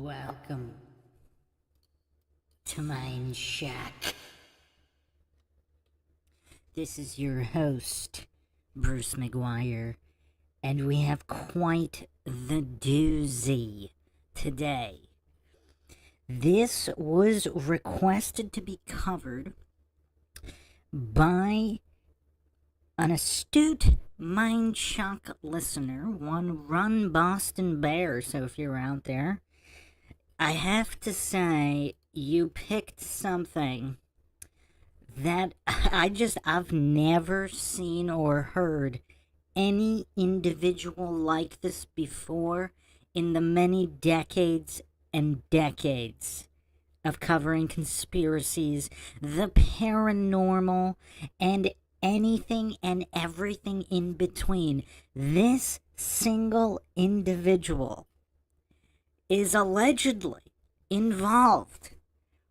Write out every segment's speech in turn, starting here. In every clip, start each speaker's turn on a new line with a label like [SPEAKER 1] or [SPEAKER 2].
[SPEAKER 1] Welcome to MINDSHOCK. This is your host, Bruce McGuire, and we have quite the doozy today. This was requested to be covered by an astute MINDSHOCK listener, one Run Boston Bear. So if you're out there, I have to say, you picked something that I've never seen or heard any individual like this before in the many decades and decades of covering conspiracies, the paranormal, and anything and everything in between. This single individual is allegedly involved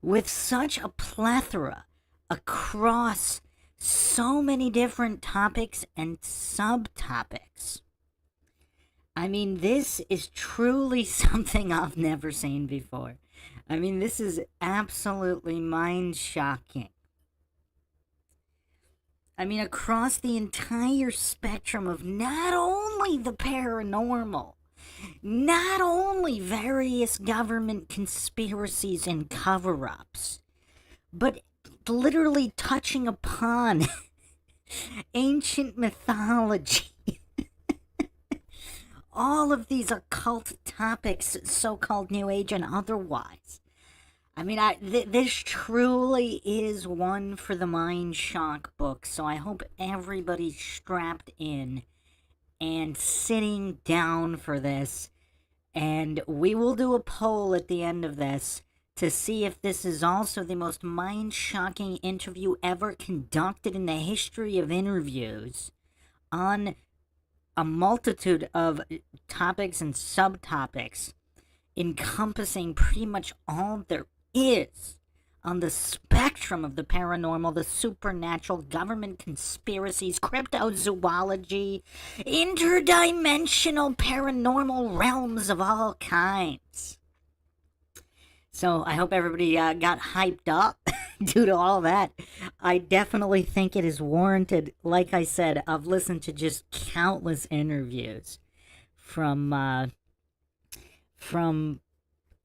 [SPEAKER 1] with such a plethora across so many different topics and subtopics. I mean, this is truly something I've never seen before. I mean, this is absolutely mind-shocking. I mean, across the entire spectrum of not only the paranormal, not only various government conspiracies and cover-ups, but literally touching upon ancient mythology. All of these occult topics, so-called New Age and otherwise. I mean, this truly is one for the MINDSHOCK book, so I hope everybody's strapped in and sitting down for this, and we will do a poll at the end of this to see if this is also the most mind-shocking interview ever conducted in the history of interviews on a multitude of topics and subtopics encompassing pretty much all there is on the spectrum of the paranormal, the supernatural, government conspiracies, cryptozoology, interdimensional paranormal realms of all kinds. So I hope everybody got hyped up due to all that. I definitely think it is warranted. Like I said, I've listened to just countless interviews from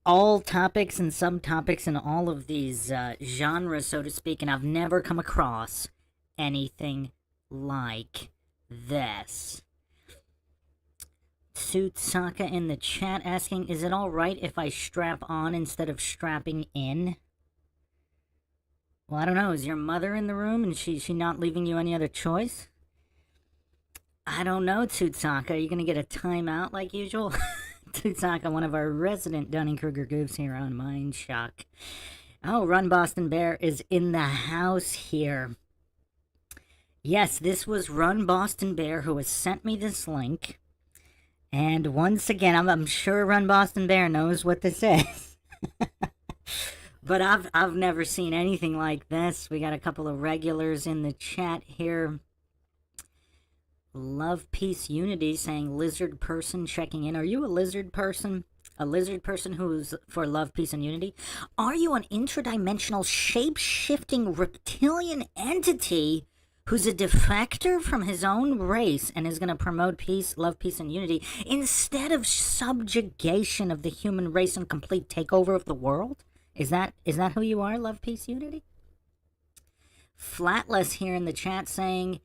[SPEAKER 1] all topics and subtopics in all of these genres, so to speak, and I've never come across anything like this. Suitsaka in the chat asking, is it alright if I strap on instead of strapping in? Well, I don't know. Is your mother in the room and she not leaving you any other choice? I don't know, Tsutsaka. Are you going to get a timeout like usual? Tsutsaka, one of our resident Dunning-Kruger goofs here on MINDSHOCK. Oh, Run Boston Bear is in the house here. Yes, this was Run Boston Bear who has sent me this link. And once again, I'm sure Run Boston Bear knows what this is. But I've never seen anything like this. We got a couple of regulars in the chat here. Love, Peace, Unity saying lizard person checking in. Are you a lizard person? A lizard person who's for love, peace, and unity? Are you an interdimensional shape-shifting reptilian entity who's a defector from his own race and is going to promote peace, love, peace, and unity instead of subjugation of the human race and complete takeover of the world? Is that who you are, love, peace, unity? Flatless here in the chat saying,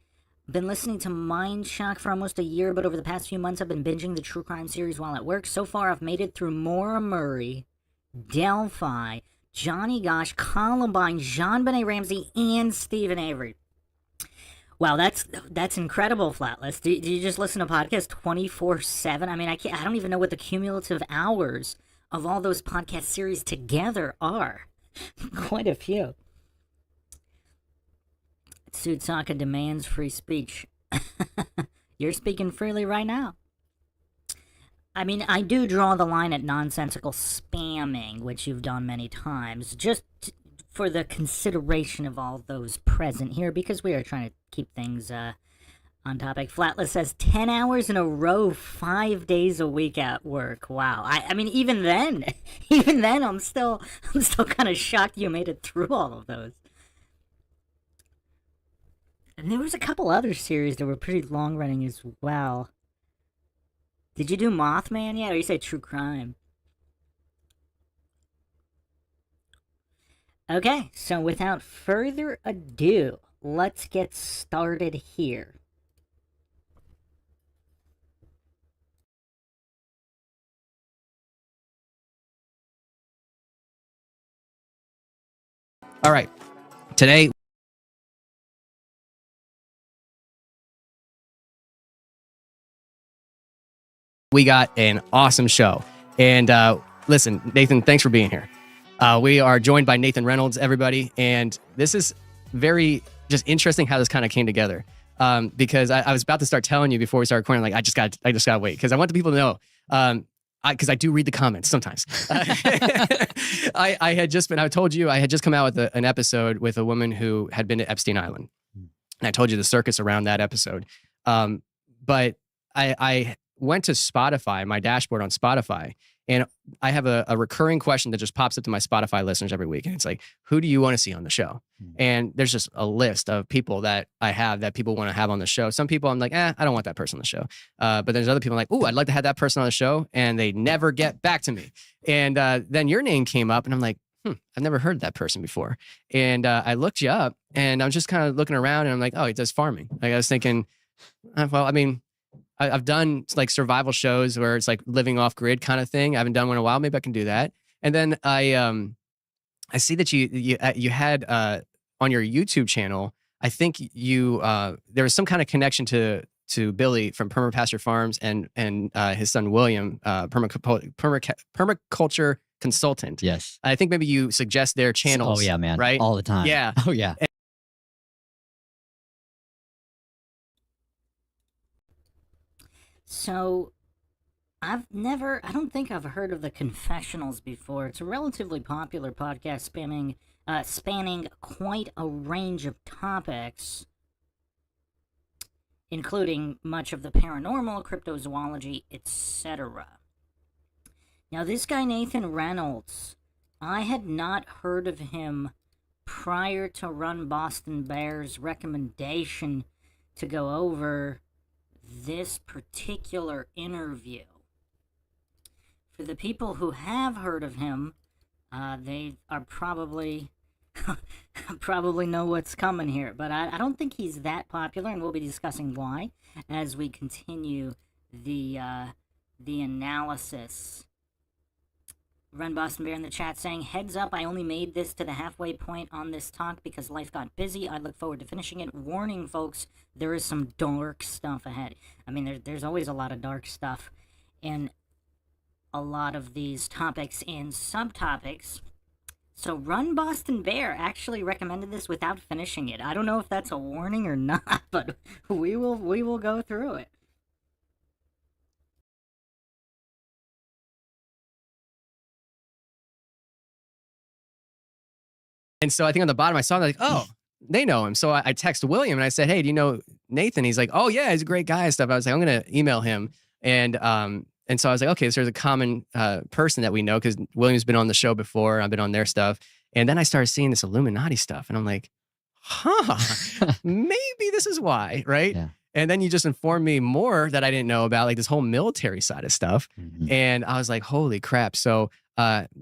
[SPEAKER 1] been listening to MINDSHOCK for almost a year, but over the past few months I've been binging the true crime series while at work. So far I've made it through Maura Murray, Delphi, Johnny Gosh, Columbine, Jean-Benet Ramsey, and Stephen Avery. Wow, that's incredible, Flatless. Do you just listen to podcasts 24/7? I mean, I don't even know what the cumulative hours of all those podcast series together are. Quite a few. Tsutsaka demands free speech. You're speaking freely right now. I mean, I do draw the line at nonsensical spamming, which you've done many times, just for the consideration of all those present here, because we are trying to keep things On topic, Flatless says 10 hours in a row, 5 days a week at work. Wow. I mean, even then, I'm still kind of shocked you made it through all of those. And there was a couple other series that were pretty long running as well. Did you do Mothman yet, or you say True Crime? Okay, so without further ado, let's get started here.
[SPEAKER 2] All right. Today, we got an awesome show. And listen, Nathan, thanks for being here. We are joined by Nathan Reynolds, everybody. And this is very just interesting how this kind of came together. Because I was about to start telling you before we started recording, like, I just got to wait. Because I want the people to know. Because I do read the comments sometimes. I told you I had just come out with an episode with a woman who had been to Epstein Island. And I told you the circus around that episode. But I went to Spotify, my dashboard on Spotify, and I have a recurring question that just pops up to my Spotify listeners every week. And it's like, who do you want to see on the show? And there's just a list of people that I have that people want to have on the show. Some people I'm like, I don't want that person on the show. But there's other people like, ooh, I'd like to have that person on the show. And they never get back to me. And then your name came up and I'm like, I've never heard of that person before. And I looked you up and I'm just kind of looking around and I'm like, oh, he does farming. Like I was thinking, well, I mean, I've done like survival shows where it's like living off grid kind of thing. I haven't done one in a while. Maybe I can do that. And then I see that you had on your YouTube channel, I think there was some kind of connection to Billy from Permapasture Farms and his son William, permaculture consultant.
[SPEAKER 3] Yes.
[SPEAKER 2] I think maybe you suggest their channels.
[SPEAKER 3] Oh yeah, man.
[SPEAKER 2] Right?
[SPEAKER 3] All the time.
[SPEAKER 2] Yeah.
[SPEAKER 3] Oh yeah.
[SPEAKER 1] So, I don't think I've heard of the Confessionals before. It's a relatively popular podcast spanning quite a range of topics, including much of the paranormal, cryptozoology, etc. Now, this guy, Nathan Reynolds, I had not heard of him prior to Run Boston Bear's recommendation to go over this particular interview. For the people who have heard of him, they are probably know what's coming here, but I don't think he's that popular, and we'll be discussing why as we continue the analysis. Run Boston Bear in the chat saying, heads up, I only made this to the halfway point on this talk because life got busy. I look forward to finishing it. Warning, folks, there is some dark stuff ahead. I mean, there's always a lot of dark stuff in a lot of these topics and subtopics. So Run Boston Bear actually recommended this without finishing it. I don't know if that's a warning or not, but we will go through it.
[SPEAKER 2] And so I think on the bottom I saw like, oh, they know him. So I texted William and I said, hey, do you know Nathan? He's like, oh yeah, he's a great guy and stuff. I was like, I'm gonna email him. And so I was like, okay, so there's a common person that we know because William's been on the show before. I've been on their stuff. And then I started seeing this Illuminati stuff. And I'm like, maybe this is why, right?
[SPEAKER 3] Yeah.
[SPEAKER 2] And then you just informed me more that I didn't know about, like this whole military side of stuff. Mm-hmm. And I was like, holy crap. So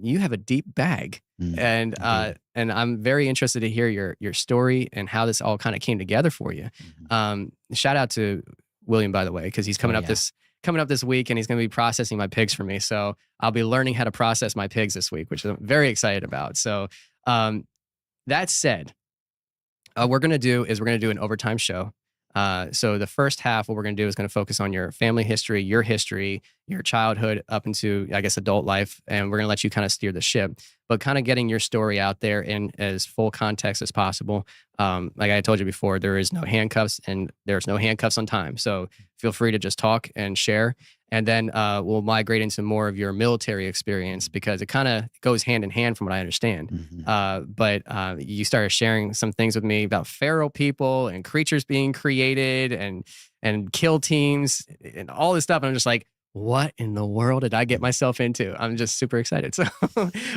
[SPEAKER 2] you have a deep bag. Mm-hmm. And I'm very interested to hear your story and how this all kind of came together for you. Mm-hmm. Shout out to William, by the way, because he's coming up this week and he's going to be processing my pigs for me. So I'll be learning how to process my pigs this week, which I'm very excited about. So that said, we're going to do an overtime show. So the first half, what we're going to do is going to focus on your family history, your childhood up into, I guess, adult life. And we're going to let you kind of steer the ship, but kind of getting your story out there in as full context as possible. Like I told you before, there is no handcuffs and there's no handcuffs on time. So feel free to just talk and share. and then we'll migrate into more of your military experience, because it kind of goes hand in hand from what I understand. But you started sharing some things with me about feral people and creatures being created and kill teams and all this stuff. And I'm just like, what in the world did I get myself into? I'm just super excited. So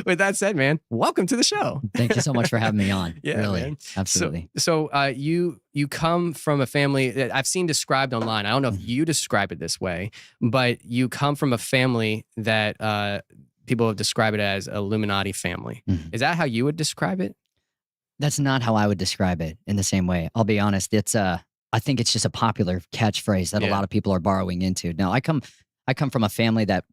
[SPEAKER 2] with that said, man, welcome to the show.
[SPEAKER 3] Thank you so much for having me on.
[SPEAKER 2] Yeah,
[SPEAKER 3] really.
[SPEAKER 2] Man.
[SPEAKER 3] Absolutely.
[SPEAKER 2] So you come from a family that I've seen described online. I don't know if you describe it this way, but you come from a family that people have described it as Illuminati family. Is that how you would describe it?
[SPEAKER 3] That's not how I would describe it in the same way. I'll be honest. I think it's just a popular catchphrase that a lot of people are borrowing into. Now, I come from a family that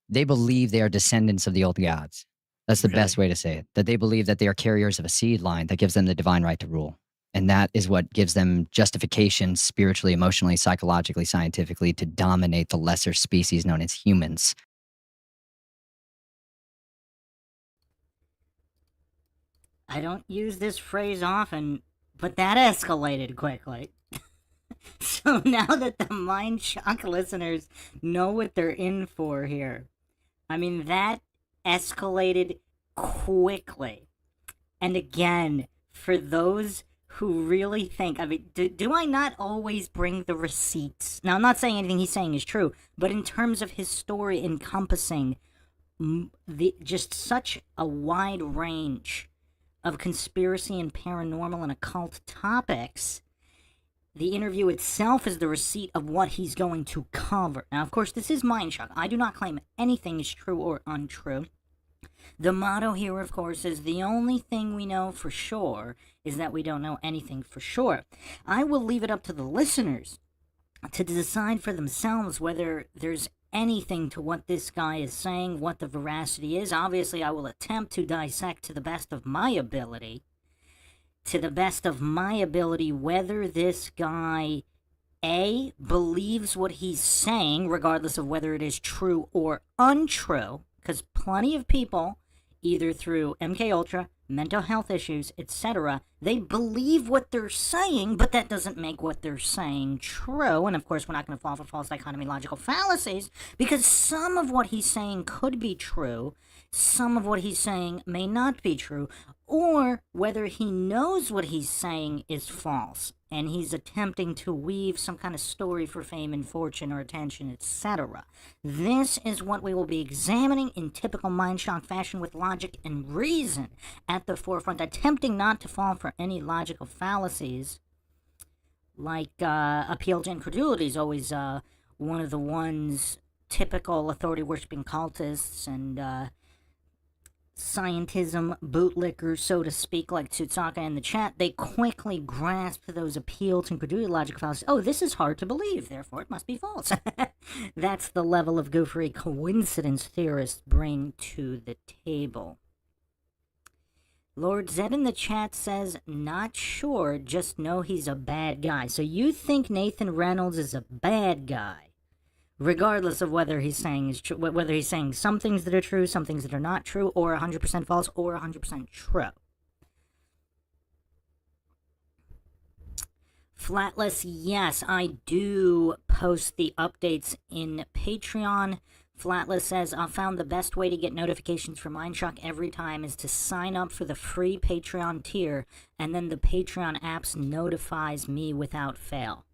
[SPEAKER 3] they believe they are descendants of the old gods. That's the best way to say it. That they believe that they are carriers of a seed line that gives them the divine right to rule. And that is what gives them justification spiritually, emotionally, psychologically, scientifically to dominate the lesser species known as humans.
[SPEAKER 1] I don't use this phrase often, but that escalated quickly. So now that the MINDSHOCK listeners know what they're in for here, I mean, that escalated quickly. And again, for those who really think, I mean, do I not always bring the receipts? Now, I'm not saying anything he's saying is true, but in terms of his story encompassing just such a wide range of conspiracy and paranormal and occult topics, the interview itself is the receipt of what he's going to cover. Now, of course, this is MINDSHOCK. I do not claim anything is true or untrue. The motto here, of course, is the only thing we know for sure is that we don't know anything for sure. I will leave it up to the listeners to decide for themselves whether there's anything to what this guy is saying, what the veracity is. Obviously, I will attempt to dissect to the best of my ability. Whether this guy, A, believes what he's saying, regardless of whether it is true or untrue, because plenty of people, either through MKUltra, mental health issues, etc., they believe what they're saying, but that doesn't make what they're saying true. And of course, we're not going to fall for false dichotomy logical fallacies, because some of what he's saying could be true, some of what he's saying may not be true, or whether he knows what he's saying is false, and he's attempting to weave some kind of story for fame and fortune or attention, etc. This is what we will be examining in typical MINDSHOCK fashion, with logic and reason at the forefront, attempting not to fall for any logical fallacies, like appeal to incredulity is always one of the ones typical authority-worshipping cultists and scientism bootlickers, so to speak, like Tsutsaka in the chat, they quickly grasp those appeal to incredulity logical fallacies. Oh, this is hard to believe, therefore it must be false. That's the level of goofery coincidence theorists bring to the table. Lord Zed in the chat says, not sure, just know he's a bad guy. So you think Nathan Reynolds is a bad guy, regardless of whether he's saying is true, whether he's saying some things that are true, some things that are not true, or 100% false, or 100% true. Flatless, yes, I do post the updates in Patreon. Flatless says, I found the best way to get notifications for MINDSHOCK every time is to sign up for the free Patreon tier, and then the Patreon apps notifies me without fail.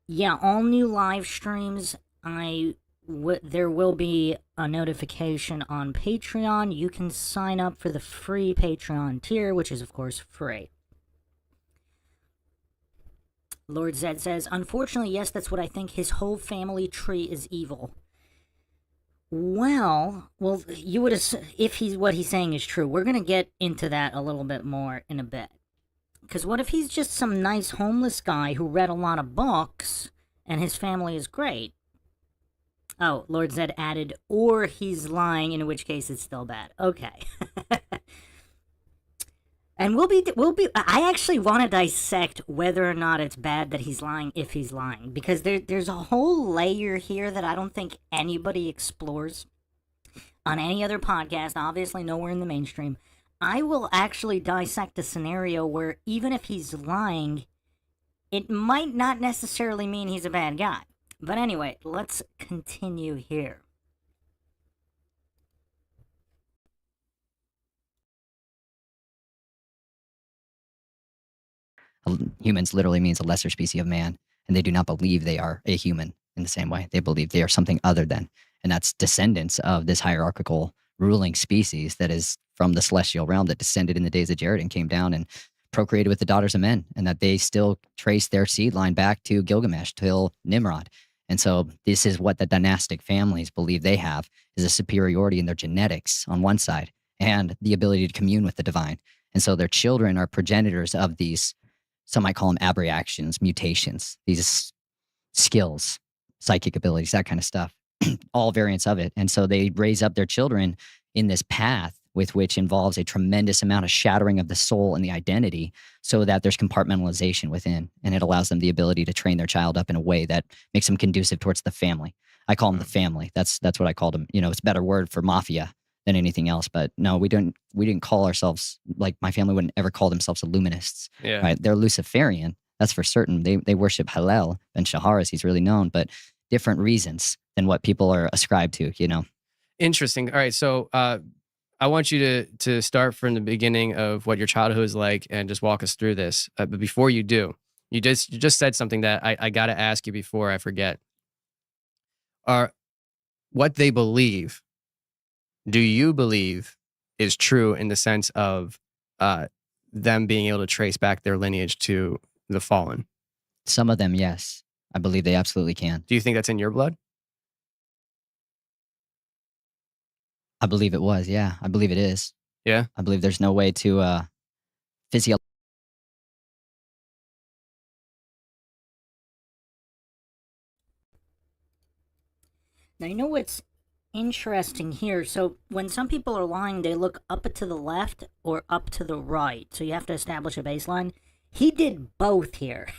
[SPEAKER 1] Yeah, all new live streams, there will be a notification on Patreon. You can sign up for the free Patreon tier, which is, of course, free. Lord Zed says, unfortunately, yes, that's what I think. His whole family tree is evil. Well, you would assume, if what he's saying is true, we're going to get into that a little bit more in a bit. Because what if he's just some nice homeless guy who read a lot of books and his family is great? Oh, Lord Zed added, or he's lying, in which case it's still bad. Okay. And I actually want to dissect whether or not it's bad that he's lying, if he's lying, because there's a whole layer here that I don't think anybody explores on any other podcast, obviously nowhere in the mainstream. I will actually dissect a scenario where even if he's lying, it might not necessarily mean he's a bad guy. But anyway, let's continue here.
[SPEAKER 3] Humans literally means a lesser species of man, and they do not believe they are a human in the same way. They believe they are something other than, and that's descendants of this hierarchical ruling species that is from the celestial realm that descended in the days of Jared and came down and procreated with the daughters of men, and that they still trace their seed line back to Gilgamesh till Nimrod. And so this is what the dynastic families believe they have, is a superiority in their genetics on one side and the ability to commune with the divine. And so their children are progenitors of these, some might call them abreactions, mutations, these skills, psychic abilities, that kind of stuff, all variants of it. And so they raise up their children in this path with which involves a tremendous amount of shattering of the soul and the identity so that there's compartmentalization within, and it allows them the ability to train their child up in a way that makes them conducive towards the family. I call them the family. That's what I called them. You know, it's a better word for mafia than anything else. But no, we didn't call ourselves, like my family wouldn't ever call themselves Illuminists.
[SPEAKER 2] Yeah.
[SPEAKER 3] Right? They're Luciferian. That's for certain. They worship Hallel and Shahar, as he's really known, but different reasons than what people are ascribed to, you know.
[SPEAKER 2] Interesting. All right. So I want you to start from the beginning of what your childhood was like and just walk us through this. But before you do, you just said something that I got to ask you before I forget. Are what they believe, do you believe is true in the sense of them being able to trace back their lineage to the fallen?
[SPEAKER 3] Some of them, yes. I believe they absolutely can.
[SPEAKER 2] Do you think that's in your blood?
[SPEAKER 3] I believe it was, yeah. I believe it is.
[SPEAKER 2] Yeah.
[SPEAKER 3] I believe there's no way to physiologically.
[SPEAKER 1] Now, you know what's interesting here? So, when some people are lying, they look up to the left or up to the right. So, you have to establish a baseline. He did both here.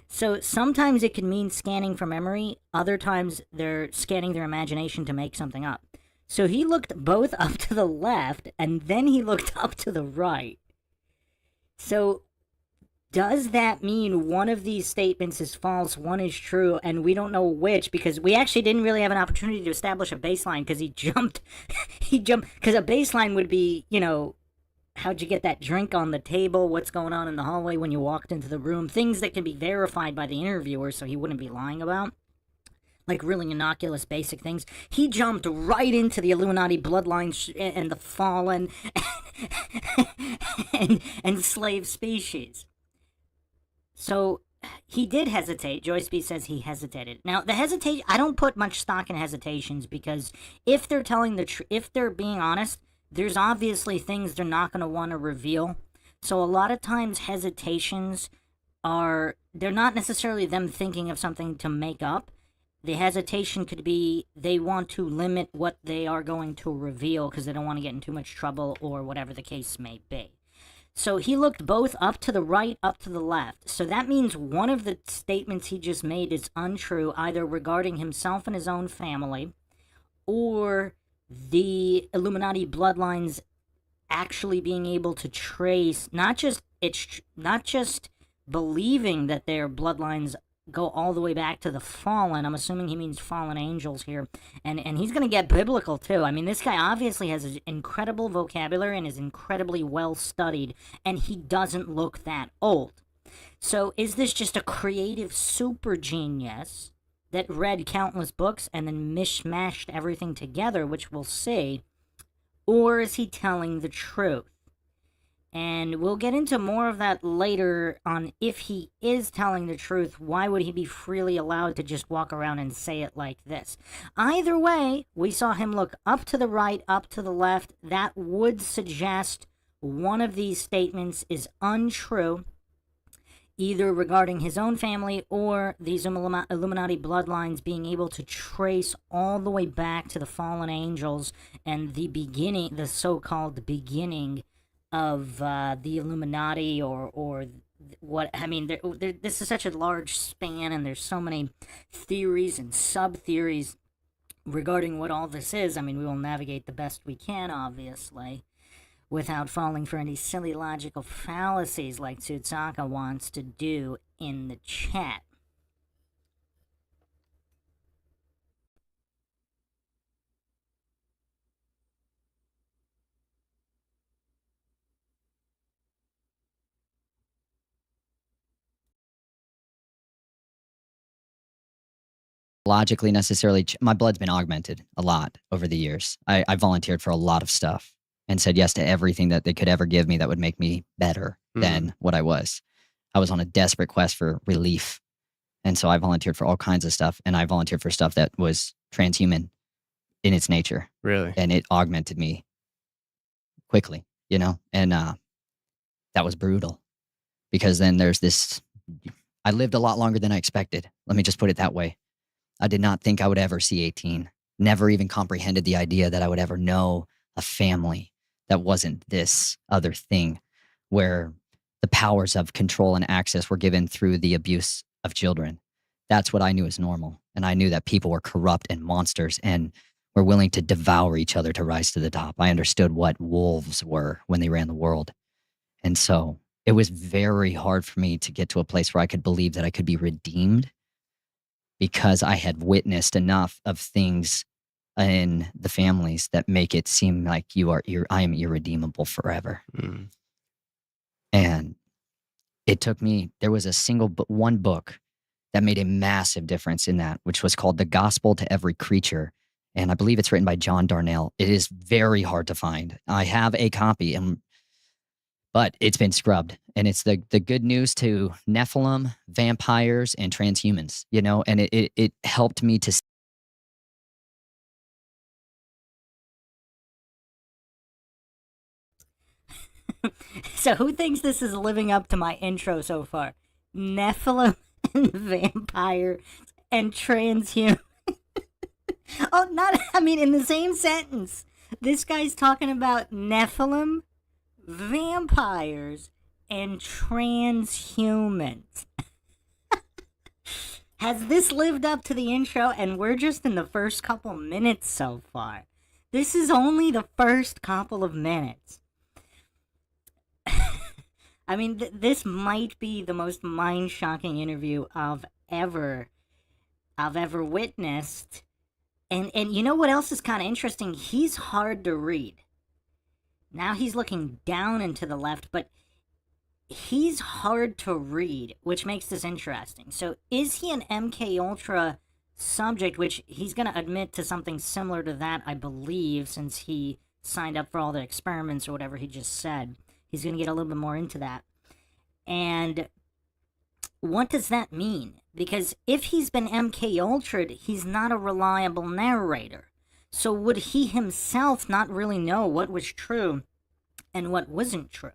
[SPEAKER 1] So, sometimes it can mean scanning from memory, other times they're scanning their imagination to make something up. So, he looked both up to the left and then he looked up to the right. So, does that mean one of these statements is false, one is true, and we don't know which, because we actually didn't really have an opportunity to establish a baseline because he jumped, because a baseline would be, you know, how'd you get that drink on the table, what's going on in the hallway when you walked into the room, things that can be verified by the interviewer so he wouldn't be lying about. Like really innocuous basic things. He jumped right into the Illuminati bloodlines and the fallen and slave species. So he did hesitate. Joyce B says he hesitated. Now the hesitation, I don't put much stock in hesitations because if they're telling the truth, if they're being honest, there's obviously things they're not going to want to reveal. So a lot of times hesitations they're not necessarily them thinking of something to make up. The hesitation could be they want to limit what they are going to reveal because they don't want to get in too much trouble or whatever the case may be. So he looked both up to the right, up to the left. So that means one of the statements he just made is untrue, either regarding himself and his own family, or the Illuminati bloodlines actually being able to trace, not just believing that their bloodlines go all the way back to the fallen. I'm assuming he means fallen angels here. And he's going to get biblical, too. I mean, this guy obviously has an incredible vocabulary and is incredibly well studied, and he doesn't look that old. So is this just a creative super genius that read countless books and then mishmashed everything together, which we'll see, or is he telling the truth? And we'll get into more of that later on. If he is telling the truth, why would he be freely allowed to just walk around and say it like this? Either way, we saw him look up to the right, up to the left. That would suggest one of these statements is untrue, either regarding his own family or these Illuminati bloodlines being able to trace all the way back to the fallen angels and the beginning, the so-called beginning of the Illuminati or what. I mean, this is such a large span, and there's so many theories and sub-theories regarding what all this is. I mean, we will navigate the best we can, obviously, without falling for any silly logical fallacies like Tsutsaka wants to do in the chat.
[SPEAKER 3] logically necessarily. My blood's been augmented a lot over the years. I volunteered for a lot of stuff and said yes to everything that they could ever give me that would make me better than what I was. I was on a desperate quest for relief. And so I volunteered for all kinds of stuff. And I volunteered for stuff that was transhuman in its nature.
[SPEAKER 2] Really?
[SPEAKER 3] And it augmented me quickly, you know? And that was brutal because then there's this. I lived a lot longer than I expected. Let me just put it that way. I did not think I would ever see 18. Never even comprehended the idea that I would ever know a family that wasn't this other thing where the powers of control and access were given through the abuse of children. That's what I knew as normal. And I knew that people were corrupt and monsters and were willing to devour each other to rise to the top. I understood what wolves were when they ran the world. And so it was very hard for me to get to a place where I could believe that I could be redeemed because I had witnessed enough of things in the families that make it seem like I am irredeemable forever. And it took me, there was one book that made a massive difference in that, which was called The Gospel to Every Creature. And I believe it's written by John Darnell. It is very hard to find. I have a copy, but it's been scrubbed. And it's the good news to Nephilim, vampires, and transhumans, you know, and it helped me to.
[SPEAKER 1] So who thinks this is living up to my intro so far? Nephilim and vampire and transhuman. In the same sentence. This guy's talking about Nephilim, vampires, and transhumans. Has this lived up to the intro? And we're just in the first couple minutes so far. This is only the first couple of minutes. This might be the most mind-shocking interview I've ever witnessed. And you know what else is kind of interesting? He's hard to read. Now he's looking down and to the left, but he's hard to read, which makes this interesting. So is he an MK Ultra subject, which he's going to admit to something similar to that, I believe, since he signed up for all the experiments or whatever he just said. He's going to get a little bit more into that. And what does that mean? Because if he's been MK Ultra'd, he's not a reliable narrator. So would he himself not really know what was true and what wasn't true?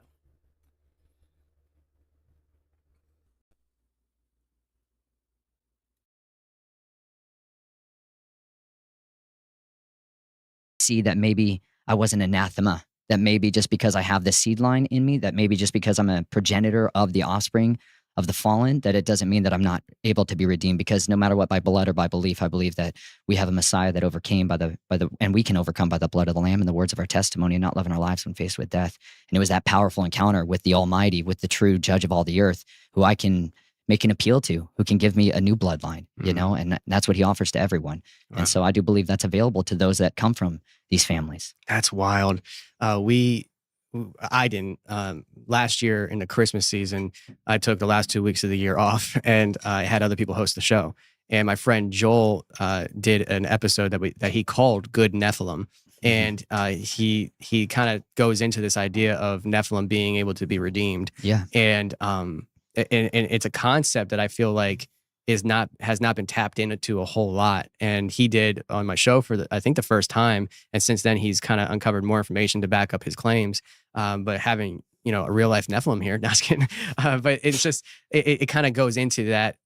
[SPEAKER 3] See that maybe I was an anathema, that maybe just because I have the seed line in me, that maybe just because I'm a progenitor of the offspring of the fallen, that it doesn't mean that I'm not able to be redeemed, because no matter what, by blood or by belief, I believe that we have a Messiah that overcame and we can overcome by the blood of the Lamb and the words of our testimony and not living our lives when faced with death. And it was that powerful encounter with the Almighty, with the true judge of all the earth, who I can make an appeal to, who can give me a new bloodline, you know, and that's what he offers to everyone. Wow. And so I do believe that's available to those that come from these families.
[SPEAKER 2] That's wild. I didn't. Last year in the Christmas season, I took the last 2 weeks of the year off, and I had other people host the show. And my friend Joel did an episode that he called "Good Nephilim," and he kind of goes into this idea of Nephilim being able to be redeemed.
[SPEAKER 3] Yeah,
[SPEAKER 2] and it's a concept that I feel like has not been tapped into a whole lot. And he did on my show for I think the first time, and since then he's kind of uncovered more information to back up his claims. But having a real life Nephilim here, not kidding. But it's just it kind of goes into that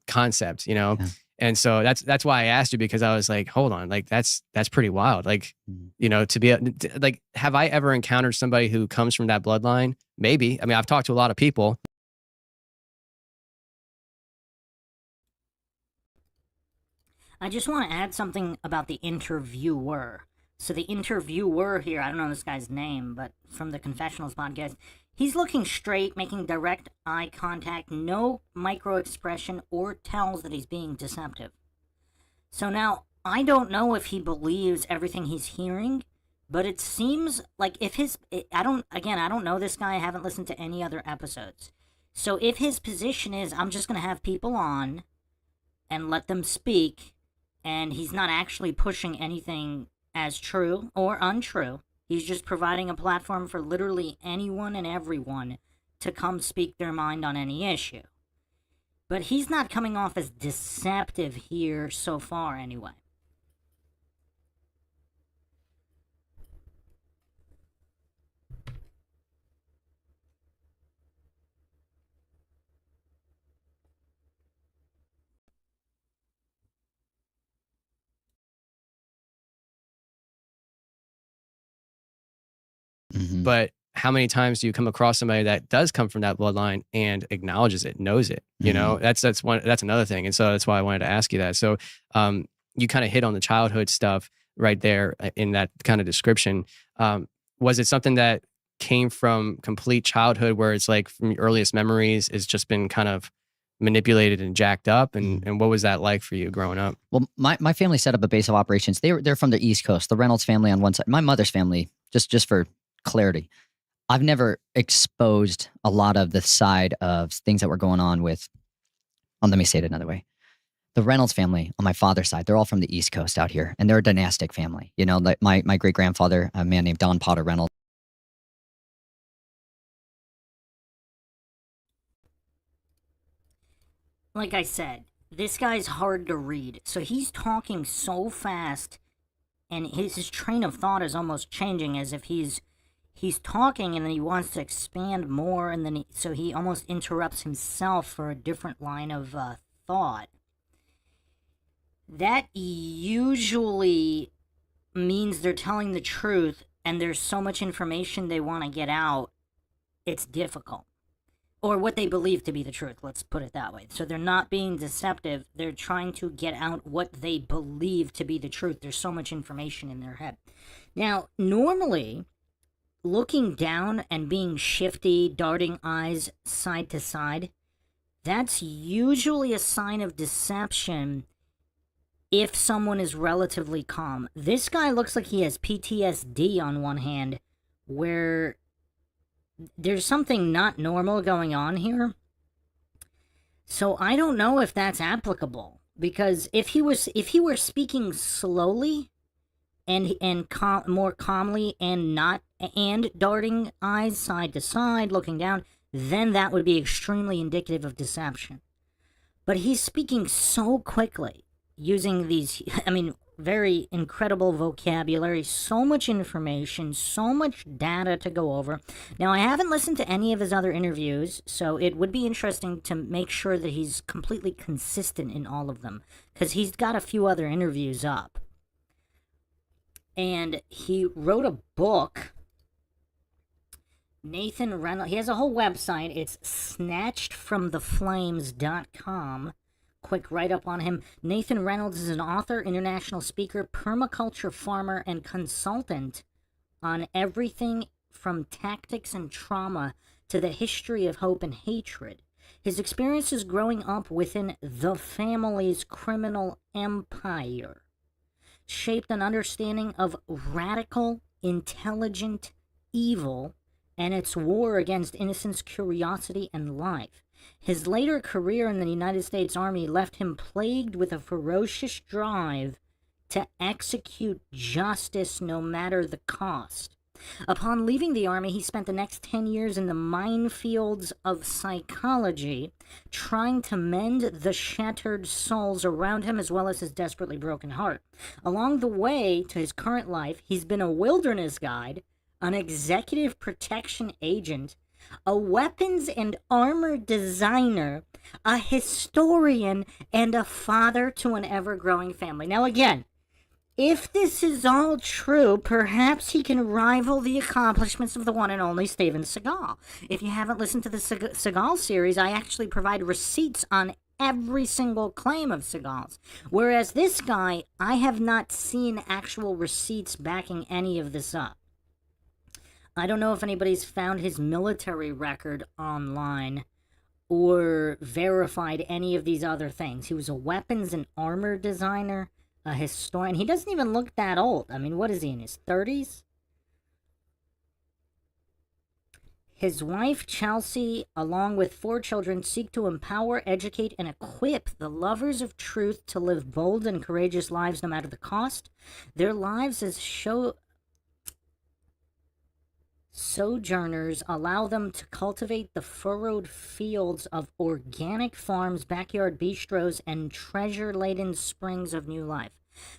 [SPEAKER 2] concept, Yeah. And so that's why I asked you, because I was like, hold on, like that's pretty wild. Like, to be like, have I ever encountered somebody who comes from that bloodline? Maybe. I mean, I've talked to a lot of people.
[SPEAKER 1] I just want to add something about the interviewer. So the interviewer here, I don't know this guy's name, but from the Confessionals podcast, he's looking straight, making direct eye contact, no micro expression, or tells that he's being deceptive. So now, I don't know if he believes everything he's hearing, but it seems like I don't know this guy, I haven't listened to any other episodes. So if his position is, I'm just going to have people on and let them speak, and he's not actually pushing anything as true or untrue. He's just providing a platform for literally anyone and everyone to come speak their mind on any issue. But he's not coming off as deceptive here so far, anyway.
[SPEAKER 2] But how many times do you come across somebody that does come from that bloodline and acknowledges it, knows it? You know, that's another thing. And so that's why I wanted to ask you that. So you kind of hit on the childhood stuff right there in that kind of description. Was it something that came from complete childhood where it's like from your earliest memories it's just been kind of manipulated and jacked up? And what was that like for you growing up?
[SPEAKER 3] Well, my family set up a base of operations. They're from the East Coast, the Reynolds family on one side. My mother's family, just for clarity, I've never exposed a lot of the side of things that were going on with, let me say it another way. The Reynolds family on my father's side, they're all from the East Coast out here, and they're a dynastic family. You know, like my great-grandfather, a man named Don Potter Reynolds.
[SPEAKER 1] Like I said, this guy's hard to read. So he's talking so fast, and his train of thought is almost changing as if he's talking and then he wants to expand more, and then so he almost interrupts himself for a different line of thought. That usually means they're telling the truth, and there's so much information they want to get out, it's difficult. Or what they believe to be the truth, let's put it that way. So they're not being deceptive, they're trying to get out what they believe to be the truth. There's so much information in their head. Now, normally, looking down and being shifty, darting eyes side to side, that's usually a sign of deception if someone is relatively calm. This guy looks like he has PTSD on one hand, where there's something not normal going on here. So I don't know if that's applicable, because if he were speaking slowly and more calmly and darting eyes side to side, looking down, then that would be extremely indicative of deception. But he's speaking so quickly, using these, very incredible vocabulary, so much information, so much data to go over. Now, I haven't listened to any of his other interviews, so it would be interesting to make sure that he's completely consistent in all of them, because he's got a few other interviews up. And he wrote a book. Nathan Reynolds, he has a whole website. It's snatchedfromtheflames.com. Quick write-up on him. Nathan Reynolds is an author, international speaker, permaculture farmer, and consultant on everything from tactics and trauma to the history of hope and hatred. His experiences growing up within the family's criminal empire shaped an understanding of radical, intelligent evil and its war against innocence, curiosity, and life. His later career in the United States Army left him plagued with a ferocious drive to execute justice no matter the cost. Upon leaving the Army, he spent the next 10 years in the minefields of psychology, trying to mend the shattered souls around him as well as his desperately broken heart. Along the way to his current life, he's been a wilderness guide, an executive protection agent, a weapons and armor designer, a historian, and a father to an ever-growing family. Now again, if this is all true, perhaps he can rival the accomplishments of the one and only Steven Seagal. If you haven't listened to the Seagal series, I actually provide receipts on every single claim of Seagal's. Whereas this guy, I have not seen actual receipts backing any of this up. I don't know if anybody's found his military record online or verified any of these other things. He was a weapons and armor designer, a historian. He doesn't even look that old. I mean, what is he, in his 30s? His wife, Chelsea, along with 4 children, seek to empower, educate, and equip the lovers of truth to live bold and courageous lives no matter the cost. Their lives as sojourners allow them to cultivate the furrowed fields of organic farms, backyard bistros, and treasure-laden springs of new life.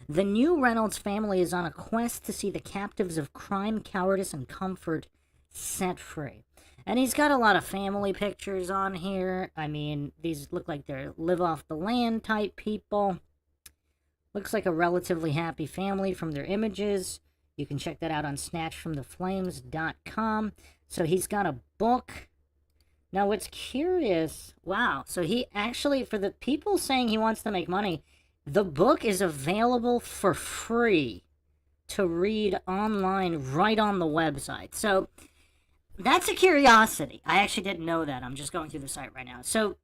[SPEAKER 1] The new Reynolds family is on a quest to see the captives of crime, cowardice, and comfort set free. And he's got a lot of family pictures on here. I mean, these look like they're live off the land type people. Looks like a relatively happy family from their images. You can check that out on snatchedfromtheflames.com. So he's got a book. Now, what's curious, wow. So he actually, for the people saying he wants to make money, the book is available for free to read online right on the website. So that's a curiosity. I actually didn't know that. I'm just going through the site right now. So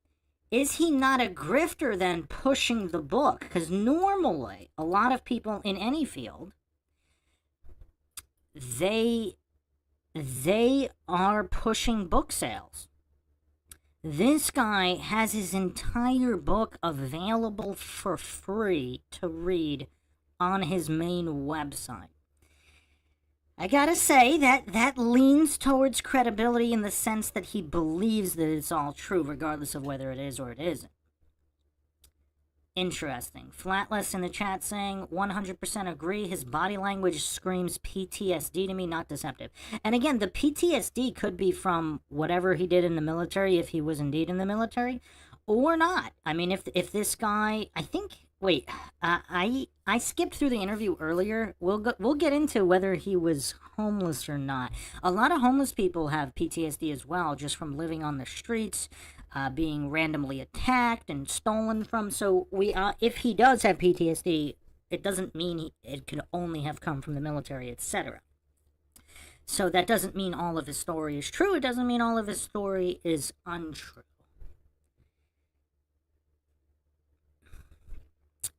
[SPEAKER 1] is he not a grifter then pushing the book? Because normally, a lot of people in any field, they are pushing book sales. This guy has his entire book available for free to read on his main website. I gotta say that leans towards credibility in the sense that he believes that it's all true, regardless of whether it is or it isn't. Interesting. Flatless in the chat saying 100% agree. His body language screams PTSD to me, not deceptive. And again, the PTSD could be from whatever he did in the military, if he was indeed in the military, or not. I mean, if this guy, I think. Wait, I skipped through the interview earlier. We'll get into whether he was homeless or not. A lot of homeless people have PTSD as well, just from living on the streets, being randomly attacked and stolen from. So if he does have PTSD, it doesn't mean it could only have come from the military, etc. So that doesn't mean all of his story is true. It doesn't mean all of his story is untrue.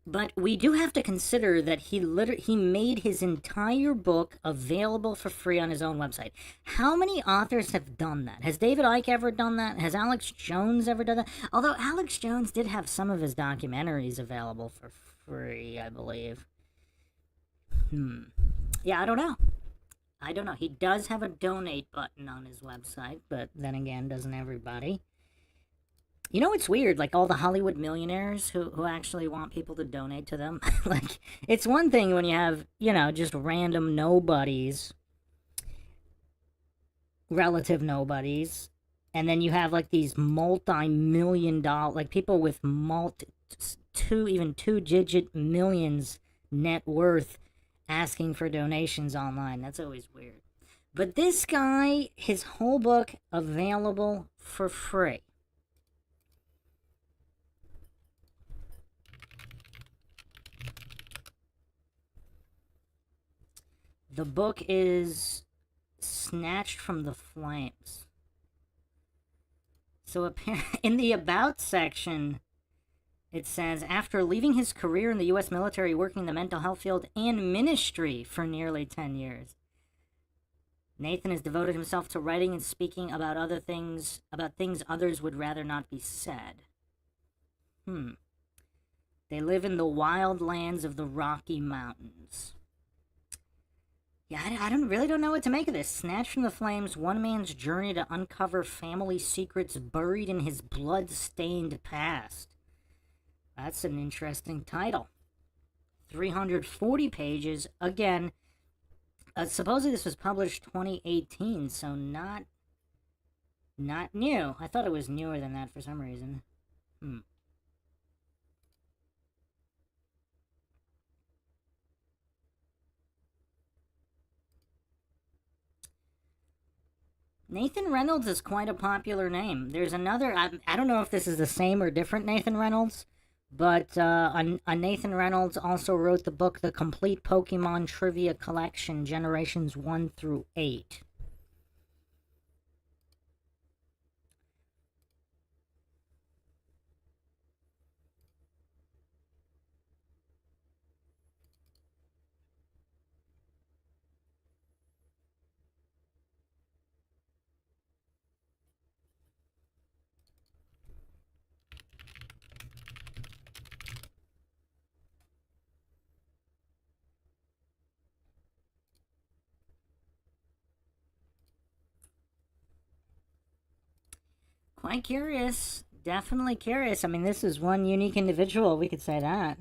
[SPEAKER 1] But we do have to consider that he made his entire book available for free on his own website. How many authors have done that? Has David Icke ever done that? Has Alex Jones ever done that? Although Alex Jones did have some of his documentaries available for free, I believe. Yeah, I don't know. He does have a donate button on his website, but then again, doesn't everybody? You know, it's weird, like all the Hollywood millionaires who actually want people to donate to them. Like, it's one thing when you have, just random nobodies, relative nobodies, and then you have like these multi-million-dollar, like people with two-digit millions net worth asking for donations online. That's always weird. But this guy, his whole book available for free. The book is Snatched from the Flames. So in the About section, it says, after leaving his career in the U.S. military, working in the mental health field and ministry for nearly 10 years, Nathan has devoted himself to writing and speaking about things others would rather not be said. They live in the wild lands of the Rocky Mountains. Yeah, I really don't know what to make of this. Snatched from the Flames, one man's journey to uncover family secrets buried in his blood-stained past. That's an interesting title. 340 pages. Again, supposedly this was published 2018, so not new. I thought it was newer than that for some reason. Nathan Reynolds is quite a popular name. There's another, I don't know if this is the same or different Nathan Reynolds, but a Nathan Reynolds also wrote the book The Complete Pokemon Trivia Collection, Generations 1 through 8. Quite curious. Definitely curious. I mean, this is one unique individual, we could say that.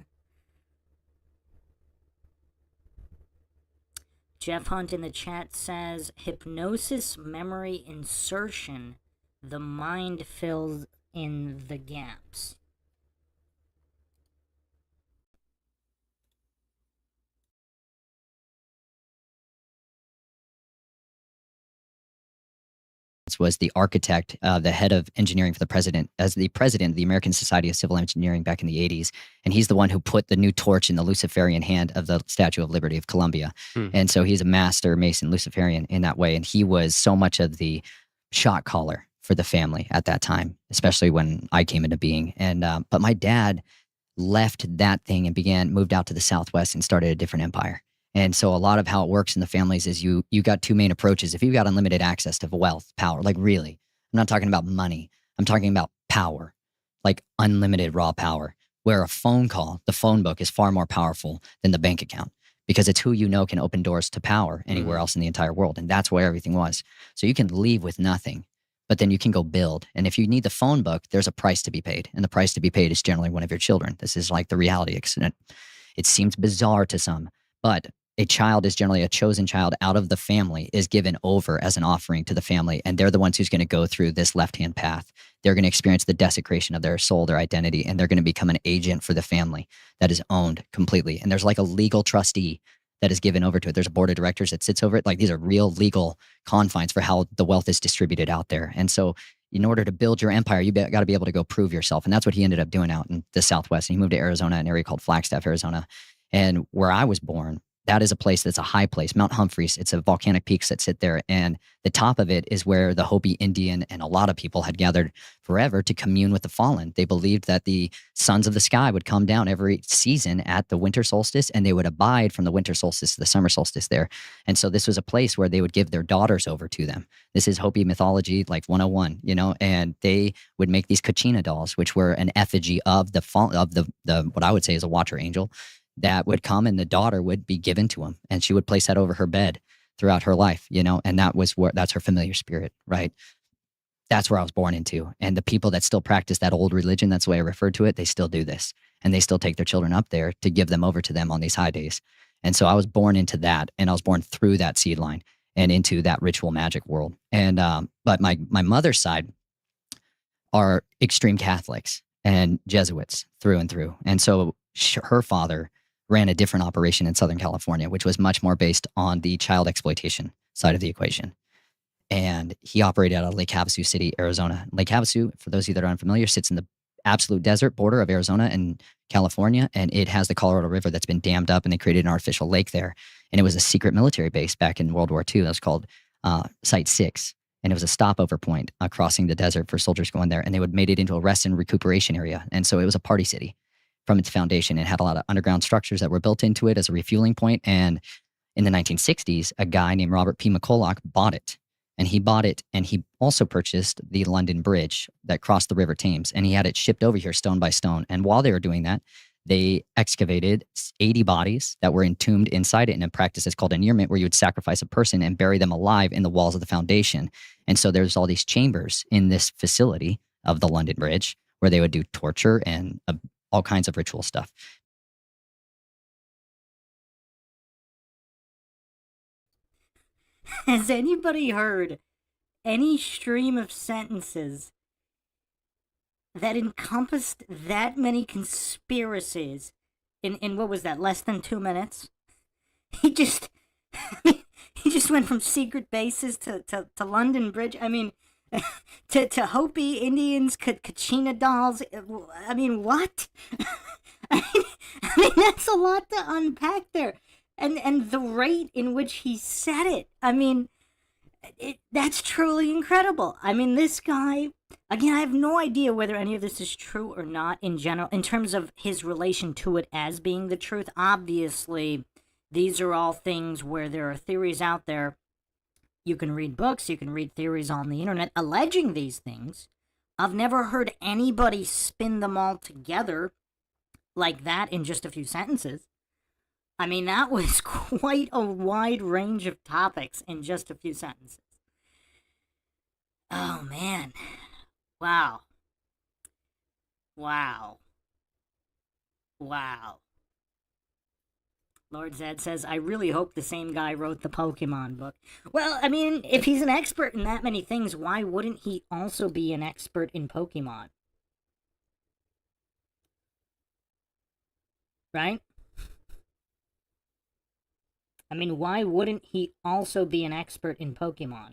[SPEAKER 1] Jeff Hunt in the chat says hypnosis memory insertion. The mind fills in the gaps.
[SPEAKER 3] Was the architect, the head of engineering for the president, as the president of the American Society of Civil Engineering back in the 80s. And he's the one who put the new torch in the Luciferian hand of the Statue of Liberty of Columbia. And so he's a master Mason Luciferian in that way. And he was so much of the shot caller for the family at that time, especially when I came into being. And but my dad left that thing and moved out to the Southwest and started a different empire. And so a lot of how it works in the families is you got two main approaches. If you've got unlimited access to wealth, power, like really, I'm not talking about money. I'm talking about power, like unlimited raw power, where a phone call, the phone book is far more powerful than the bank account because it's who you know can open doors to power anywhere else in the entire world. And that's where everything was. So you can leave with nothing, but then you can go build. And if you need the phone book, there's a price to be paid. And the price to be paid is generally one of your children. This is like the reality. It seems bizarre to some, but a child is generally a chosen child out of the family is given over as an offering to the family. And they're the ones who's going to go through this left-hand path. They're going to experience the desecration of their soul, their identity, and they're going to become an agent for the family that is owned completely. And there's like a legal trustee that is given over to it. There's a board of directors that sits over it. Like these are real legal confines for how the wealth is distributed out there. And so in order to build your empire, you got to be able to go prove yourself. And that's what he ended up doing out in the Southwest. And he moved to Arizona, an area called Flagstaff, Arizona. And where I was born, that is a place that's a high place, Mount Humphreys. It's a volcanic peaks that sit there. And the top of it is where the Hopi Indian and a lot of people had gathered forever to commune with the fallen. They believed that the sons of the sky would come down every season at the winter solstice, and they would abide from the winter solstice to the summer solstice there. And so this was a place where they would give their daughters over to them. This is Hopi mythology, like 101, and they would make these Kachina dolls, which were an effigy of the what I would say is a watcher angel, that would come and the daughter would be given to him and she would place that over her bed throughout her life, and that's her familiar spirit, right? That's where I was born into. And the people that still practice that old religion, that's the way I referred to it, they still do this. And they still take their children up there to give them over to them on these high days. And so I was born into that, and I was born through that seed line and into that ritual magic world. And but my mother's side are extreme Catholics and Jesuits through and through. And so her father ran a different operation in Southern California, which was much more based on the child exploitation side of the equation. And he operated out of Lake Havasu City, Arizona. Lake Havasu, for those of you that are unfamiliar, sits in the absolute desert border of Arizona and California, and it has the Colorado River that's been dammed up, and they created an artificial lake there. And it was a secret military base back in World War II. It was called Site 6, and it was a stopover point crossing the desert for soldiers going there, and they would made it into a rest and recuperation area. And so it was a party city from its foundation. It had a lot of underground structures that were built into it as a refueling point. And in the 1960s, a guy named Robert P. McCulloch bought it. And he bought it, and he also purchased the London Bridge that crossed the River Thames. And he had it shipped over here stone by stone. And while they were doing that, they excavated 80 bodies that were entombed inside it in a practice that's called annulment, where you would sacrifice a person and bury them alive in the walls of the foundation. And so there's all these chambers in this facility of the London Bridge where they would do torture and all kinds of ritual stuff.
[SPEAKER 1] Has anybody heard any stream of sentences that encompassed that many conspiracies in what was that, less than 2 minutes? He just went from secret bases to London Bridge. I mean, to Hopi Indians, Kachina dolls. I mean, what? I mean, that's a lot to unpack there. And the rate in which he said it, I mean, that's truly incredible. I mean, this guy, again, I have no idea whether any of this is true or not in general, in terms of his relation to it as being the truth. Obviously, these are all things where there are theories out there. You can read books, you can read theories on the internet alleging these things. I've never heard anybody spin them all together like that in just a few sentences. I mean, that was quite a wide range of topics in just a few sentences. Oh, man. Wow. Wow. Wow. Lord Zed says, I really hope the same guy wrote the Pokemon book. Well, I mean, if he's an expert in that many things, why wouldn't he also be an expert in Pokemon? Right? I mean, why wouldn't he also be an expert in Pokemon?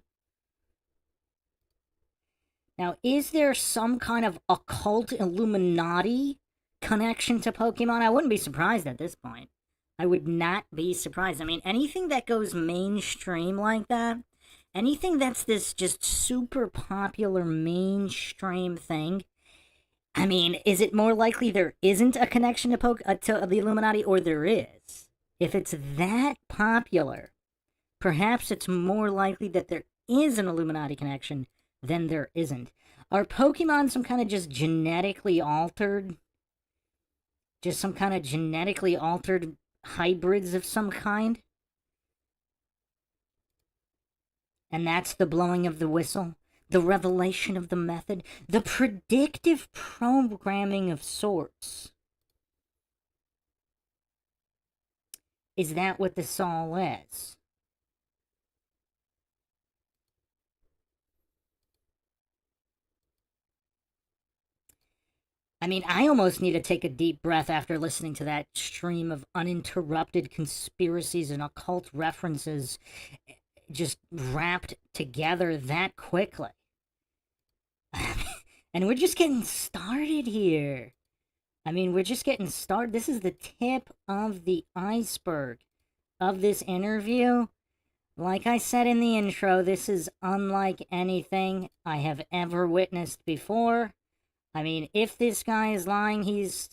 [SPEAKER 1] Now, is there some kind of occult Illuminati connection to Pokemon? I wouldn't be surprised at this point. I would not be surprised. I mean, anything that goes mainstream like that, anything that's this just super popular mainstream thing, I mean, is it more likely there isn't a connection to the Illuminati, or there is? If it's that popular, perhaps it's more likely that there is an Illuminati connection than there isn't. Are Pokemon some kind of just genetically altered? Just some kind of genetically altered hybrids of some kind? And that's the blowing of the whistle, the revelation of the method, the predictive programming of sorts. Is that what this all is? I mean, I almost need to take a deep breath after listening to that stream of uninterrupted conspiracies and occult references just wrapped together that quickly. And we're just getting started here. I mean, we're just getting started. This is the tip of the iceberg of this interview. Like I said in the intro, this is unlike anything I have ever witnessed before. I mean, if this guy is lying, he's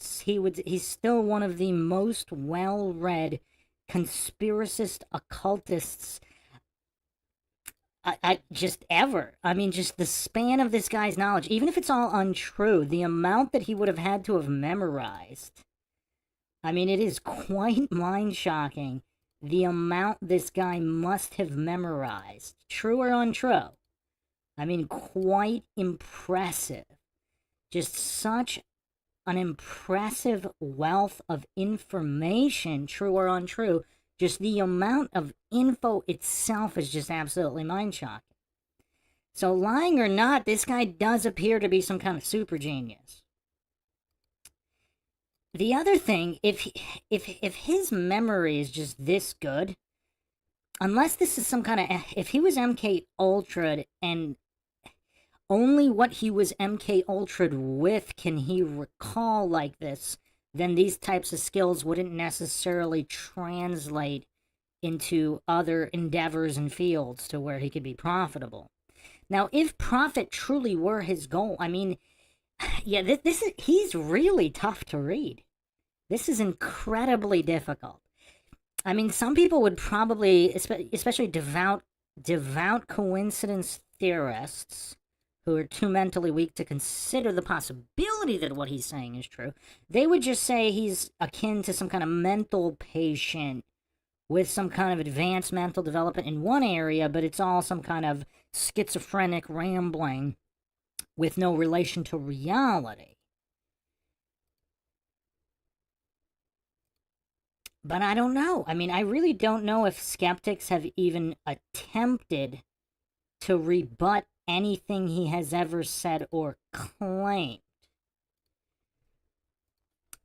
[SPEAKER 1] still one of the most well-read conspiracist occultists I just ever. I mean, just the span of this guy's knowledge, even if it's all untrue, the amount that he would have had to have memorized. I mean, it is quite mind-shocking the amount this guy must have memorized, true or untrue. I mean, quite impressive. Just such an impressive wealth of information, true or untrue. Just the amount of info itself is just absolutely mind-shocking. So lying or not, this guy does appear to be some kind of super genius. The other thing, if his memory is just this good, unless this is some kind of, if he was MK Ultra and only what he was MK Ultra'd with can he recall like this, then these types of skills wouldn't necessarily translate into other endeavors and fields to where he could be profitable. Now, if profit truly were his goal, I mean, yeah, he's really tough to read. This is incredibly difficult. I mean, some people would probably, especially devout coincidence theorists, who are too mentally weak to consider the possibility that what he's saying is true, they would just say he's akin to some kind of mental patient with some kind of advanced mental development in one area, but it's all some kind of schizophrenic rambling with no relation to reality. But I don't know. I mean, I really don't know if skeptics have even attempted to rebut anything he has ever said or claimed.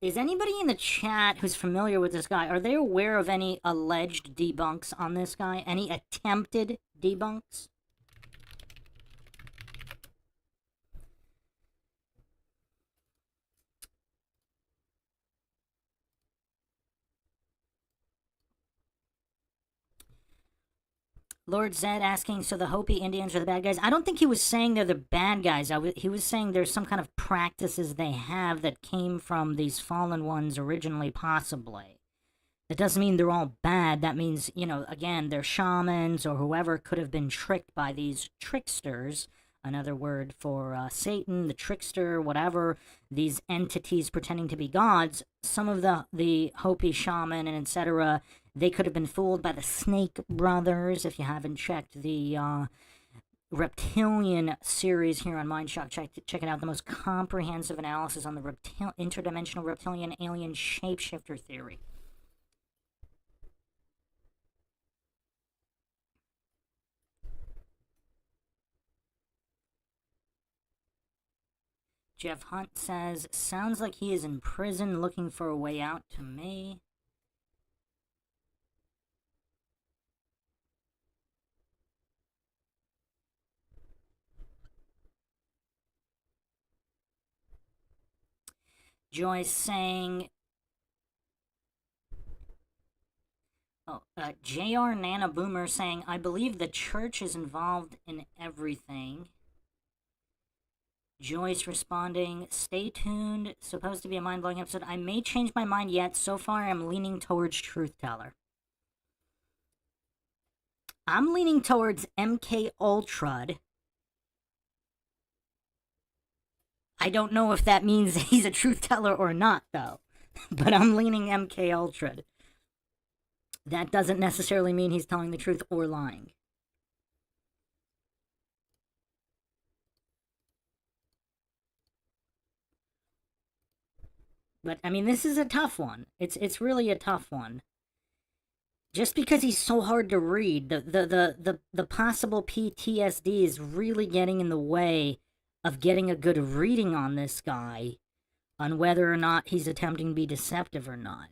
[SPEAKER 1] Is anybody in the chat who's familiar with this guy, are they aware of any alleged debunks on this guy? Any attempted debunks? Lord Zed asking, so the Hopi Indians are the bad guys? I don't think he was saying they're the bad guys. He was saying there's some kind of practices they have that came from these fallen ones originally, possibly. That doesn't mean they're all bad. That means, you know, again, they're shamans or whoever could have been tricked by these tricksters. Another word for Satan, the trickster, whatever, these entities pretending to be gods. Some of the Hopi shaman and etc., they could have been fooled by the Snake Brothers, if you haven't checked the reptilian series here on MindShock. Check it out. The most comprehensive analysis on the interdimensional reptilian alien shapeshifter theory. Jeff Hunt says, sounds like he is in prison looking for a way out to me. Joyce saying, JR Nana Boomer saying, I believe the church is involved in everything. Joyce responding, stay tuned, supposed to be a mind-blowing episode. I may change my mind yet. So far, I'm leaning towards Truth Teller. I'm leaning towards MK Ultra. I don't know if that means he's a truth teller or not, though. But I'm leaning MK Ultra. That doesn't necessarily mean he's telling the truth or lying. But I mean, this is a tough one. It's really a tough one. Just because he's so hard to read, the possible PTSD is really getting in the way of getting a good reading on this guy, on whether or not he's attempting to be deceptive or not.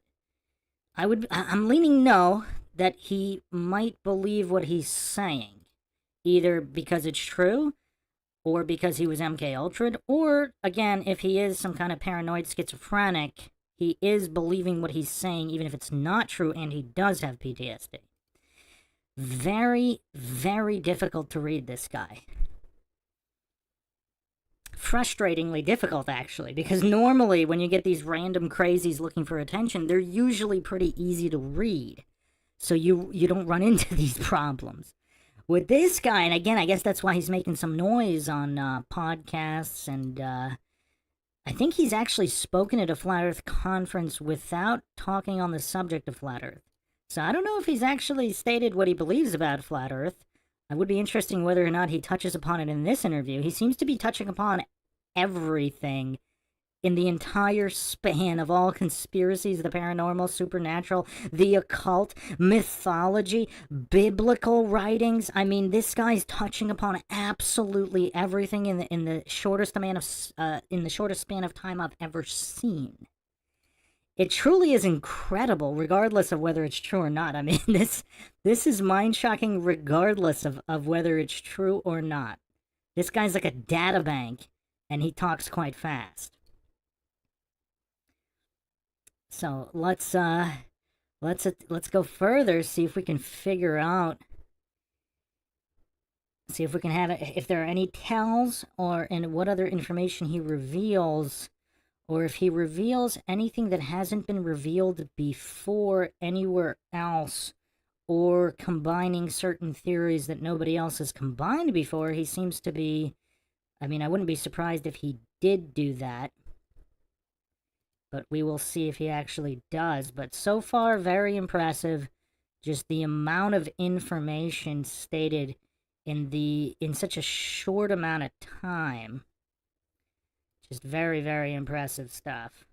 [SPEAKER 1] I'm leaning no, that he might believe what he's saying, either because it's true, or because he was MK Ultra, or, again, if he is some kind of paranoid schizophrenic, he is believing what he's saying, even if it's not true, and he does have PTSD. Very, very difficult to read, this guy. Frustratingly difficult, actually, because normally when you get these random crazies looking for attention, they're usually pretty easy to read, so you don't run into these problems. With this guy, and again, I guess that's why he's making some noise on podcasts, and I think he's actually spoken at a Flat Earth conference without talking on the subject of Flat Earth. So I don't know if he's actually stated what he believes about Flat Earth. It would be interesting whether or not he touches upon it in this interview. He seems to be touching upon everything in the entire span of all conspiracies, the paranormal, supernatural, the occult, mythology, biblical writings. I mean, this guy's touching upon absolutely everything in the shortest span of time I've ever seen. It truly is incredible, regardless of whether it's true or not. I mean, this is mind-shocking regardless of whether it's true or not. This guy's like a data bank, and he talks quite fast. So let's go further, see if we can figure out, see if we can have if there are any tells and what other information he reveals, or if he reveals anything that hasn't been revealed before anywhere else, or combining certain theories that nobody else has combined before. He seems to be, I mean, I wouldn't be surprised if he did do that, but we will see if he actually does. But so far, very impressive. Just the amount of information stated in such a short amount of time. Just very, very impressive stuff.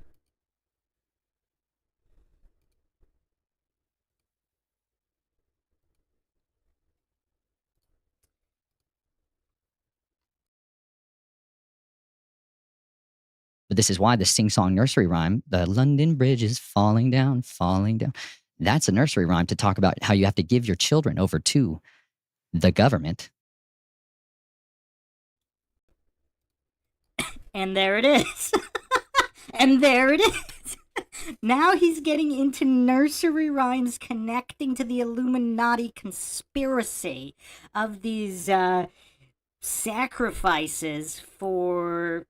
[SPEAKER 3] But this is why the sing-song nursery rhyme, the London Bridge is falling down, falling down. That's a nursery rhyme to talk about how you have to give your children over to the government.
[SPEAKER 1] And there it is. And there it is. Now he's getting into nursery rhymes connecting to the Illuminati conspiracy of these sacrifices for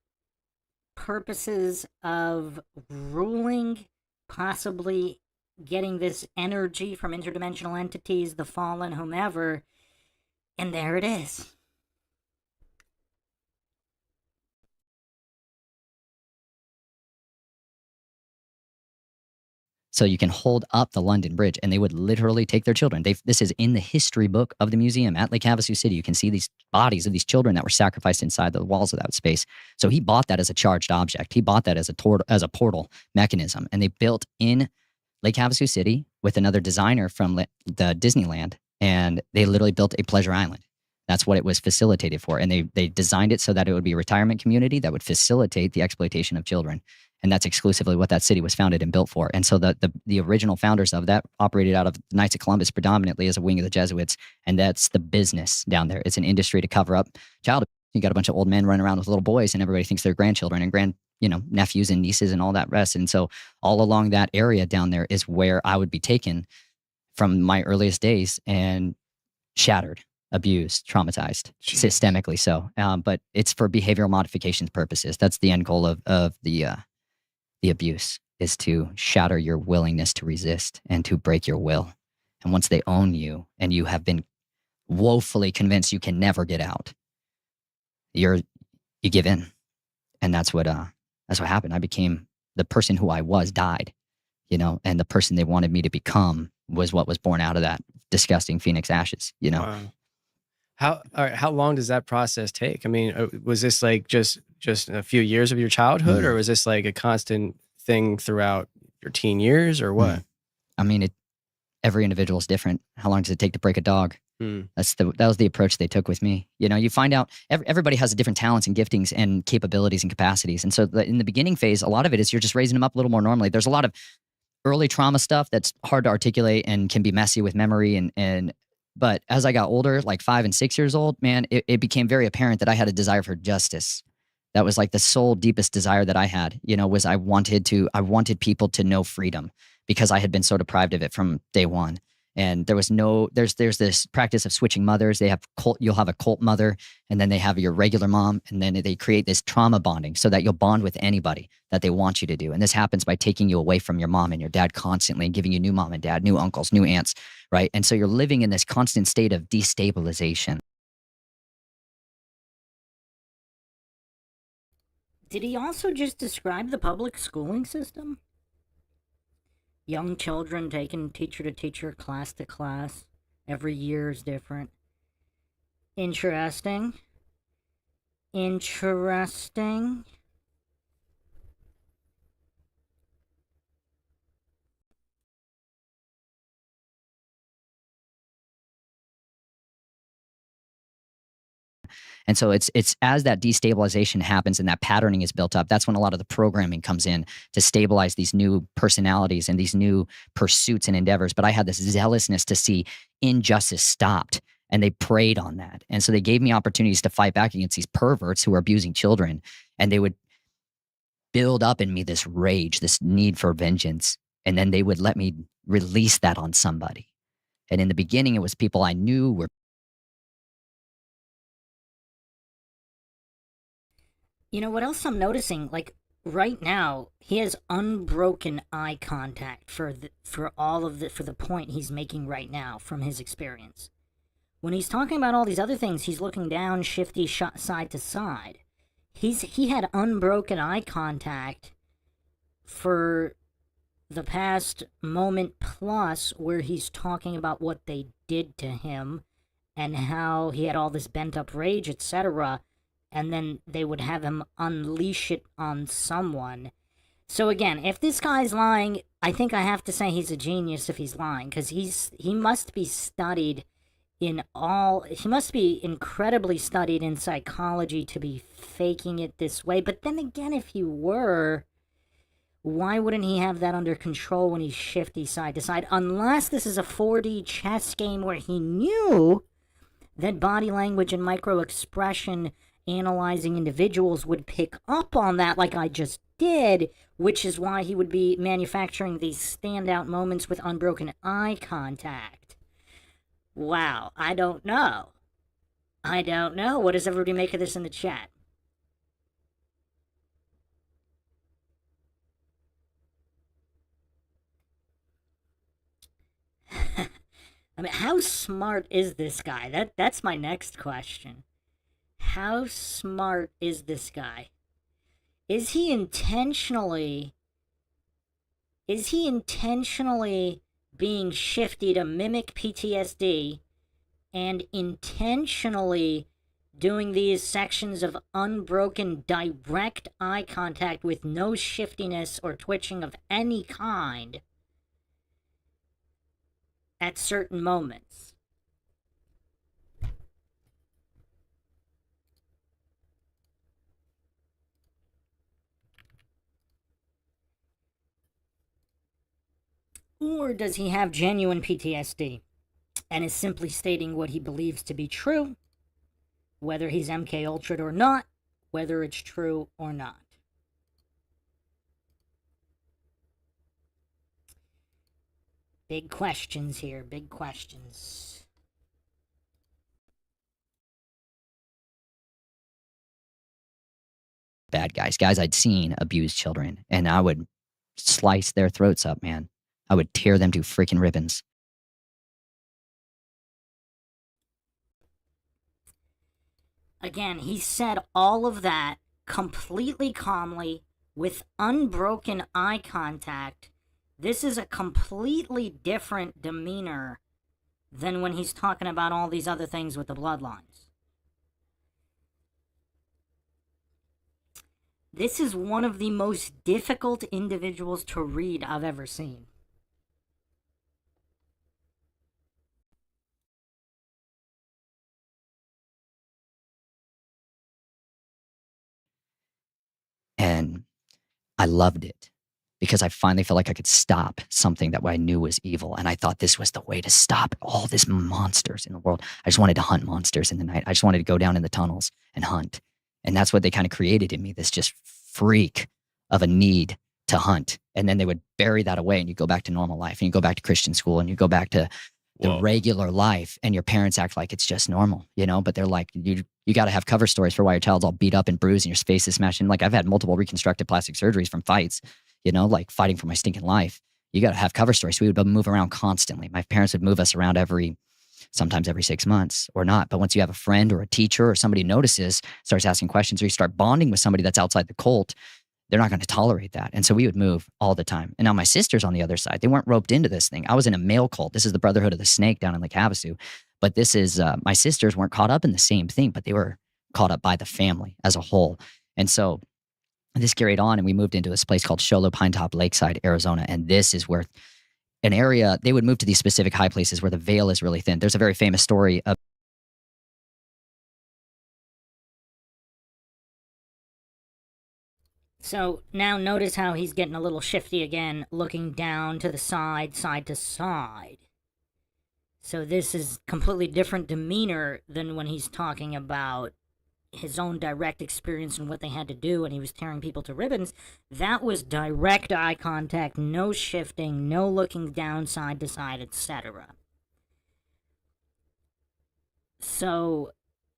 [SPEAKER 1] purposes of ruling, possibly getting this energy from interdimensional entities, the fallen, whomever. And there it is.
[SPEAKER 3] So you can hold up the London Bridge, and they would literally take their children. This is in the history book of the museum at Lake Havasu City. You can see these bodies of these children that were sacrificed inside the walls of that space. So he bought that as a charged object. He bought that as a portal mechanism, and they built in Lake Havasu City with another designer from the Disneyland, and they literally built a pleasure island. That's what it was facilitated for, and they designed it so that it would be a retirement community that would facilitate the exploitation of children. And that's exclusively what that city was founded and built for. And so the original founders of that operated out of the Knights of Columbus predominantly as a wing of the Jesuits. And that's the business down there. It's an industry to cover up child abuse. You got a bunch of old men running around with little boys, and everybody thinks they're grandchildren and nephews and nieces and all that rest. And so all along that area down there is where I would be taken from my earliest days and shattered, abused, traumatized, systemically so. But it's for behavioral modifications purposes. That's the end goal of the abuse, is to shatter your willingness to resist and to break your will. And once they own you and you have been woefully convinced you can never get out, you give in. And that's what happened. I became the person who I was died, and the person they wanted me to become was what was born out of that disgusting Phoenix ashes,
[SPEAKER 2] Wow. How long does that process take? I mean, was this like just a few years of your childhood, or was this like a constant thing throughout your teen years, or what?
[SPEAKER 3] I mean, every individual is different. How long does it take to break a dog? That was the approach they took with me. You find out everybody has different talents and giftings and capabilities and capacities. And so in the beginning phase, a lot of it is you're just raising them up a little more normally. There's a lot of early trauma stuff that's hard to articulate and can be messy with memory but as I got older, like 5 and 6 years old, man, it became very apparent that I had a desire for justice. That was like the sole deepest desire that I had, was I wanted people to know freedom, because I had been so deprived of it from day one. And there's this practice of switching mothers. You'll have a cult mother, and then they have your regular mom, and then they create this trauma bonding so that you'll bond with anybody that they want you to do. And this happens by taking you away from your mom and your dad constantly and giving you new mom and dad, new uncles, new aunts, right? And so you're living in this constant state of destabilization.
[SPEAKER 1] Did he also just describe the public schooling system? Young children taking teacher to teacher, class to class. Every year is different. Interesting.
[SPEAKER 3] And so it's as that destabilization happens and that patterning is built up, that's when a lot of the programming comes in to stabilize these new personalities and these new pursuits and endeavors. But I had this zealousness to see injustice stopped, and they preyed on that. And so they gave me opportunities to fight back against these perverts who are abusing children, and they would build up in me this rage, this need for vengeance, and then they would let me release that on somebody. And in the beginning, it was people I knew were.
[SPEAKER 1] You know what else I'm noticing? Like right now, he has unbroken eye contact for the point he's making right now from his experience. When he's talking about all these other things, he's looking down, shifty, side to side. He had unbroken eye contact for the past moment plus, where he's talking about what they did to him and how he had all this bent up rage, etc. And then they would have him unleash it on someone. So again, if this guy's lying, I think I have to say he's a genius if he's lying, because he must be studied he must be incredibly studied in psychology to be faking it this way. But then again, if he were, why wouldn't he have that under control when he's shifty side to side? Unless this is a 4D chess game where he knew that body language and micro expression analyzing individuals would pick up on that, like I just did, which is why he would be manufacturing these standout moments with unbroken eye contact. Wow, I don't know. What does everybody make of this in the chat? I mean, how smart is this guy? That's my next question. How smart is this guy? Is he intentionally Is he intentionally being shifty to mimic PTSD and intentionally doing these sections of unbroken direct eye contact with no shiftiness or twitching of any kind at certain moments? Or does he have genuine PTSD and is simply stating what he believes to be true, whether he's MK Ultra'd or not, whether it's true or not? Big questions here, big questions.
[SPEAKER 3] Bad guys I'd seen abuse children, and I would slice their throats up, man. I would tear them to freaking ribbons.
[SPEAKER 1] Again, he said all of that completely calmly with unbroken eye contact. This is a completely different demeanor than when he's talking about all these other things with the bloodlines. This is one of the most difficult individuals to read I've ever seen.
[SPEAKER 3] And I loved it because I finally felt like I could stop something that I knew was evil. And I thought this was the way to stop all these monsters in the world. I just wanted to hunt monsters in the night. I just wanted to go down in the tunnels and hunt. And that's what they kind of created in me, this just freak of a need to hunt. And then they would bury that away and you go back to normal life and you go back to Christian school and you go back to the regular life, and your parents act like it's just normal, you know, but they're like, you got to have cover stories for why your child's all beat up and bruised and your face is smashed in. Like, I've had multiple reconstructive plastic surgeries from fights, you know, like fighting for my stinking life. You got to have cover stories. So we would move around constantly. My parents would move us around sometimes every 6 months or not. But once you have a friend or a teacher or somebody notices, starts asking questions, or you start bonding with somebody that's outside the cult, they're not going to tolerate that. And so we would move all the time. And now my sisters on the other side, they weren't roped into this thing. I was in a male cult. This is the Brotherhood of the Snake down in Lake Havasu. But this is, my sisters weren't caught up in the same thing, but they were caught up by the family as a whole. And so this carried on, and we moved into this place called Sholo Pinetop Lakeside, Arizona. And this is where an area, they would move to these specific high places where the veil is really thin. There's a very famous story of
[SPEAKER 1] So now notice how he's getting a little shifty again, looking down to the side to side. So this is completely different demeanor than when he's talking about his own direct experience and what they had to do and he was tearing people to ribbons. That was direct eye contact, no shifting, no looking down side to side, etc. So,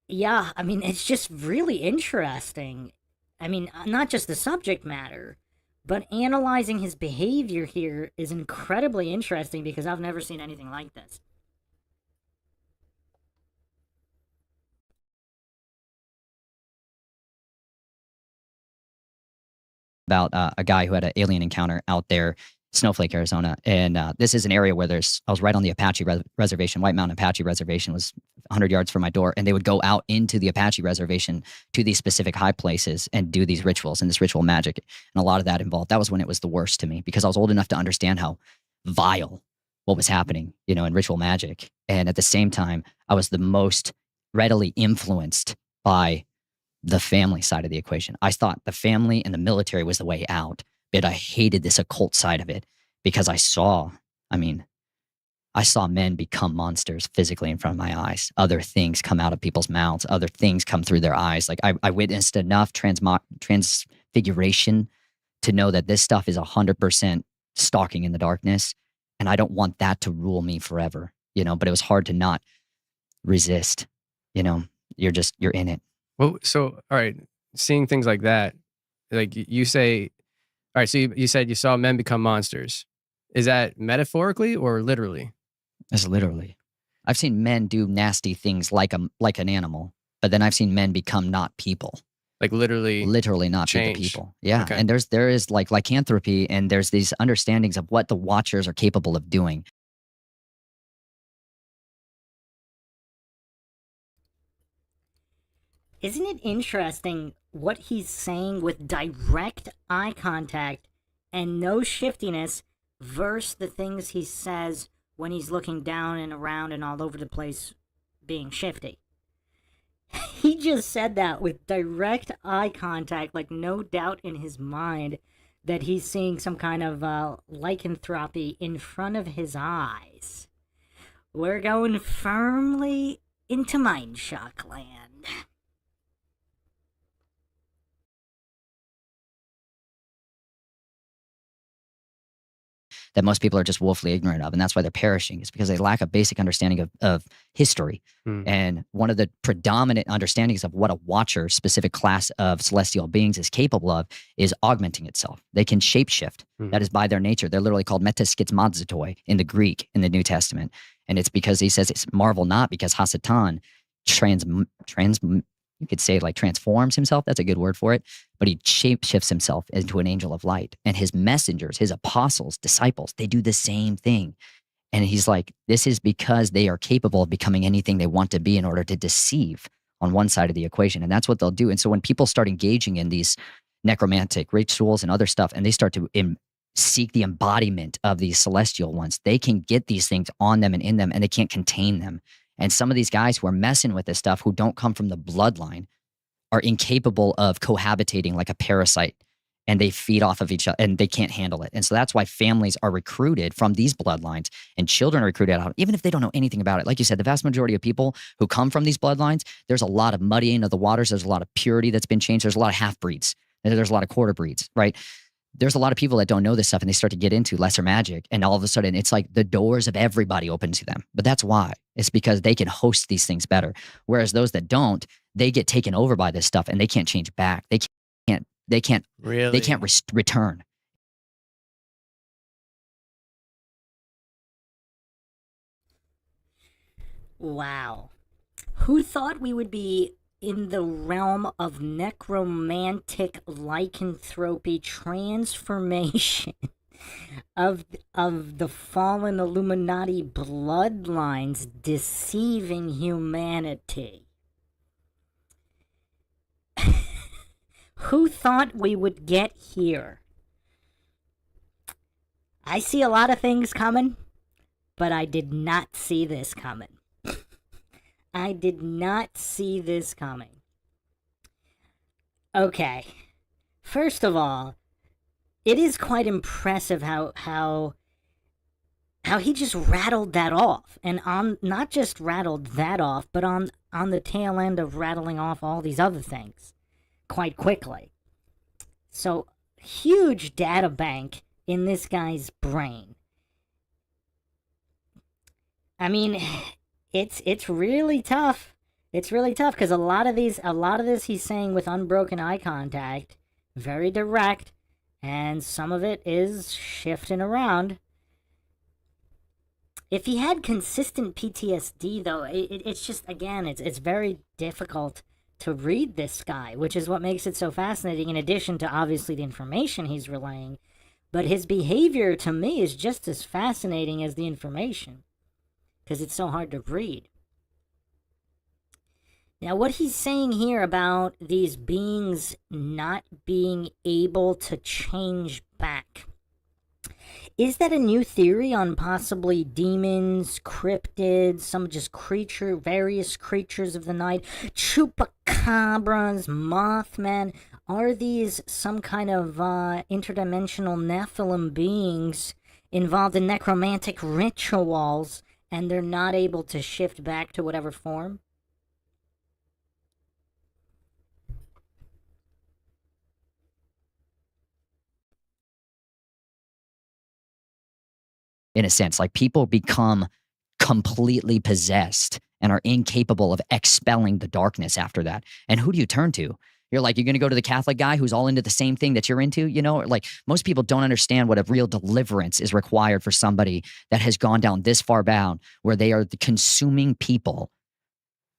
[SPEAKER 1] yeah, I mean, it's just really interesting. I mean, not just the subject matter, but analyzing his behavior here is incredibly interesting because I've never seen anything like this.
[SPEAKER 3] about a guy who had an alien encounter out there, Snowflake, Arizona. And this is an area where I was right on the Apache reservation. White Mountain Apache Reservation was 100 yards from my door. And they would go out into the Apache reservation to these specific high places and do these rituals and this ritual magic. And a lot of that involved. That was when it was the worst to me because I was old enough to understand how vile what was happening, you know, in ritual magic. And at the same time, I was the most readily influenced by the family side of the equation. I thought the family and the military was the way out, but I hated this occult side of it because I saw men become monsters physically in front of my eyes. Other things come out of people's mouths. Other things come through their eyes. Like I witnessed enough transfiguration to know that this stuff is 100% stalking in the darkness. And I don't want that to rule me forever, you know, but it was hard to not resist, you know, you're in it.
[SPEAKER 2] Well, so, all right, seeing things like that, like you say, all right, so you said you saw men become monsters. Is that metaphorically or literally?
[SPEAKER 3] It's literally. I've seen men do nasty things like an animal, but then I've seen men become not people.
[SPEAKER 2] Like literally
[SPEAKER 3] not through the
[SPEAKER 2] change.
[SPEAKER 3] people. Yeah.
[SPEAKER 2] Okay.
[SPEAKER 3] And there is like lycanthropy, and there's these understandings of what the watchers are capable of doing.
[SPEAKER 1] Isn't it interesting what he's saying with direct eye contact and no shiftiness versus the things he says when he's looking down and around and all over the place being shifty? He just said that with direct eye contact, like no doubt in his mind that he's seeing some kind of lycanthropy in front of his eyes. We're going firmly into MINDSHOCK land.
[SPEAKER 3] That most people are just woefully ignorant of. And that's why they're perishing. It's because they lack a basic understanding of history. And one of the predominant understandings of what a watcher, specific class of celestial beings, is capable of is augmenting itself. They can shapeshift. That is by their nature. They're literally called metaschizmadzotoi in the Greek, in the New Testament. And it's because he says it's marvel not, because Hasatan you could say like transforms himself. That's a good word for it. But he shapeshifts himself into an angel of light. And his messengers, his apostles, disciples, they do the same thing. And he's like, this is because they are capable of becoming anything they want to be in order to deceive on one side of the equation. And that's what they'll do. And so when people start engaging in these necromantic rituals and other stuff, and they start to seek the embodiment of these celestial ones, they can get these things on them and in them, and they can't contain them. And some of these guys who are messing with this stuff, who don't come from the bloodline, are incapable of cohabitating like a parasite, and they feed off of each other, and they can't handle it. And so that's why families are recruited from these bloodlines, and children are recruited out, even if they don't know anything about it. Like you said, the vast majority of people who come from these bloodlines, there's a lot of muddying of the waters. There's a lot of purity that's been changed. There's a lot of half-breeds. And there's a lot of quarter breeds, right? There's a lot of people that don't know this stuff, and they start to get into lesser magic, and all of a sudden it's like the doors of everybody open to them. But that's why. It's because they can host these things better. Whereas those that don't, they get taken over by this stuff, and they can't change back. They can't return.
[SPEAKER 1] Wow. Who thought we would be in the realm of necromantic lycanthropy transformation of the fallen Illuminati bloodlines deceiving humanity? Who thought we would get here? I see a lot of things coming, but I did not see this coming. I did not see this coming. Okay. First of all, it is quite impressive how he just rattled that off. And on not just rattled that off, but on the tail end of rattling off all these other things quite quickly. So, huge data bank in this guy's brain. I mean, it's really tough. It's really tough because a lot of this he's saying with unbroken eye contact, very direct, and some of it is shifting around. If he had consistent PTSD, though, it's just, again, it's very difficult to read this guy, which is what makes it so fascinating, in addition to obviously the information he's relaying. But his behavior, to me, is just as fascinating as the information, because it's so hard to read. Now, what he's saying here about these beings not being able to change back, is that a new theory on possibly demons, cryptids, some just various creatures of the night, chupacabras, Mothman? Are these some kind of interdimensional Nephilim beings involved in necromantic rituals, and they're not able to shift back to whatever form?
[SPEAKER 3] In a sense, like people become completely possessed and are incapable of expelling the darkness after that. And who do you turn to? You're going to go to the Catholic guy who's all into the same thing that you're into, like most people don't understand what a real deliverance is required for somebody that has gone down this far down, where they are consuming people.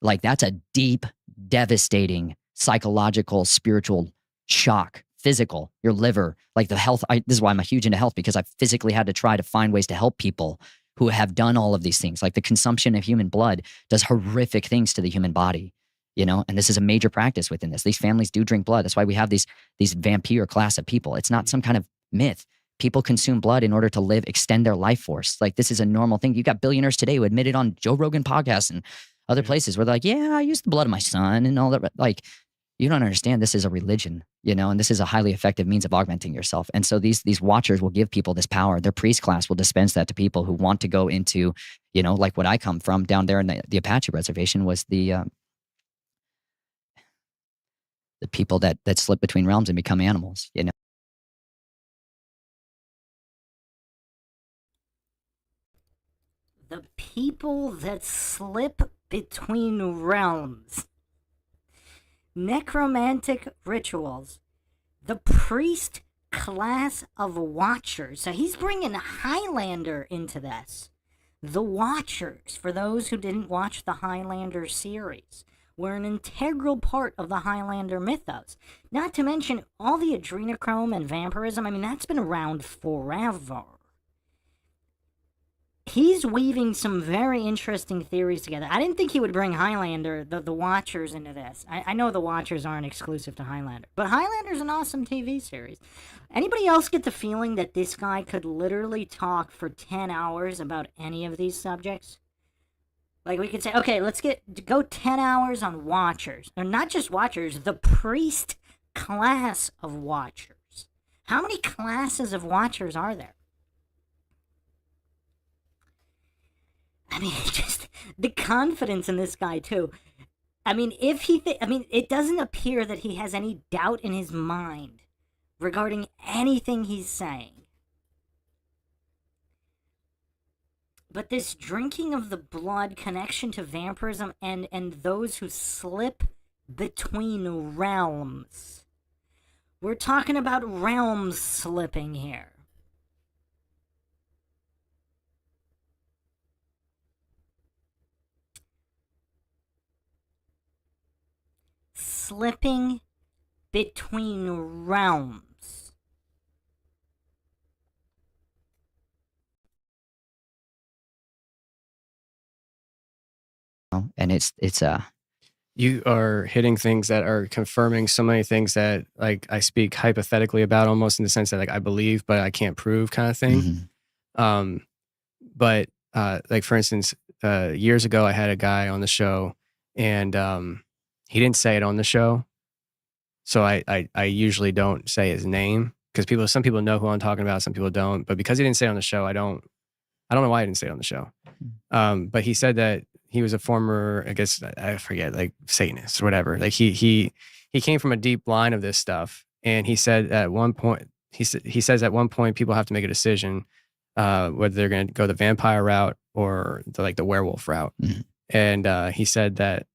[SPEAKER 3] Like, that's a deep, devastating psychological, spiritual shock, physical, your liver, like the health. This is why I'm huge into health, because I physically had to try to find ways to help people who have done all of these things. Like the consumption of human blood does horrific things to the human body, you know, and this is a major practice within this. These families do drink blood. That's why we have these vampire class of people. It's not some kind of myth. People consume blood in order to live, extend their life force. Like this is a normal thing. You got billionaires today who admit it on Joe Rogan podcasts and other places where they're like, yeah, I use the blood of my son and all that. Like, you don't understand, this is a religion, you know, and this is a highly effective means of augmenting yourself. And so these watchers will give people this power. Their priest class will dispense that to people who want to go into, you know, like what I come from down there in the Apache reservation was the people that slip between realms and become animals, you know.
[SPEAKER 1] The people that slip between realms. Necromantic rituals. The priest class of watchers. So he's bringing Highlander into this. The Watchers, for those who didn't watch the Highlander series, were an integral part of the Highlander mythos. Not to mention all the adrenochrome and vampirism. I mean, that's been around forever. He's weaving some very interesting theories together. I didn't think he would bring Highlander, the Watchers, into this. I know the Watchers aren't exclusive to Highlander, but Highlander's an awesome TV series. Anybody else get the feeling that this guy could literally talk for 10 hours about any of these subjects? Like, we could say, okay, let's go 10 hours on Watchers. Or not just Watchers, the priest class of Watchers. How many classes of Watchers are there? I mean, just the confidence in this guy, too. I mean, it doesn't appear that he has any doubt in his mind regarding anything he's saying. But this drinking of the blood, connection to vampirism, and those who slip between realms. We're talking about realm slipping here. Slipping between realms.
[SPEAKER 3] And it's
[SPEAKER 2] You are hitting things that are confirming so many things that, like, I speak hypothetically about, almost in the sense that, like, I believe but I can't prove, kind of thing. But like, for instance, years ago I had a guy on the show, and he didn't say it on the show, so I usually don't say his name, because some people know who I'm talking about, some people don't. But because he didn't say it on the show, I don't know why I didn't say it on the show. But he said that he was a former, I guess, I forget, like, Satanist or whatever. Like, he came from a deep line of this stuff, and he said at one point, he says at one point people have to make a decision whether they're going to go the vampire route or the werewolf route. And he said that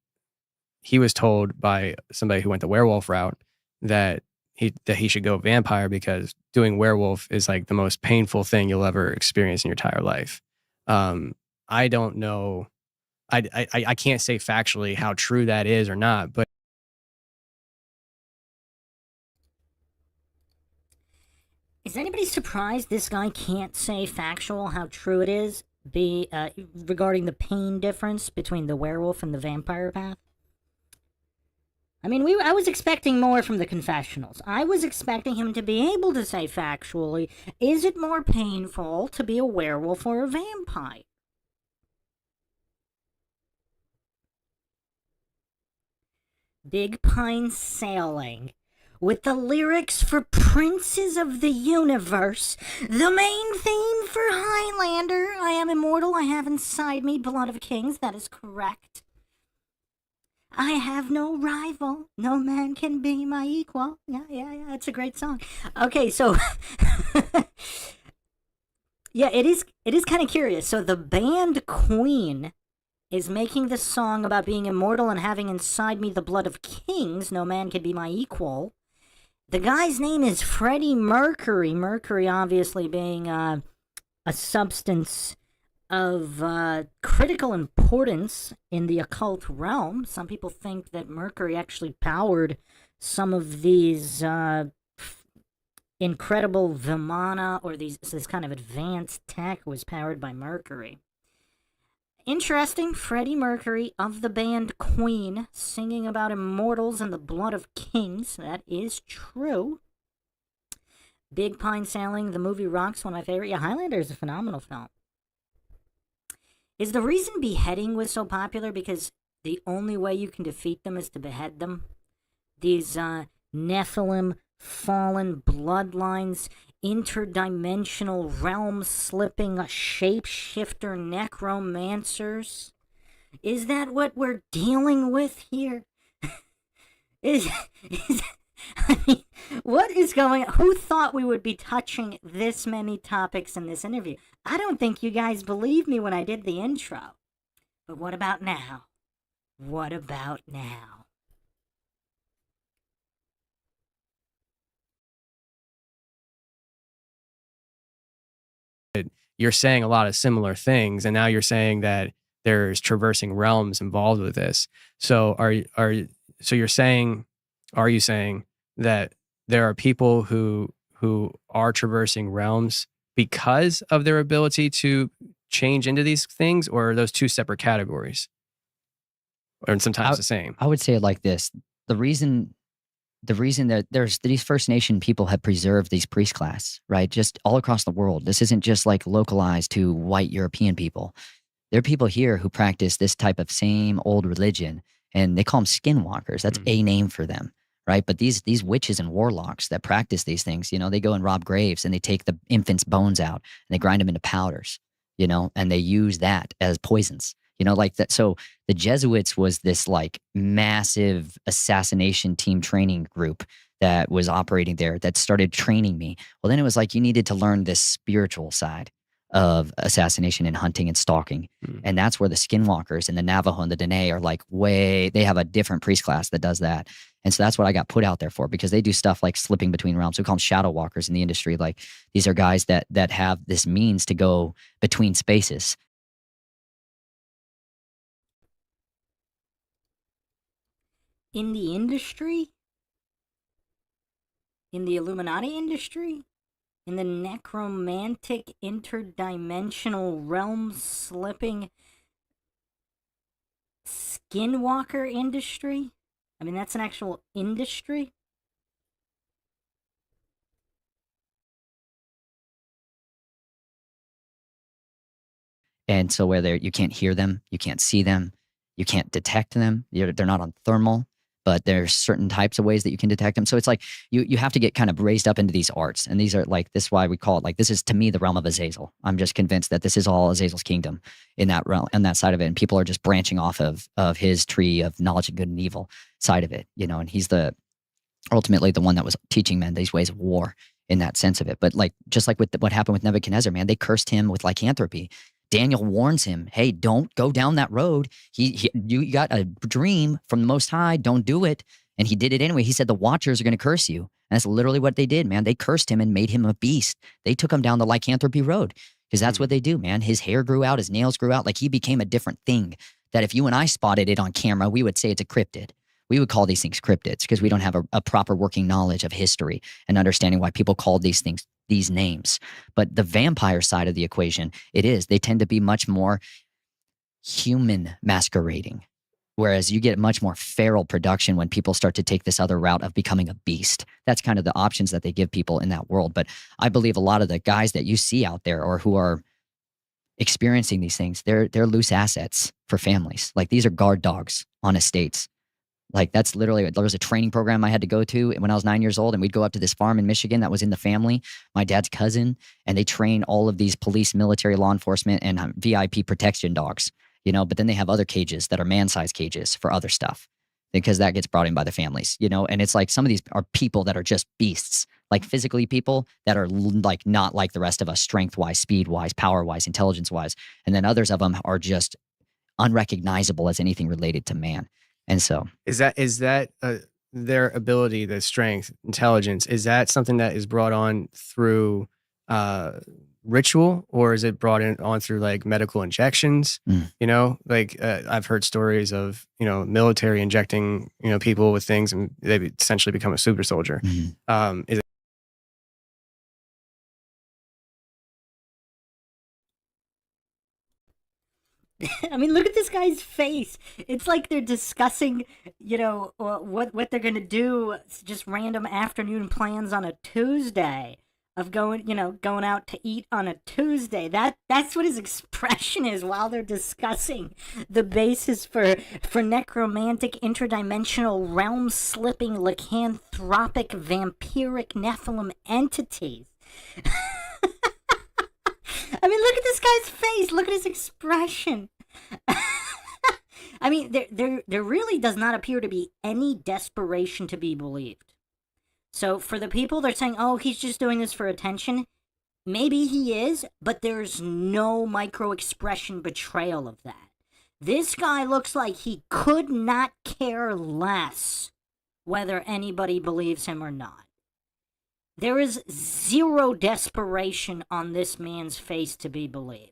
[SPEAKER 2] he was told by somebody who went the werewolf route that he should go vampire, because doing werewolf is like the most painful thing you'll ever experience in your entire life. I don't know. I can't say factually how true that is or not, but
[SPEAKER 1] is anybody surprised this guy can't say factual how true it is regarding the pain difference between the werewolf and the vampire path? I mean, I was expecting more from the confessionals. I was expecting him to be able to say factually, is it more painful to be a werewolf or a vampire? Big Pine Sailing, with the lyrics for Princes of the Universe, the main theme for Highlander. I am immortal, I have inside me blood of kings, that is correct. I have no rival, no man can be my equal. Yeah, it's a great song. Okay, so yeah, it is kind of curious. So the band Queen is making this song about being immortal and having inside me the blood of kings, no man can be my equal. The guy's name is Freddie Mercury. Mercury obviously being a substance of critical importance in the occult realm. Some people think that Mercury actually powered some of these incredible Vimana, or this kind of advanced tech was powered by Mercury. Interesting, Freddie Mercury of the band Queen singing about immortals and the blood of kings. That is true. Big Pine Sailing, the movie rocks, one of my favorite. Yeah, Highlander is a phenomenal film. Is the reason beheading was so popular because the only way you can defeat them is to behead them? These Nephilim, fallen bloodlines, interdimensional realm slipping shapeshifter necromancers? Is that what we're dealing with here? is I mean, what is going on? Who thought we would be touching this many topics in this interview? I don't think you guys believed me when I did the intro. But what about now? What about now?
[SPEAKER 2] You're saying a lot of similar things, and now you're saying that there's traversing realms involved with this. So so you're saying, are you saying that there are people who are traversing realms because of their ability to change into these things, or are those two separate categories, or sometimes the same?
[SPEAKER 3] I would say it like this: the reason that there's these First Nation people have preserved these priest class, right? Just all across the world. This isn't just like localized to white European people. There are people here who practice this type of same old religion, and they call them skinwalkers. That's a name for them, right? But these witches and warlocks that practice these things, they go and rob graves and they take the infants' bones out and they grind them into powders, and they use that as poisons. Like that. So the Jesuits was this like massive assassination team training group that was operating there that started training me. Well, then it was like you needed to learn this spiritual side of assassination and hunting and stalking. And that's where the skinwalkers and the Navajo and the Dene are like they have a different priest class that does that. And so that's what I got put out there for, because they do stuff like slipping between realms. We call them shadow walkers in the industry. Like these are guys that have this means to go between spaces.
[SPEAKER 1] In the industry? In the Illuminati industry? In the necromantic interdimensional realm slipping skinwalker industry? I mean, that's an actual industry?
[SPEAKER 3] And so whether you can't hear them, you can't see them, you can't detect them, they're not on thermal, but there's certain types of ways that you can detect them. So it's like you have to get kind of raised up into these arts. And these are like, this is why we call it like, this is to me the realm of Azazel. I'm just convinced that this is all Azazel's kingdom in that realm, and that side of it. And people are just branching off of his tree of knowledge of good and evil side of it, and he's ultimately the one that was teaching men these ways of war in that sense of it. But like, just like with what happened with Nebuchadnezzar, man, they cursed him with lycanthropy. Daniel warns him, hey, don't go down that road. You got a dream from the Most High. Don't do it. And he did it anyway. He said the watchers are going to curse you. And that's literally what they did, man. They cursed him and made him a beast. They took him down the lycanthropy road, because that's what they do, man. His hair grew out. His nails grew out. Like, he became a different thing that if you and I spotted it on camera, we would say it's a cryptid. We would call these things cryptids because we don't have a proper working knowledge of history and understanding why people called these things these names. But the vampire side of the equation, they tend to be much more human masquerading, whereas you get much more feral production when people start to take this other route of becoming a beast. That's kind of the options that they give people in that world. But I believe a lot of the guys that you see out there, or who are experiencing these things, they're loose assets for families. Like, these are guard dogs on estates. Like, that's literally, there was a training program I had to go to when I was 9 years old, and we'd go up to this farm in Michigan that was in the family, my dad's cousin, and they train all of these police, military, law enforcement, and VIP protection dogs, but then they have other cages that are man-sized cages for other stuff, because that gets brought in by the families, and it's like some of these are people that are just beasts, like physically people that are like not like the rest of us, strength-wise, speed-wise, power-wise, intelligence-wise, and then others of them are just unrecognizable as anything related to man. And so
[SPEAKER 2] is that their ability, the strength, intelligence, is that something that is brought on through ritual, or is it brought in on through like medical injections?
[SPEAKER 3] Mm.
[SPEAKER 2] You know, like I've heard stories of, you know, military injecting, you know, people with things and they essentially become a super soldier. Is it
[SPEAKER 1] I mean, look at this guy's face. It's like they're discussing, you know, what they're gonna do. Just random afternoon plans on a Tuesday of going, you know, going out to eat on a Tuesday. That's what his expression is while they're discussing the basis for necromantic interdimensional realm slipping lycanthropic vampiric Nephilim entities. I mean, look at this guy's face. Look at his expression. I mean, there really does not appear to be any desperation to be believed. So for the people that are saying, oh, he's just doing this for attention, maybe he is, but there's no micro-expression betrayal of that. This guy looks like he could not care less whether anybody believes him or not. There is zero desperation on this man's face to be believed.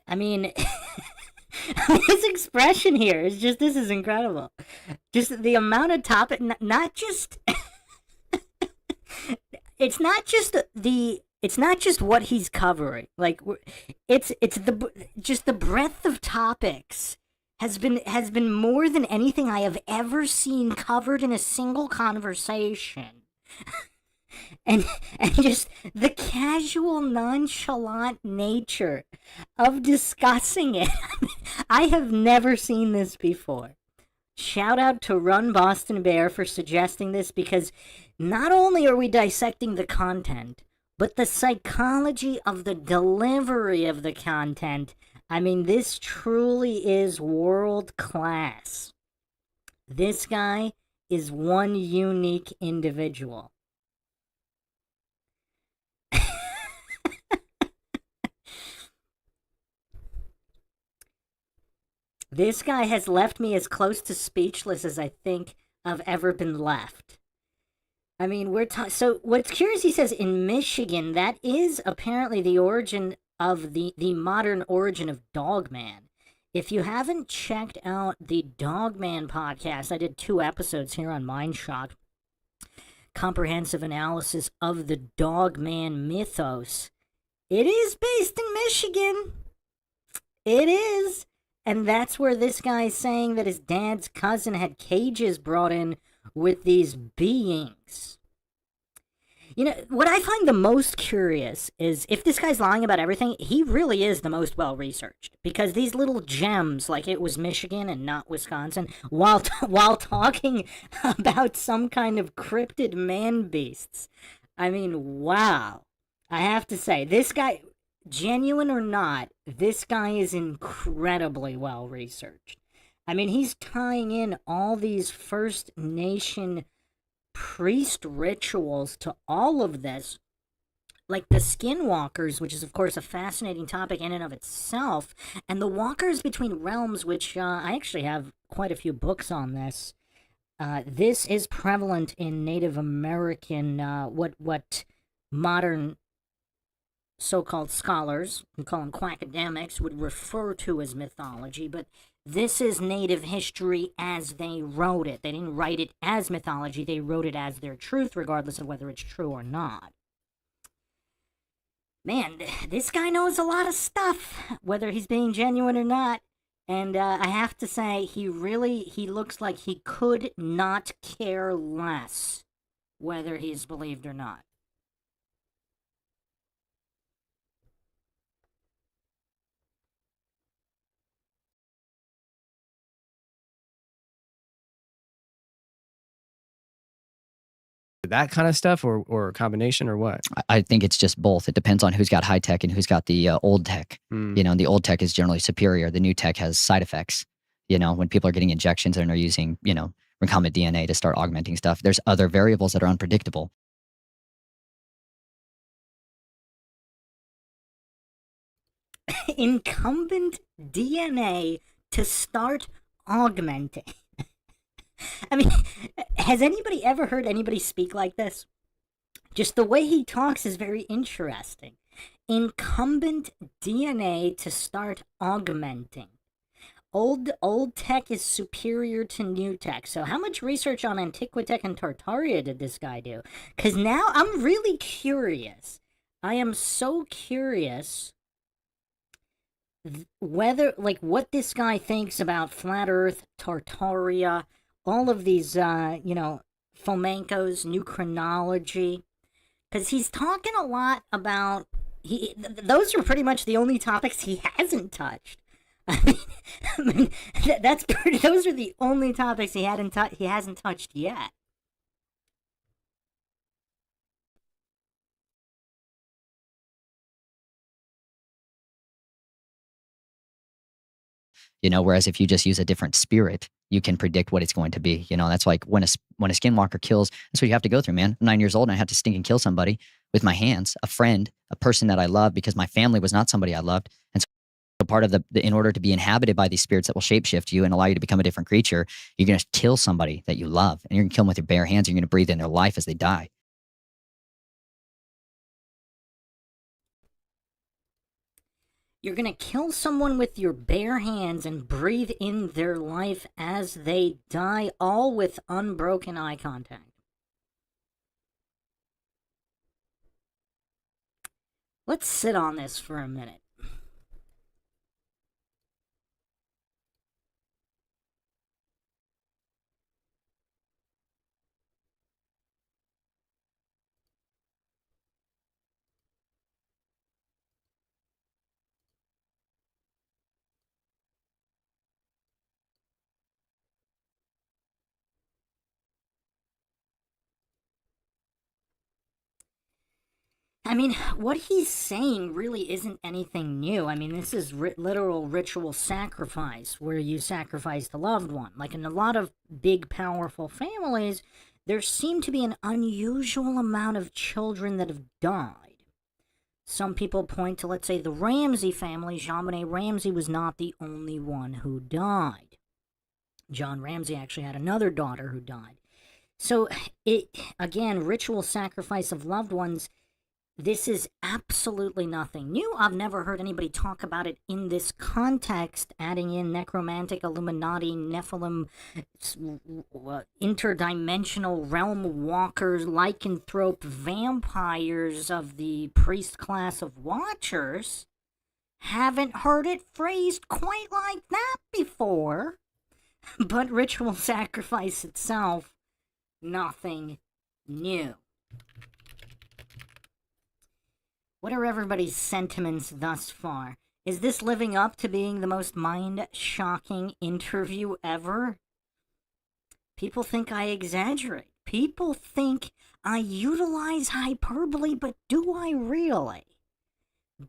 [SPEAKER 1] I mean, his expression here is just, this is incredible. Just the amount of topic, not just, it's not just what he's covering. Like, it's just the breadth of topics has been more than anything I have ever seen covered in a single conversation. and just the casual, nonchalant nature of discussing it. I have never seen this before. Shout out to Run Boston Bear for suggesting this, because not only are we dissecting the content, but the psychology of the delivery of the content. I mean, this truly is world class. This guy is one unique individual. This guy has left me as close to speechless as I think I've ever been left. I mean, so what's curious, he says in Michigan, that is apparently the origin of the modern origin of Dogman. If you haven't checked out the Dogman podcast, I did 2 episodes here on MINDSHOCK. Comprehensive analysis of the Dogman mythos. It is based in Michigan. It is. And that's where this guy's saying that his dad's cousin had cages brought in with these beings. You know, what I find the most curious is if this guy's lying about everything, he really is the most well-researched. Because these little gems, like it was Michigan and not Wisconsin, while talking about some kind of cryptid man-beasts. I mean, wow. I have to say, this guy, genuine or not, this guy is incredibly well-researched. I mean, he's tying in all these First Nation priest rituals to all of this, like the skinwalkers, which is of course a fascinating topic in and of itself, and the walkers between realms, which I actually have quite a few books on this. This is prevalent in Native American, what modern so-called scholars, we call them quackademics, would refer to as mythology, but this is Native history as they wrote it. They didn't write it as mythology, they wrote it as their truth, regardless of whether it's true or not. Man, this guy knows a lot of stuff, whether he's being genuine or not. And I have to say, he looks like he could not care less whether he's believed or not.
[SPEAKER 2] that kind of stuff, or a combination, or what?
[SPEAKER 3] I think it's just both. It depends on who's got high tech and who's got the old tech. You know, and the old tech is generally superior. The new tech has side effects. You know, when people are getting injections and are using, you know, recombinant DNA to start augmenting stuff, there's other variables that are unpredictable.
[SPEAKER 1] Incumbent DNA to start augmenting. I mean, has anybody ever heard anybody speak like this? Just the way he talks is very interesting. Incumbent DNA to start augmenting. Old tech is superior to new tech. So how much research on Antiquitech and Tartaria did this guy do? Because now I'm really curious. I am so curious whether, like, what this guy thinks about Flat Earth, Tartaria, all of these, Fomenko's new chronology. Because he's talking a lot about, those are pretty much the only topics he hasn't touched. I mean, that's pretty. Those are the only topics he hasn't touched yet.
[SPEAKER 3] Whereas if you just use a different spirit, you can predict what it's going to be. That's like when a skinwalker kills, that's what you have to go through, man. I'm 9 years old and I had to stink and kill somebody with my hands, a friend, a person that I love, because my family was not somebody I loved. And so part of in order to be inhabited by these spirits that will shapeshift you and allow you to become a different creature, you're going to kill somebody that you love, and you're going to kill them with your bare hands. And you're going to breathe in their life as they die.
[SPEAKER 1] You're gonna kill someone with your bare hands and breathe in their life as they die, all with unbroken eye contact. Let's sit on this for a minute. I mean, what he's saying really isn't anything new. I mean, this is literal ritual sacrifice, where you sacrifice the loved one. Like in a lot of big, powerful families, there seem to be an unusual amount of children that have died. Some people point to, let's say, the Ramsey family. JonBenet Ramsey was not the only one who died. John Ramsey actually had another daughter who died. So, again, ritual sacrifice of loved ones. This is absolutely nothing new. I've never heard anybody talk about it in this context, adding in necromantic, Illuminati, Nephilim, interdimensional realm walkers, lycanthrope vampires of the priest class of Watchers. Haven't heard it phrased quite like that before. But ritual sacrifice itself, nothing new. What are everybody's sentiments thus far? Is this living up to being the most mind-shocking interview ever? People think I exaggerate. People think I utilize hyperbole, but do I really?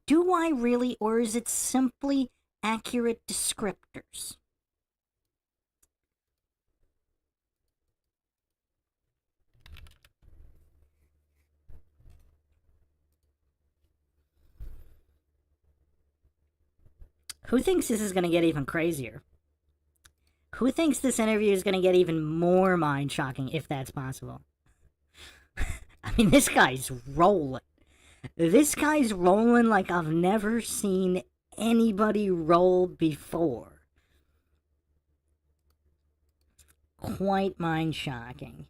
[SPEAKER 1] Do I really, or is it simply accurate descriptors? Who thinks this is going to get even crazier? Who thinks this interview is going to get even more mind-shocking, if that's possible? I mean, this guy's rolling. This guy's rolling like I've never seen anybody roll before. Quite mind-shocking.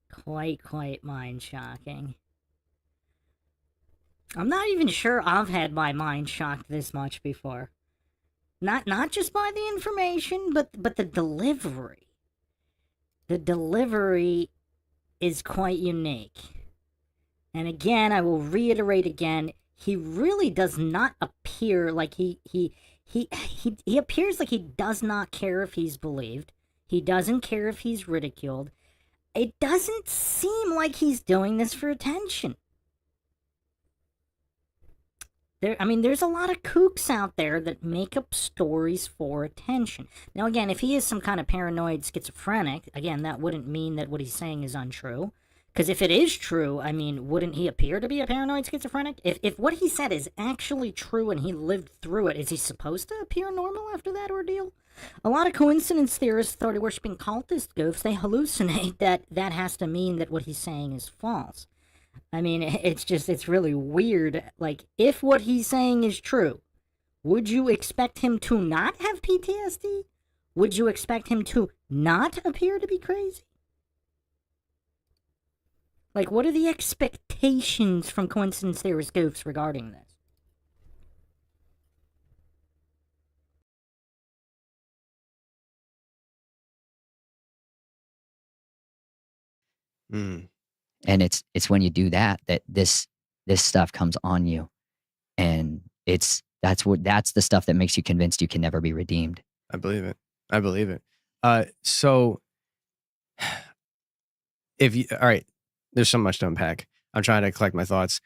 [SPEAKER 1] Quite mind-shocking. I'm not even sure I've had my mind shocked this much before. Not just by the information, but the delivery. The delivery is quite unique. And again, I will reiterate again, he really does not appear like he appears like he does not care if he's believed. He doesn't care if he's ridiculed. It doesn't seem like he's doing this for attention. There's a lot of kooks out there that make up stories for attention. Now, again, if he is some kind of paranoid schizophrenic, again, that wouldn't mean that what he's saying is untrue. Because if it is true, I mean, wouldn't he appear to be a paranoid schizophrenic? If what he said is actually true and he lived through it, is he supposed to appear normal after that ordeal? A lot of coincidence theorists, authority worshipping cultist goofs, they hallucinate that has to mean that what he's saying is false. I mean, it's really weird. Like, if what he's saying is true, would you expect him to not have PTSD? Would you expect him to not appear to be crazy? Like, what are the expectations from coincidence theorist goofs regarding this?
[SPEAKER 2] Mm.
[SPEAKER 3] And it's when you do that this stuff comes on you, and that's the stuff that makes you convinced you can never be redeemed.
[SPEAKER 2] I believe it. So all right, there's so much to unpack. I'm trying to collect my thoughts.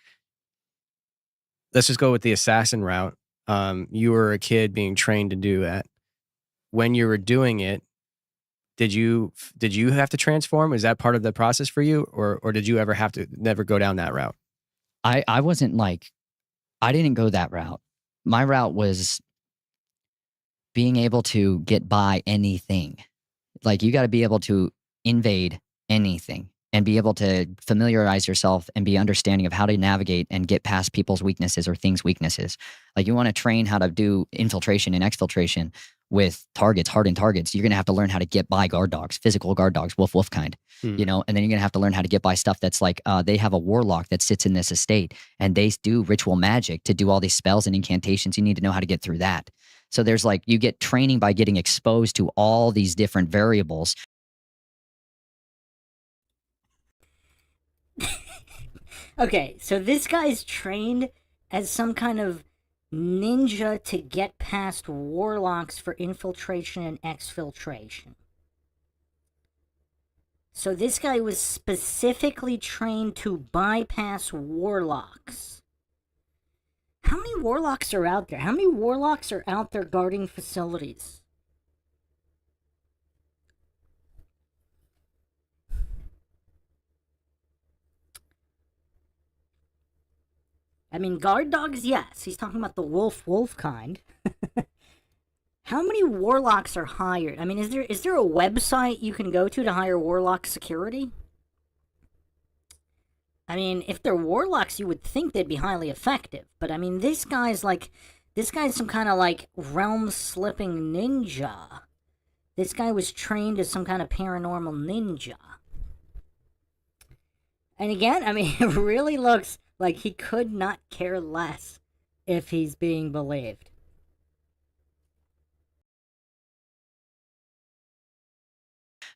[SPEAKER 2] Let's just go with the assassin route. You were a kid being trained to do that. When you were doing it, did you have to transform? Is that part of the process for you, or did you ever have to never go down that route?
[SPEAKER 3] I wasn't like, I didn't go that route. My route was being able to get by anything. Like, you got to be able to invade anything and be able to familiarize yourself and be understanding of how to navigate and get past people's weaknesses or things' weaknesses. Like, you want to train how to do infiltration and exfiltration with targets, hardened targets. You're going to have to learn how to get by guard dogs, physical guard dogs, wolf kind, and then you're going to have to learn how to get by stuff that's like, they have a warlock that sits in this estate and they do ritual magic to do all these spells and incantations. You need to know how to get through that. So there's like, you get training by getting exposed to all these different variables.
[SPEAKER 1] Okay, so this guy's trained as some kind of ninja to get past warlocks for infiltration and exfiltration. So this guy was specifically trained to bypass warlocks. How many warlocks are out there? How many warlocks are out there guarding facilities? I mean, guard dogs, yes. He's talking about the wolf kind. How many warlocks are hired? I mean, is there a website you can go to hire warlock security? I mean, if they're warlocks, you would think they'd be highly effective. But I mean, this guy's some kind of like realm-slipping ninja. This guy was trained as some kind of paranormal ninja. And again, I mean, it really looks like he could not care less if he's being believed.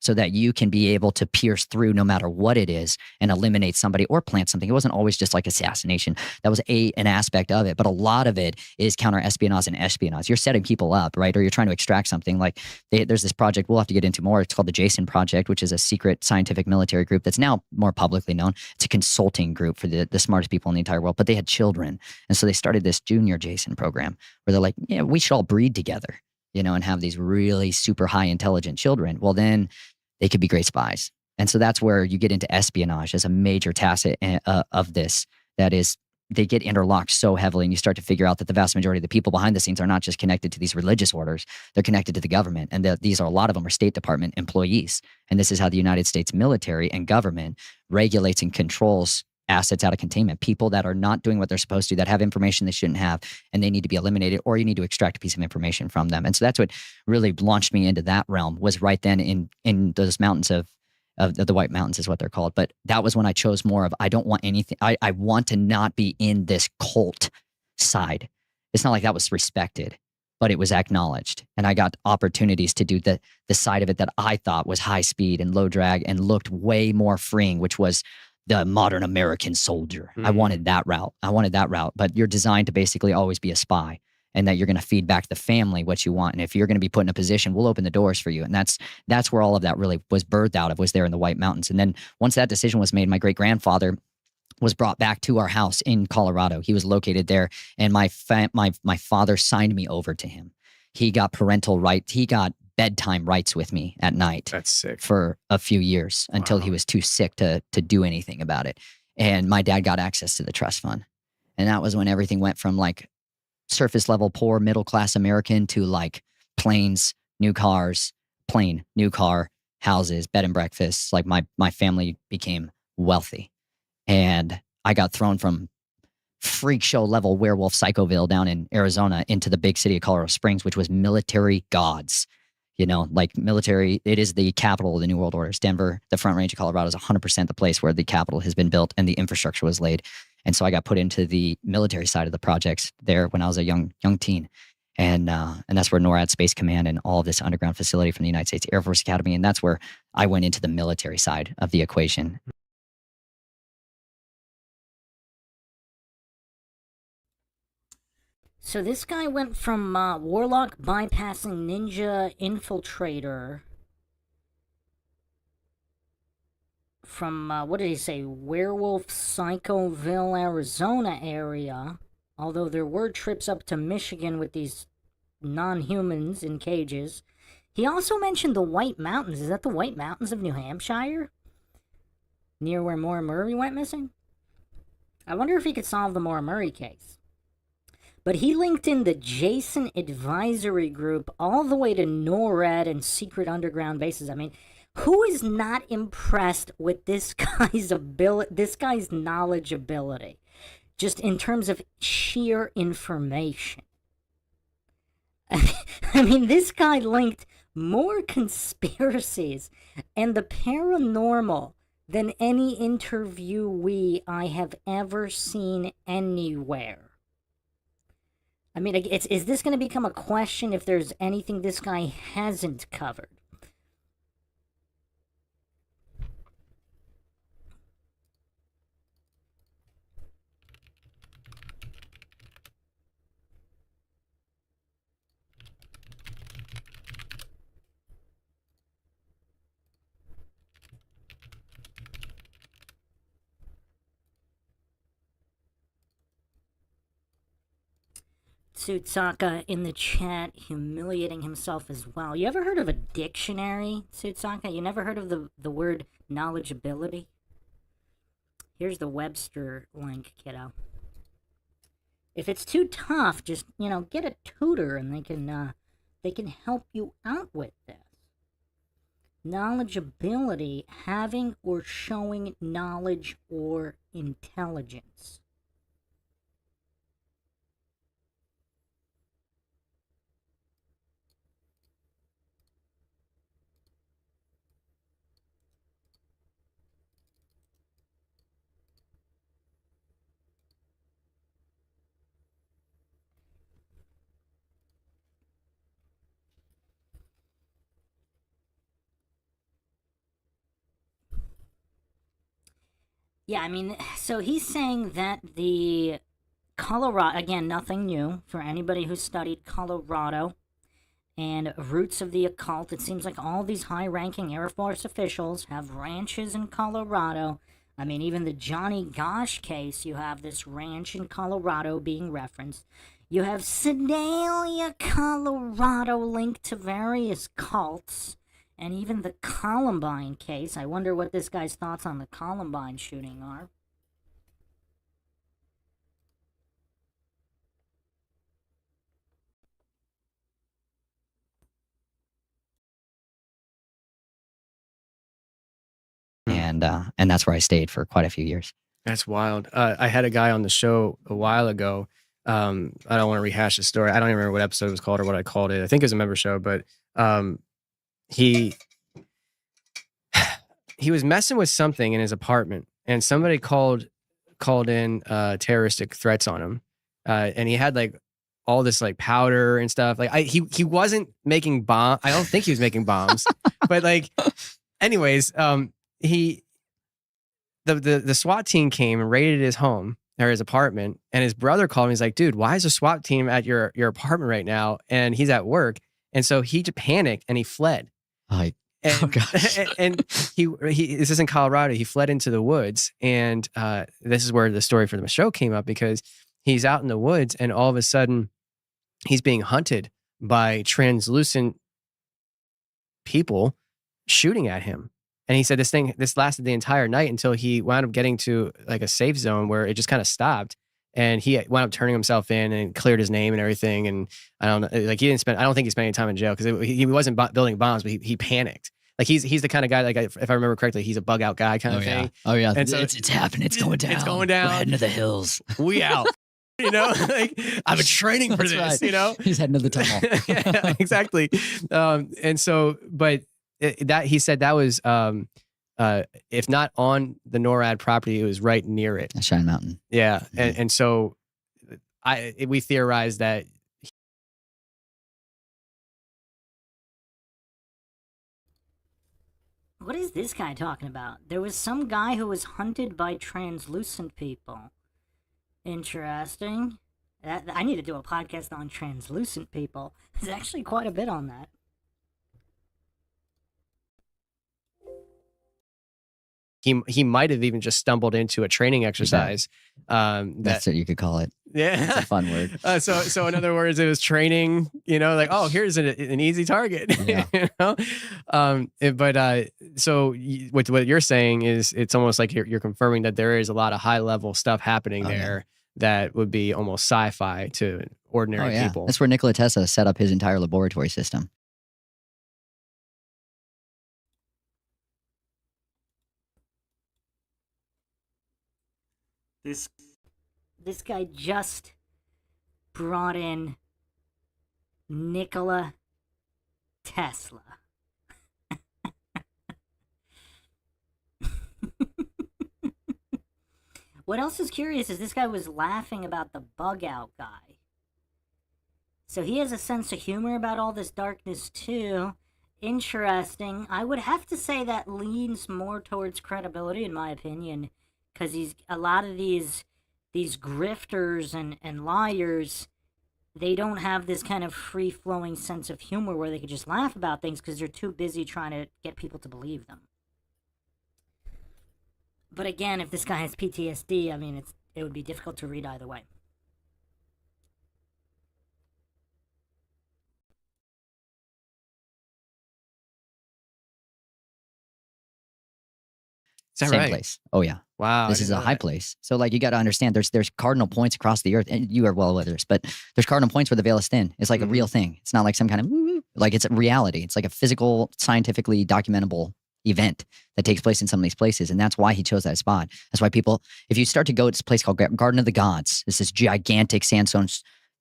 [SPEAKER 3] So that you can be able to pierce through no matter what it is and eliminate somebody or plant something. It wasn't always just like assassination. That was an aspect of it. But a lot of it is counter-espionage and espionage. You're setting people up, right? Or you're trying to extract something. Like, there's this project we'll have to get into more. It's called the Jason Project, which is a secret scientific military group that's now more publicly known. It's a consulting group for the smartest people in the entire world. But they had children. And so they started this junior Jason program where they're like, yeah, we should all breed together, and have these really super high intelligent children. Well, then they could be great spies. And so that's where you get into espionage as a major tacit of this. That is, they get interlocked so heavily, and you start to figure out that the vast majority of the people behind the scenes are not just connected to these religious orders, they're connected to the government. And a lot of them are State Department employees. And this is how the United States military and government regulates and controls assets out of containment, people that are not doing what they're supposed to, that have information they shouldn't have, and they need to be eliminated, or you need to extract a piece of information from them. And so that's what really launched me into that realm, was right then in those mountains of the White Mountains is what they're called. But that was when I chose more of, I don't want anything, I want to not be in this cult side. It's not like that was respected, but it was acknowledged. And I got opportunities to do the side of it that I thought was high speed and low drag and looked way more freeing, which was the modern American soldier. I wanted that route. But you're designed to basically always be a spy, and that you're going to feed back the family what you want. And if you're going to be put in a position, we'll open the doors for you. And that's where all of that really was birthed out of, was there in the White Mountains. And then once that decision was made, my great-grandfather was brought back to our house in Colorado. He was located there, and my father signed me over to him. He got parental right. He got bedtime rites with me at night.
[SPEAKER 2] That's sick.
[SPEAKER 3] For a few years until he
[SPEAKER 2] Wow.
[SPEAKER 3] was too sick to do anything about it. And my dad got access to the trust fund. And that was when everything went from like surface level, poor, middle class American to like planes, new cars, plane, new car, houses, bed and breakfasts. Like my family became wealthy. And I got thrown from freak show level werewolf Psychoville down in Arizona into the big city of Colorado Springs, which was military gods. You know, like military, it is the capital of the New World Order. It's Denver, the Front Range of Colorado is 100% the place where the capital has been built and the infrastructure was laid. And so I got put into the military side of the projects there when I was a young teen. And that's where NORAD Space Command and all of this underground facility from the United States Air Force Academy. And that's where I went into the military side of the equation.
[SPEAKER 1] So this guy went from warlock bypassing ninja infiltrator from, what did he say, werewolf Psychoville, Arizona area. Although there were trips up to Michigan with these non-humans in cages. He also mentioned the White Mountains. Is that the White Mountains of New Hampshire? Near where Maura Murray went missing? I wonder if he could solve the Maura Murray case. But he linked in the Jason Advisory Group all the way to NORAD and secret underground bases. I mean, who is not impressed with this guy's knowledge ability? Just in terms of sheer information. I mean, this guy linked more conspiracies and the paranormal than any interviewee I have ever seen anywhere. I mean, is this going to become a question if there's anything this guy hasn't covered? Tsutsaka in the chat humiliating himself as well. You ever heard of a dictionary, Tsutsaka? You never heard of the word knowledgeability? Here's the Webster link, kiddo. If it's too tough, just, get a tutor and they can help you out with this. Knowledgeability, having or showing knowledge or intelligence. Yeah, I mean, so he's saying that the Colorado, again, nothing new for anybody who studied Colorado and roots of the occult. It seems like all these high-ranking Air Force officials have ranches in Colorado. I mean, even the Johnny Gosh case, you have this ranch in Colorado being referenced. You have Sedalia, Colorado, linked to various cults. And even the Columbine case. I wonder what this guy's thoughts on the Columbine shooting are.
[SPEAKER 3] And that's where I stayed for quite a few years.
[SPEAKER 2] That's wild. I had a guy on the show a while ago. I don't want to rehash the story. I don't even remember what episode it was called or what I called it. I think it was a member show, but he was messing with something in his apartment, and somebody called in terroristic threats on him, and he had like all this like powder and stuff. Like he wasn't making bomb. I don't think he was making bombs, but like, anyways, the SWAT team came and raided his home or his apartment, and his brother called me. He's like, "Dude, why is the SWAT team at your apartment right now?" And he's at work, and so he just panicked and he fled.
[SPEAKER 3] Oh gosh.
[SPEAKER 2] And he this is in Colorado. He fled into the woods, and this is where the story for the show came up, because he's out in the woods, and all of a sudden, he's being hunted by translucent people shooting at him. And he said this lasted the entire night until he wound up getting to like a safe zone where it just kind of stopped. And he wound up turning himself in and cleared his name and everything. And I don't know, like I don't think he spent any time in jail because he wasn't building bombs, but he panicked. Like he's the kind of guy, like if I remember correctly, he's a bug out guy kind of thing.
[SPEAKER 3] Oh yeah.
[SPEAKER 2] And so
[SPEAKER 3] it's happening. It's going down.
[SPEAKER 2] It's going down.
[SPEAKER 3] We're heading to the hills.
[SPEAKER 2] We out. Like I've been training for this,
[SPEAKER 3] right. He's heading to the tunnel.
[SPEAKER 2] Yeah, exactly. And so, but that he said that was, if not on the NORAD property, it was right near it.
[SPEAKER 3] Cheyenne Mountain.
[SPEAKER 2] Yeah.
[SPEAKER 3] Mm-hmm.
[SPEAKER 2] And so we theorized that.
[SPEAKER 1] What is this guy talking about? There was some guy who was hunted by translucent people. Interesting. I need to do a podcast on translucent people. There's actually quite a bit on that.
[SPEAKER 2] He might have even just stumbled into a training exercise.
[SPEAKER 3] That's what you could call it.
[SPEAKER 2] Yeah,
[SPEAKER 3] that's a fun word.
[SPEAKER 2] So in other words, it was training. Like, oh, here's an easy target.
[SPEAKER 3] Yeah.
[SPEAKER 2] So with what you're saying is, it's almost like you're confirming that there is a lot of high level stuff happening there that would be almost sci-fi to ordinary people.
[SPEAKER 3] That's where Nikola Tesla set up his entire laboratory system.
[SPEAKER 1] This guy just brought in Nikola Tesla. What else is curious is this guy was laughing about the bug out guy. So he has a sense of humor about all this darkness too. Interesting. I would have to say that leans more towards credibility in my opinion. Because a lot of these grifters and liars, they don't have this kind of free-flowing sense of humor where they could just laugh about things because they're too busy trying to get people to believe them. But again, if this guy has PTSD, I mean, it would be difficult to read either way.
[SPEAKER 2] Is that
[SPEAKER 3] Same
[SPEAKER 2] right?
[SPEAKER 3] place. Oh yeah.
[SPEAKER 2] Wow.
[SPEAKER 3] This is a high place. So like you got to understand there's cardinal points across the earth, and you are well aware of this, but there's cardinal points where the veil is thin. It's like a real thing. It's not like some kind of like it's a reality. It's like a physical, scientifically documentable event that takes place in some of these places. And that's why he chose that spot. That's why people, if you start to go to this place called Garden of the Gods, it's this gigantic sandstone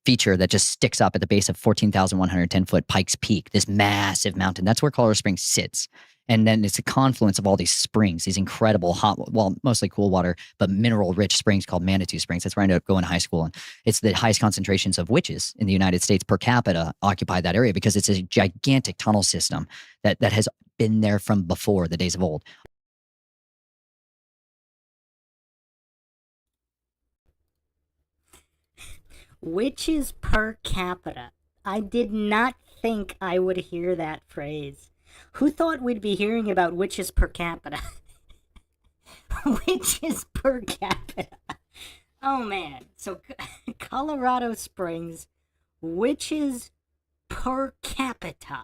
[SPEAKER 3] feature that just sticks up at the base of 14,110 foot Pikes Peak, this massive mountain. That's where Colorado Springs sits. And then it's a confluence of all these springs, these incredible hot, well, mostly cool water, but mineral-rich springs called Manitou Springs. That's where I ended up going to high school. And it's the highest concentrations of witches in the United States per capita occupy that area because it's a gigantic tunnel system that has been there from before the days of old.
[SPEAKER 1] Witches per capita. I did not think I would hear that phrase. Who thought we'd be hearing about witches per capita? Witches per capita. Oh man. So Colorado Springs, witches per capita.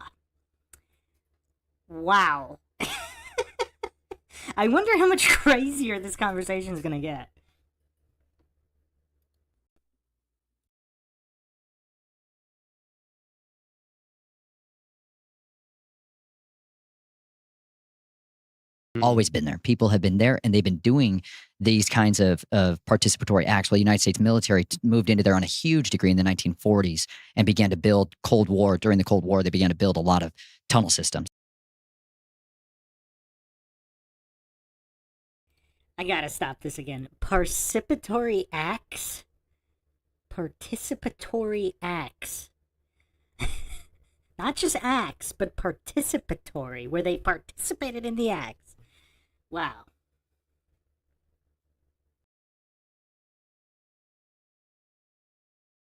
[SPEAKER 1] Wow. I wonder how much crazier this conversation is going to get.
[SPEAKER 3] Always been there. People have been there, and they've been doing these kinds of participatory acts. Well, the United States military moved into there on a huge degree in the 1940s and began to build Cold War. During the Cold War, they began to build a lot of tunnel systems.
[SPEAKER 1] I gotta stop this again. Participatory acts? Participatory acts. Not just acts, but participatory, where they participated in the acts. Wow.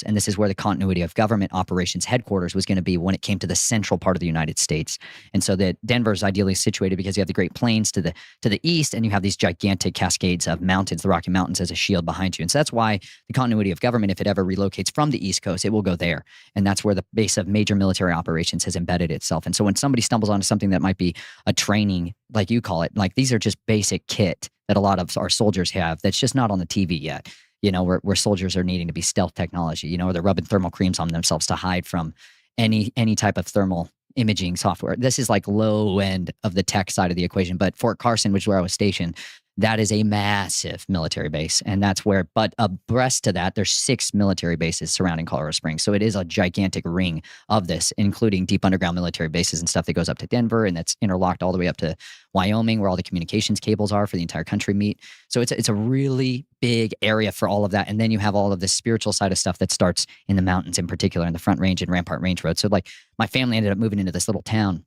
[SPEAKER 3] And this is where the continuity of government operations headquarters was going to be when it came to the central part of the United States. And so that Denver is ideally situated because you have the Great Plains to the east, and you have these gigantic cascades of mountains, the Rocky Mountains, as a shield behind you. And so that's why the continuity of government, if it ever relocates from the East Coast, it will go there. And that's where the base of major military operations has embedded itself. And so when somebody stumbles onto something that might be a training, like you call it, like these are just basic kit that a lot of our soldiers have that's just not on the TV yet. Where soldiers are needing to be stealth technology, or they're rubbing thermal creams on themselves to hide from any type of thermal imaging software. This is like low end of the tech side of the equation. But Fort Carson, which is where I was stationed, that is a massive military base. And that's where, but abreast to that, there's 6 military bases surrounding Colorado Springs. So it is a gigantic ring of this, including deep underground military bases and stuff that goes up to Denver, and that's interlocked all the way up to Wyoming, where all the communications cables are for the entire country meet. So it's a really big area for all of that. And then you have all of the spiritual side of stuff that starts in the mountains, in particular in the Front Range and Rampart Range Road. So like my family ended up moving into this little town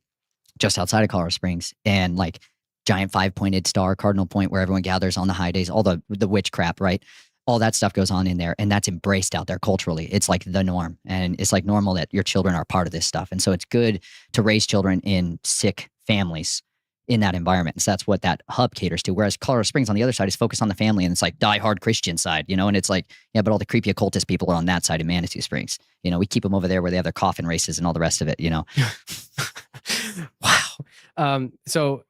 [SPEAKER 3] just outside of Colorado Springs, and like giant 5-pointed star, cardinal point, where everyone gathers on the high days, all the witch crap, right? All that stuff goes on in there, and that's embraced out there culturally. It's like the norm, and it's like normal that your children are part of this stuff. And so it's good to raise children in sick families in that environment. So that's what that hub caters to. Whereas Colorado Springs on the other side is focused on the family, and it's like die-hard Christian side, and it's like, yeah, but all the creepy occultist people are on that side of Manitou Springs. We keep them over there where they have their coffin races and all the rest of it,
[SPEAKER 2] Wow. So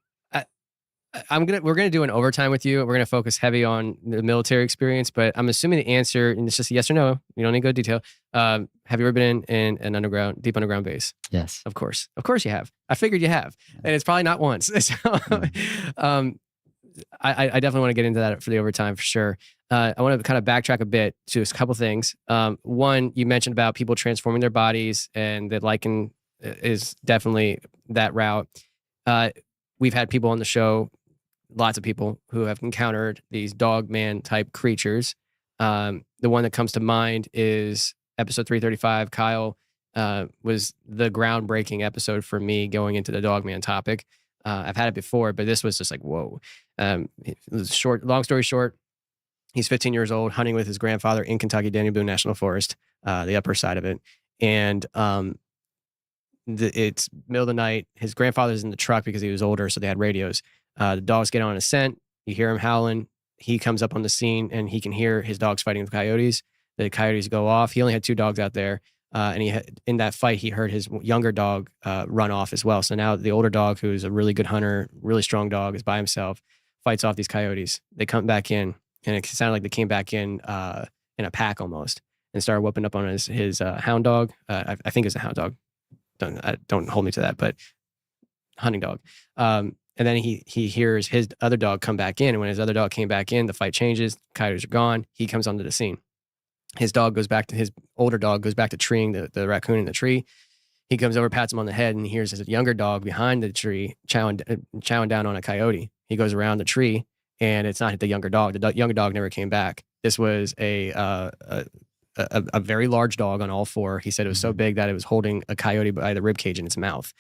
[SPEAKER 2] we're gonna do an overtime with you. We're gonna focus heavy on the military experience, but I'm assuming the answer, and it's just a yes or no. You don't need to go detail. Have you ever been in an deep underground base?
[SPEAKER 3] Yes.
[SPEAKER 2] Of course you have. I figured you have, and it's probably not once. So, I definitely want to get into that for the overtime for sure. I want to kind of backtrack a bit to a couple things. One, you mentioned about people transforming their bodies, and that lichen is definitely that route. We've had people on the show, lots of people who have encountered these dog man type creatures. The one that comes to mind is episode 335. Kyle was the groundbreaking episode for me going into the dog man topic. I've had it before, but this was just like, whoa. Long story short, he's 15 years old, hunting with his grandfather in Kentucky, Daniel Boone National Forest, the upper side of it. And it's middle of the night. His grandfather's in the truck because he was older, so they had radios. The dogs get on a scent. You hear him howling. He comes up on the scene, and he can hear his dogs fighting with coyotes. The coyotes go off. He only had 2 dogs out there, and in that fight, he heard his younger dog run off as well. So now the older dog, who's a really good hunter, really strong dog, is by himself, fights off these coyotes. They come back in, and it sounded like they came back in a pack almost, and started whooping up on his hound dog. I think it's a hound dog. Don't hold me to that, but hunting dog. And then he hears his other dog come back in. And when his other dog came back in, the fight changes. Coyotes are gone. He comes onto the scene. His older dog goes back to treeing the raccoon in the tree. He comes over, pats him on the head, and he hears his younger dog behind the tree chowing down on a coyote. He goes around the tree, and it's not the younger dog. The younger dog never came back. This was a very large dog on all 4. He said it was so big that it was holding a coyote by the rib cage in its mouth.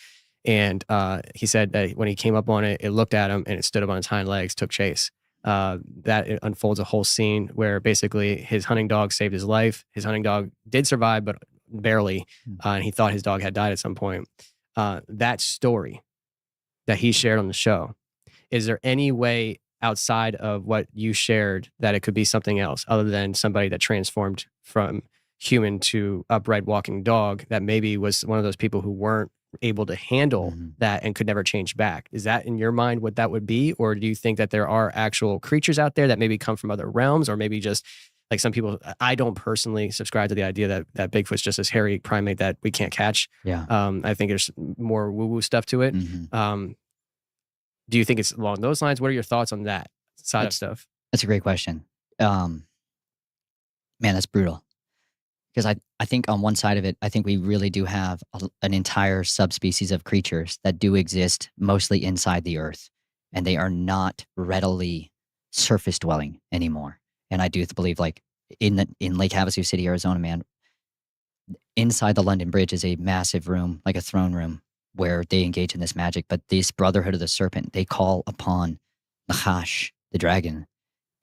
[SPEAKER 2] And he said that when he came up on it, it looked at him, and it stood up on its hind legs, took chase. That unfolds a whole scene where basically his hunting dog saved his life. His hunting dog did survive, but barely. And he thought his dog had died at some point. That story that he shared on the show, is there any way outside of what you shared that it could be something else other than somebody that transformed from human to upright walking dog, that maybe was one of those people who weren't able to handle that and could never change back? Is that in your mind what that would be? Or do you think that there are actual creatures out there that maybe come from other realms, or maybe just like some people? I don't personally subscribe to the idea that Bigfoot's just this hairy primate that we can't catch.
[SPEAKER 3] Yeah.
[SPEAKER 2] I think there's more woo-woo stuff to it. Do you think it's along those lines? What are your thoughts on that side of stuff?
[SPEAKER 3] That's a great question. Man, that's brutal. Because I think on one side of it, I think we really do have an entire subspecies of creatures that do exist mostly inside the earth, and they are not readily surface dwelling anymore. And I do believe, like in Lake Havasu City, Arizona, man, inside the London Bridge is a massive room, like a throne room, where they engage in this magic. But this Brotherhood of the Serpent, they call upon Nahash, the dragon.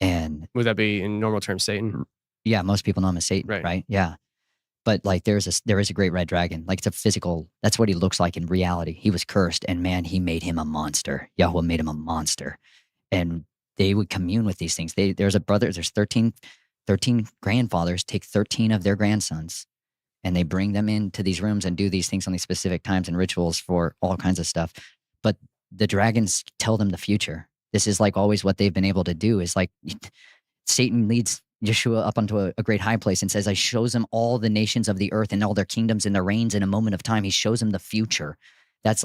[SPEAKER 3] And
[SPEAKER 2] would that be in normal terms Satan?
[SPEAKER 3] yeah, most people know him as Satan,
[SPEAKER 2] Right.
[SPEAKER 3] right? Yeah. But like there is a great red dragon. Like it's a physical, that's what he looks like in reality. He was cursed, and man, he made him a monster. Yahweh made him a monster. And they would commune with these things. There's 13 grandfathers take 13 of their grandsons, and they bring them into these rooms and do these things on these specific times and rituals for all kinds of stuff. But the dragons tell them the future. This is like always what they've been able to do is like Satan leads Yeshua up onto a great high place and says, I shows him all the nations of the earth and all their kingdoms and their reigns in a moment of time. He shows him the future. That's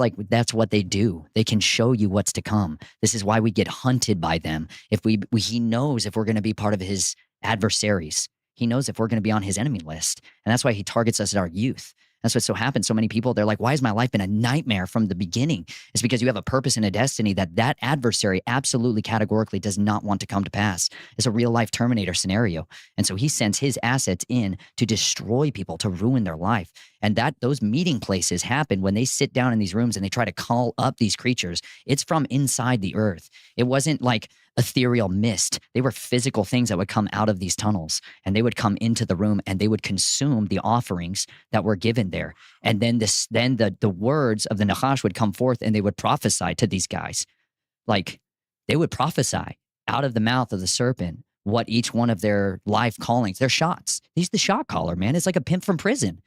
[SPEAKER 3] what they do. They can show you what's to come. This is why we get hunted by them. If he knows if we're going to be part of his adversaries. He knows if we're going to be on his enemy list. And that's why he targets us at our youth. That's what so happens. So many people, they're like, why has my life been a nightmare from the beginning? It's because you have a purpose and a destiny that adversary absolutely categorically does not want to come to pass. It's a real life Terminator scenario. And so he sends his assets in to destroy people, to ruin their life. And those meeting places happen when they sit down in these rooms and they try to call up these creatures. It's from inside the earth. It wasn't like ethereal mist. They were physical things that would come out of these tunnels, and they would come into the room and they would consume the offerings that were given there. And then the words of the Nachash would come forth, and they would prophesy to these guys. Like they would prophesy out of the mouth of the serpent what each one of their life callings, their shots. He's the shot caller, man. It's like a pimp from prison.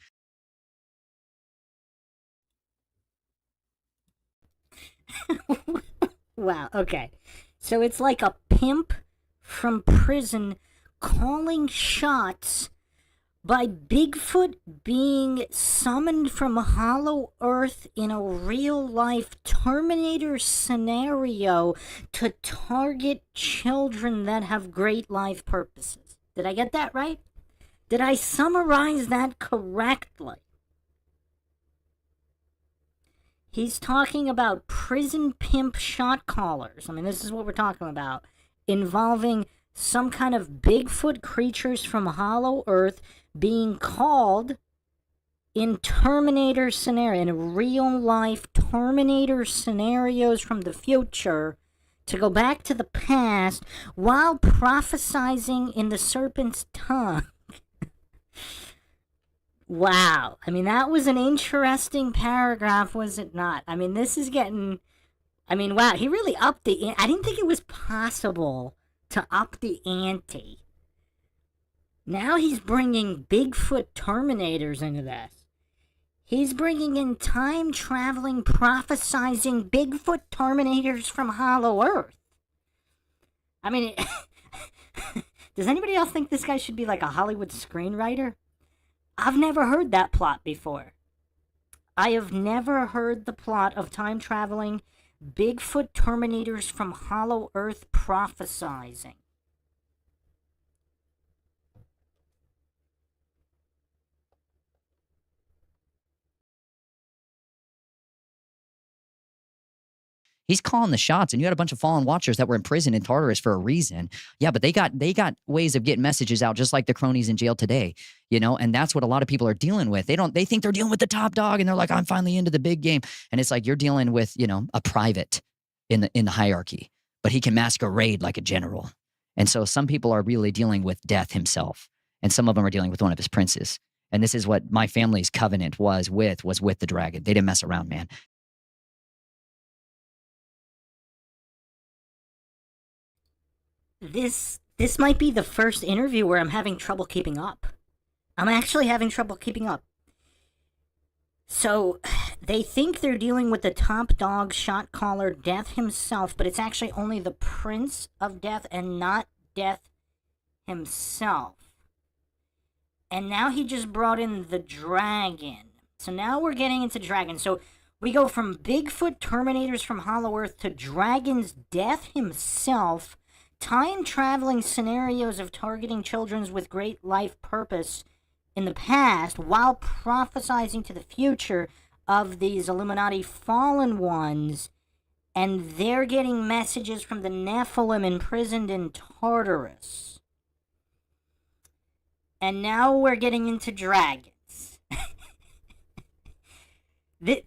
[SPEAKER 1] Wow, okay. So it's like a pimp from prison calling shots by Bigfoot being summoned from hollow earth in a real-life Terminator scenario to target children that have great life purposes. Did I get that right? Did I summarize that correctly? He's talking about prison pimp shot callers. I mean, this is what we're talking about. Involving some kind of Bigfoot creatures from hollow earth being called in Terminator scenario, in real life Terminator scenarios from the future, to go back to the past while prophesizing in the serpent's tongue. Wow. I mean, that was an interesting paragraph, was it not? I mean, this is getting... I mean, wow, he really upped the... I didn't think it was possible to up the ante. Now he's bringing Bigfoot Terminators into this. He's bringing in time-traveling, prophesizing Bigfoot Terminators from Hollow Earth. I mean, does anybody else think this guy should be like a Hollywood screenwriter? I've never heard that plot before. I have never heard the plot of time-traveling Bigfoot Terminators from Hollow Earth prophesizing.
[SPEAKER 3] He's calling the shots, and you had a bunch of fallen watchers that were in prison in Tartarus for a reason. Yeah, but they got ways of getting messages out, just like the cronies in jail today, you know. And that's what a lot of people are dealing with. They think they're dealing with the top dog, and they're like, I'm finally into the big game. And it's like you're dealing with, you know, a private in the hierarchy, but he can masquerade like a general. And so some people are really dealing with death himself, and some of them are dealing with one of his princes. And this is what my family's covenant was with the dragon. They didn't mess around, man.
[SPEAKER 1] This might be the first interview where I'm having trouble keeping up. I'm actually having trouble keeping up. So, they think they're dealing with the top dog shot caller, Death himself, but it's actually only the Prince of Death and not Death himself. And now he just brought in the dragon. So now we're getting into dragon. So we go from Bigfoot Terminators from Hollow Earth to Dragon's Death himself, time-traveling scenarios of targeting children with great life purpose in the past while prophesizing to the future of these Illuminati fallen ones, and they're getting messages from the Nephilim imprisoned in Tartarus. And now we're getting into dragons.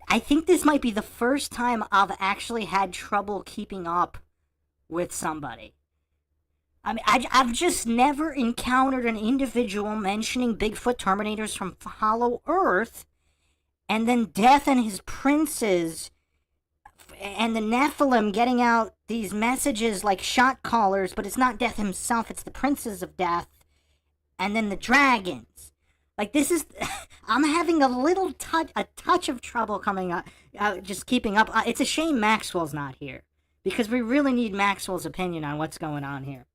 [SPEAKER 1] I think this might be the first time I've actually had trouble keeping up with somebody. I mean, I've just never encountered an individual mentioning Bigfoot Terminators from Hollow Earth, and then Death and his princes, and the Nephilim getting out these messages like shot callers, but it's not Death himself, it's the princes of Death, and then the dragons. Like, this is, I'm having a touch of trouble coming up, just keeping up. It's a shame Maxwell's not here, because we really need Maxwell's opinion on what's going on here.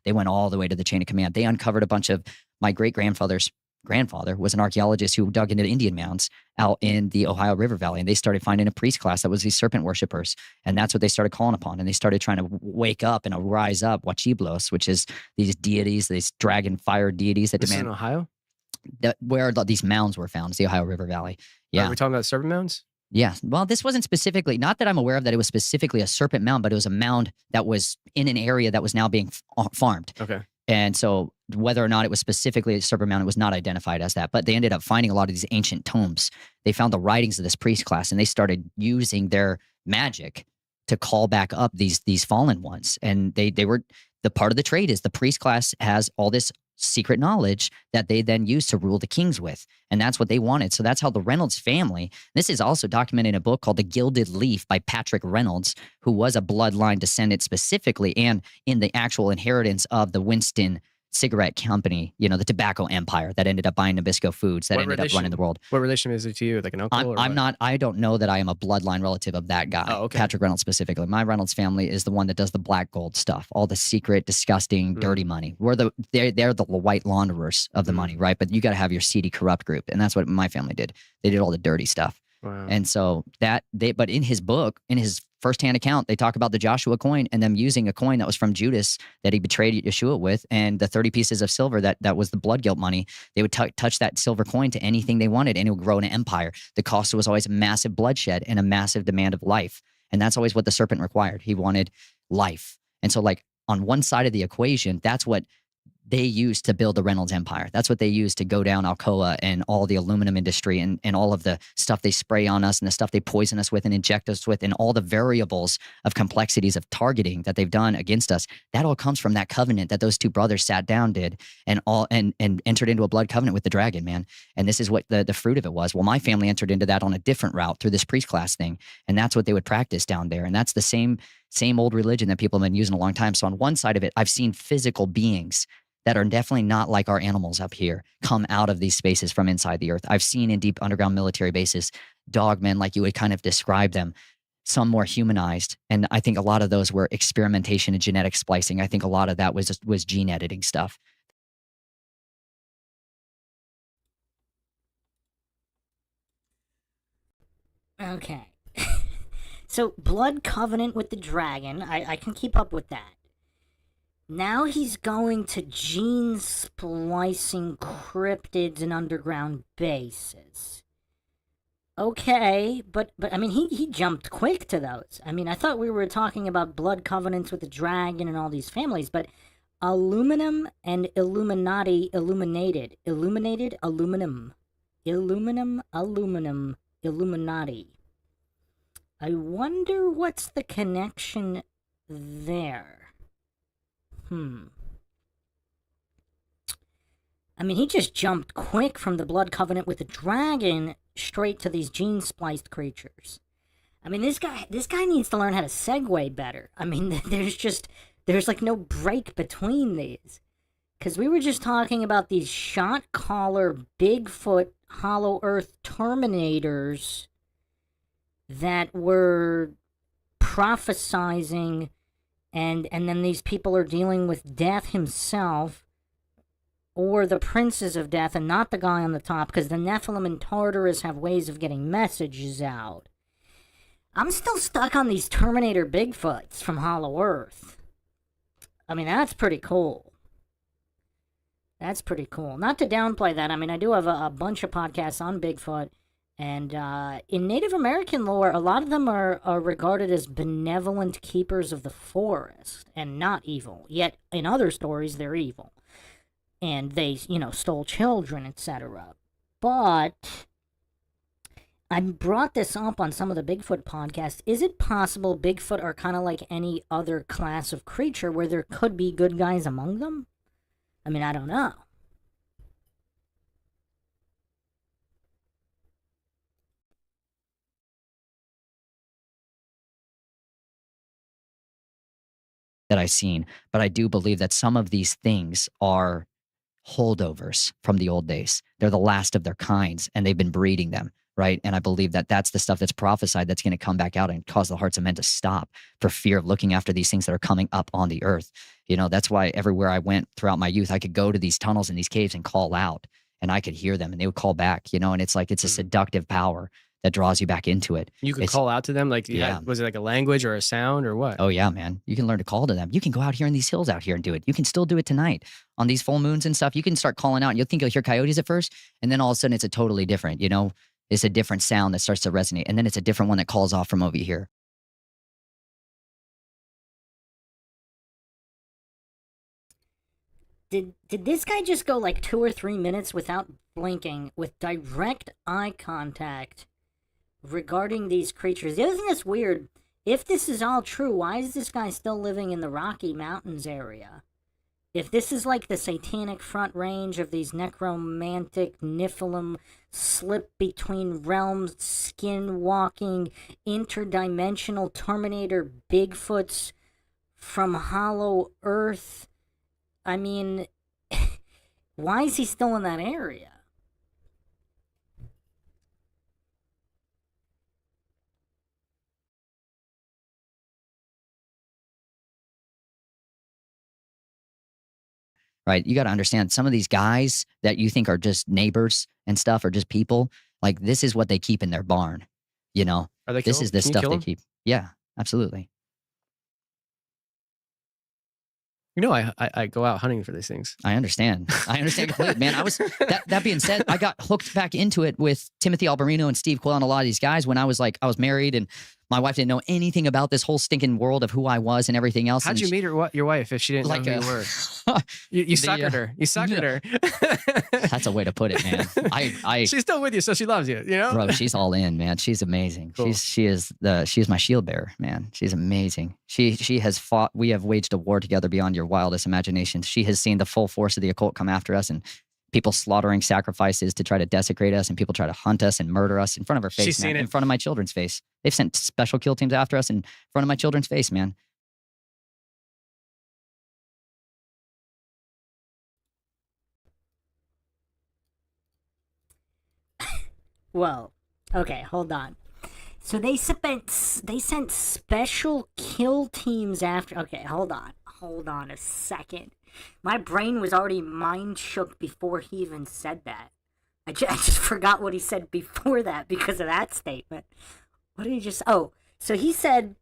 [SPEAKER 3] They went all the way to the chain of command. They uncovered a bunch of my great-grandfather's grandfather was an archaeologist who dug into Indian mounds out in the Ohio River Valley. And they started finding a priest class that was these serpent worshipers. And that's what they started calling upon. And they started trying to wake up and rise up Wachiblos, which is these deities, these dragon fire deities that
[SPEAKER 2] This is
[SPEAKER 3] demand
[SPEAKER 2] in Ohio?
[SPEAKER 3] where these mounds were found. It's the Ohio River Valley. Yeah.
[SPEAKER 2] Are we talking about serpent mounds?
[SPEAKER 3] Yeah. Well, this wasn't specifically, not that I'm aware of that it was specifically a serpent mound, but it was a mound that was in an area that was now being farmed.
[SPEAKER 2] Okay.
[SPEAKER 3] And so whether or not it was specifically a serpent mound, it was not identified as that. But they ended up finding a lot of these ancient tombs. They found the writings of this priest class, and they started using their magic to call back up these fallen ones. And they were, the part of the trade is the priest class has all this secret knowledge that they then use to rule the kings with. And that's what they wanted. So that's how the Reynolds family, this is also documented in a book called The Gilded Leaf by Patrick Reynolds, who was a bloodline descendant specifically and in the actual inheritance of the Winston cigarette company, you know, the tobacco empire that ended up buying Nabisco Foods, that ended up running the world.
[SPEAKER 2] What relation is it to you? Like an uncle?
[SPEAKER 3] I don't know that I am a bloodline relative of that guy, Patrick Reynolds specifically. My Reynolds family is the one that does the black gold stuff, all the secret, disgusting, dirty money. They're the white launderers of the money, right? But you got to have your seedy, corrupt group. And that's what my family did. They did all the dirty stuff.
[SPEAKER 2] Wow.
[SPEAKER 3] And so but in his book, in his firsthand account, they talk about the Joshua coin and them using a coin that was from Judas that he betrayed Yeshua with, and the 30 pieces of silver that was the blood guilt money. They would touch that silver coin to anything they wanted, and it would grow an empire. The cost was always massive bloodshed and a massive demand of life. And that's always what the serpent required. He wanted life. And so, like, on one side of the equation, that's what they used to build the Reynolds empire. That's what they used to go down Alcoa and all the aluminum industry and all of the stuff they spray on us and the stuff they poison us with and inject us with and all the variables of complexities of targeting that they've done against us. That all comes from that covenant that those two brothers sat down, did, and entered into a blood covenant with the dragon, man. And this is what the fruit of it was. Well, my family entered into that on a different route through this priest class thing. And that's what they would practice down there. And that's the same old religion that people have been using a long time. So on one side of it, I've seen physical beings that are definitely not like our animals up here come out of these spaces from inside the earth. I've seen in deep underground military bases, dogmen, like you would kind of describe them, some more humanized. And I think a lot of those were experimentation and genetic splicing. I think a lot of that was gene editing stuff.
[SPEAKER 1] Okay. So, blood covenant with the dragon, I can keep up with that. Now he's going to gene splicing cryptids and underground bases. Okay, but I mean, he jumped quick to those. I mean, I thought we were talking about blood covenants with the dragon and all these families, but aluminum and Illuminati illuminated, aluminum, Illuminati. I wonder what's the connection there. I mean, he just jumped quick from the blood covenant with the dragon straight to these gene spliced creatures. I mean, this guy needs to learn how to segue better. I mean, there's like no break between these. Because we were just talking about these shot caller Bigfoot Hollow Earth Terminators that were prophesizing. And then these people are dealing with Death himself, or the princes of Death, and not the guy on the top, because the Nephilim and Tartarus have ways of getting messages out. I'm still stuck on these Terminator Bigfoots from Hollow Earth. I mean, that's pretty cool. That's pretty cool. Not to downplay that. I mean, I do have a bunch of podcasts on Bigfoot. And in Native American lore, a lot of them are regarded as benevolent keepers of the forest and not evil. Yet in other stories, they're evil. And they, stole children, etc. But I brought this up on some of the Bigfoot podcasts. Is it possible Bigfoot are kind of like any other class of creature where there could be good guys among them? I mean, I don't know.
[SPEAKER 3] That I've seen, but I do believe that some of these things are holdovers from the old days. They're the last of their kinds, and they've been breeding them, right? And I believe that that's the stuff that's prophesied that's going to come back out and cause the hearts of men to stop for fear of looking after these things that are coming up on the earth. You know, that's why everywhere I went throughout my youth, I could go to these tunnels and these caves and call out, and I could hear them, and they would call back. You know, and it's like it's a seductive power that draws you back into it.
[SPEAKER 2] You could call out to them, like,
[SPEAKER 3] Yeah.
[SPEAKER 2] was it like a language or a sound or what?
[SPEAKER 3] Oh yeah, man. You can learn to call to them. You can go out here in these hills out here and do it. You can still do it tonight on these full moons and stuff. You can start calling out and you'll think you'll hear coyotes at first. And then all of a sudden it's a totally different, you know, it's a different sound that starts to resonate. And then it's a different one that calls off from over here.
[SPEAKER 1] Did this guy just go like 2 or 3 minutes without blinking with direct eye contact regarding these creatures? Isn't this weird? If this is all true, why is this guy still living in the Rocky Mountains area? If this is like the satanic front range of these necromantic Nephilim slip between realms, skin-walking, interdimensional Terminator Bigfoots from hollow earth, I mean, why is he still in that area?
[SPEAKER 3] Right. You got to understand some of these guys that you think are just neighbors and stuff or just people, like this is what they keep in their barn. You know,
[SPEAKER 2] Are they
[SPEAKER 3] this is the
[SPEAKER 2] Can you
[SPEAKER 3] stuff
[SPEAKER 2] kill
[SPEAKER 3] they
[SPEAKER 2] them?
[SPEAKER 3] keep. Yeah, absolutely.
[SPEAKER 2] You know, I go out hunting for these things.
[SPEAKER 3] I understand. I understand completely, man. I was that being said, I got hooked back into it with Timothy Alberino and Steve Quill and a lot of these guys when I was married and my wife didn't know anything about this whole stinking world of who I was and everything else.
[SPEAKER 2] How'd
[SPEAKER 3] and
[SPEAKER 2] you meet your wife if she didn't
[SPEAKER 3] like
[SPEAKER 2] know who you were? You suckered her. You suckered her.
[SPEAKER 3] That's a way to put it, man.
[SPEAKER 2] She's still with you, so she loves you. You know,
[SPEAKER 3] bro, she's all in, man. She's amazing.
[SPEAKER 2] Cool.
[SPEAKER 3] She is my shield bearer, man. She's amazing. She has fought. We have waged a war together beyond your wildest imagination. She has seen the full force of the occult come after us and people slaughtering sacrifices to try to desecrate us and people try to hunt us and murder us in front of her face,
[SPEAKER 2] She's
[SPEAKER 3] man,
[SPEAKER 2] seen it.
[SPEAKER 3] in front of my children's face. They've sent special kill teams after us in front of my children's face, man.
[SPEAKER 1] Well, okay, hold on. So they sent special kill teams after. Okay, hold on a second. My brain was already mind shook before he even said that. I just forgot what he said before that because of that statement. What did he just? Oh, so he said.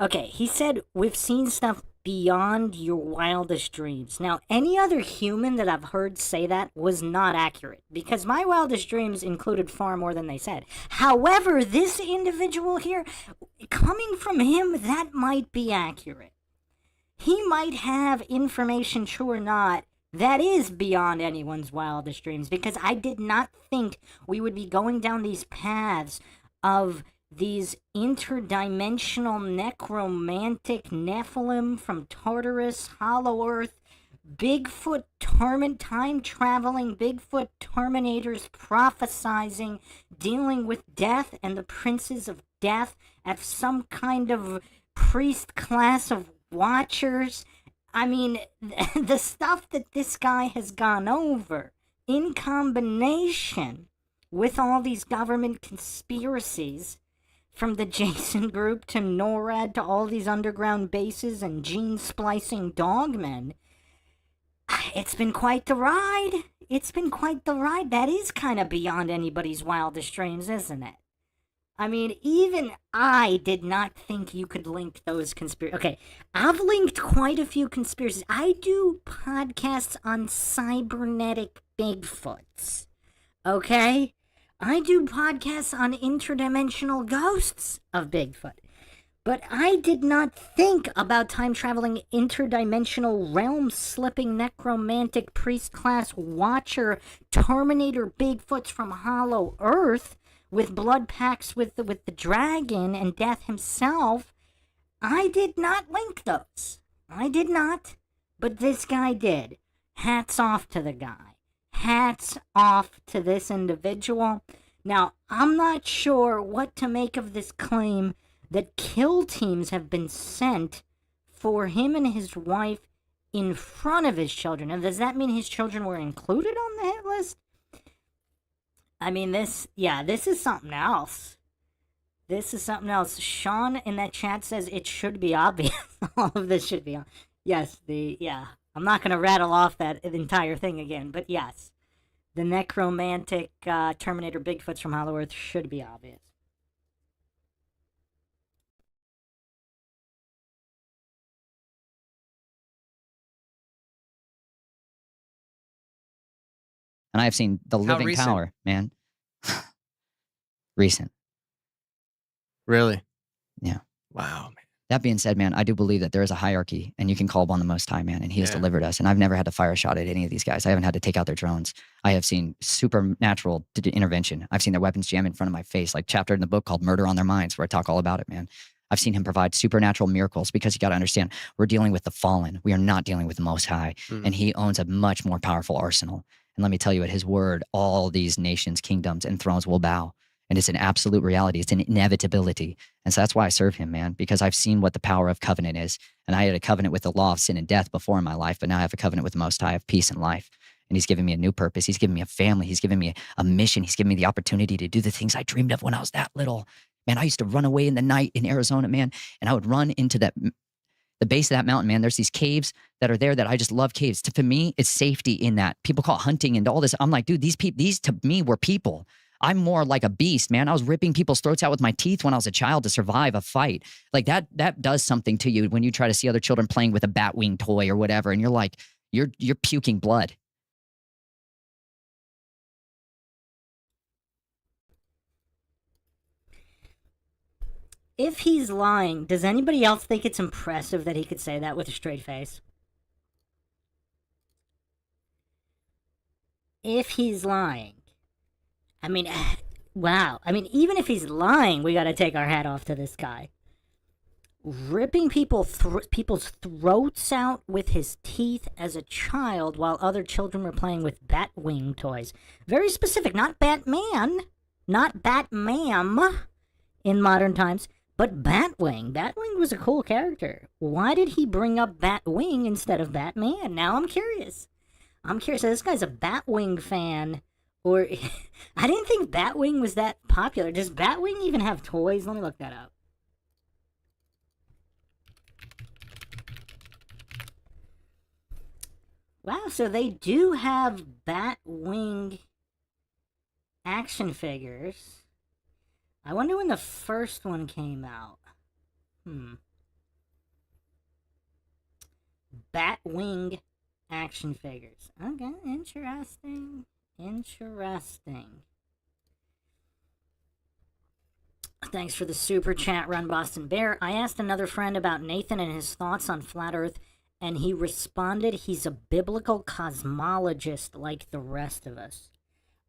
[SPEAKER 1] Okay, he said we've seen stuff beyond your wildest dreams. Now, any other human that I've heard say that was not accurate because my wildest dreams included far more than they said. However, this individual here, coming from him, that might be accurate. He might have information, true or not, that is beyond anyone's wildest dreams because I did not think we would be going down these paths of these interdimensional necromantic Nephilim from Tartarus, Hollow Earth, Bigfoot time-traveling Bigfoot Terminators prophesizing, dealing with death and the princes of death at some kind of priest class of watchers. I mean, the stuff that this guy has gone over in combination with all these government conspiracies, from the Jason group to NORAD to all these underground bases and gene splicing dogmen. It's been quite the ride. It's been quite the ride. That is kind of beyond anybody's wildest dreams, isn't it? I mean, even I did not think you could link those conspiracies. Okay, I've linked quite a few conspiracies. I do podcasts on cybernetic Bigfoots. Okay? I do podcasts on interdimensional ghosts of Bigfoot. But I did not think about time-traveling, interdimensional, realm-slipping, necromantic, priest-class watcher, Terminator Bigfoots from Hollow Earth, with blood pacts with the dragon and Death himself. I did not link those. I did not. But this guy did. Hats off to the guy. Hats off to this individual. Now, I'm not sure what to make of this claim that kill teams have been sent for him and his wife in front of his children. And does that mean his children were included on the hit list? I mean, this is something else. This is something else. Sean in that chat says it should be obvious. All of this should be. Yes, I'm not going to rattle off that entire thing again, but yes. The necromantic Terminator Bigfoots from Hollow Earth should be obvious.
[SPEAKER 3] And I have seen the
[SPEAKER 2] How
[SPEAKER 3] living
[SPEAKER 2] recent?
[SPEAKER 3] power, man. Recent.
[SPEAKER 2] Really?
[SPEAKER 3] Yeah.
[SPEAKER 2] Wow, man.
[SPEAKER 3] That being said, man, I do believe that there is a hierarchy and you can call upon the Most High, man, and He has
[SPEAKER 2] Yeah.
[SPEAKER 3] delivered us. And I've never had to fire a shot at any of these guys. I haven't had to take out their drones. I have seen supernatural intervention. I've seen their weapons jam in front of my face, like chapter in the book called Murder on Their Minds, where I talk all about it, man. I've seen Him provide supernatural miracles because you got to understand, we're dealing with the fallen. We are not dealing with the Most High.
[SPEAKER 2] Mhm.
[SPEAKER 3] And He owns a much more powerful arsenal. And let me tell you, at His word, all these nations, kingdoms, and thrones will bow. And it's an absolute reality. It's an inevitability. And so that's why I serve Him, man, because I've seen what the power of covenant is. And I had a covenant with the law of sin and death before in my life, but now I have a covenant with the Most High of peace and life. And He's given me a new purpose. He's given me a family. He's given me a mission. He's given me the opportunity to do the things I dreamed of when I was that little. Man, I used to run away in the night in Arizona, man, and I would run into the base of that mountain, man. There's these caves that are there that I just love caves. For me, it's safety in that. People call it hunting and all this. I'm like, dude, these to me were people. I'm more like a beast, man. I was ripping people's throats out with my teeth when I was a child to survive a fight. Like that does something to you when you try to see other children playing with a bat wing toy or whatever, and you're like, you're puking blood.
[SPEAKER 1] If he's lying, does anybody else think it's impressive that he could say that with a straight face? If he's lying, I mean, wow. I mean, even if he's lying, we got to take our hat off to this guy. Ripping people's throats out with his teeth as a child while other children were playing with bat wing toys. Very specific, not Batman, not Batmam in modern times, but Batwing. Batwing was a cool character. Why did he bring up Batwing instead of Batman? Now I'm curious. So this guy's a Batwing fan. Or, I didn't think Batwing was that popular. Does Batwing even have toys? Let me look that up. Wow, so they do have Batwing action figures. I wonder when the first one came out. Batwing action figures. Okay, interesting. Thanks for the super chat, Run Boston Bear. I asked another friend about Nathan and his thoughts on Flat Earth, and he responded he's a biblical cosmologist like the rest of us.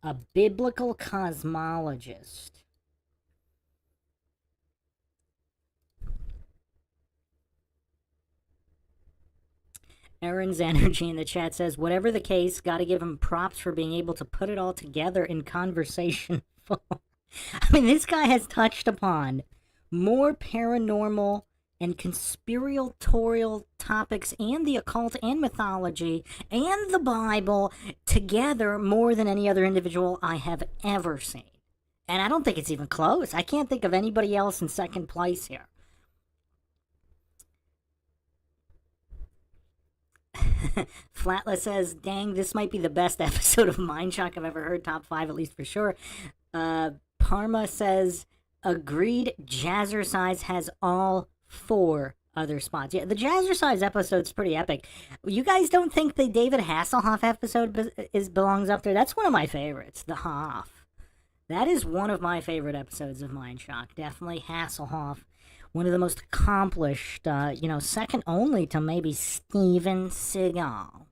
[SPEAKER 1] A biblical cosmologist. Aaron's energy in the chat says, whatever the case, gotta give him props for being able to put it all together in conversation. I mean, this guy has touched upon more paranormal and conspiratorial topics and the occult and mythology and the Bible together more than any other individual I have ever seen. And I don't think it's even close. I can't think of anybody else in second place here. Flatless says, dang, this might be the best episode of MINDSHOCK I've ever heard. Top 5, at least for sure. Parma says, agreed, Jazzercise has all 4 other spots. Yeah, the Jazzercise episode's pretty epic. You guys don't think the David Hasselhoff episode belongs up there? That's one of my favorites, the Hoff. That is one of my favorite episodes of MINDSHOCK. Definitely Hasselhoff. one of the most accomplished, second only to maybe Steven Seagal.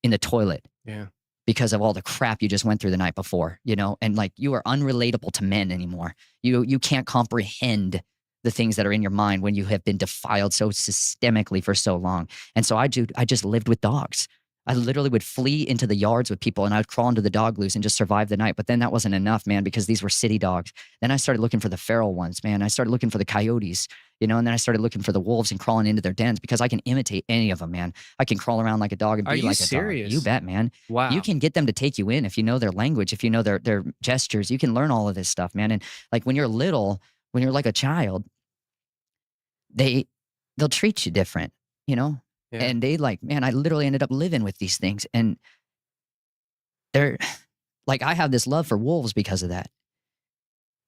[SPEAKER 3] In the toilet.
[SPEAKER 2] Yeah.
[SPEAKER 3] Because of all the crap you just went through the night before, and like you are unrelatable to men anymore. You can't comprehend the things that are in your mind when you have been defiled so systemically for so long. And so I just lived with dogs. I literally would flee into the yards with people and I'd crawl into the dog loose and just survive the night. But then that wasn't enough, man, because these were city dogs. Then I started looking for the feral ones, man. I started looking for the coyotes, and then I started looking for the wolves and crawling into their dens because I can imitate any of them, man. I can crawl around like a dog and
[SPEAKER 2] Are
[SPEAKER 3] be
[SPEAKER 2] you
[SPEAKER 3] like
[SPEAKER 2] serious?
[SPEAKER 3] a dog. You bet, man.
[SPEAKER 2] Wow.
[SPEAKER 3] You can get them to take you in if you know their language, if you know their gestures. You can learn all of this stuff, man. And like when you're little, when you're like a child, they'll treat you different,
[SPEAKER 2] Yeah.
[SPEAKER 3] And they man, I literally ended up living with these things. And they're like, I have this love for wolves because of that.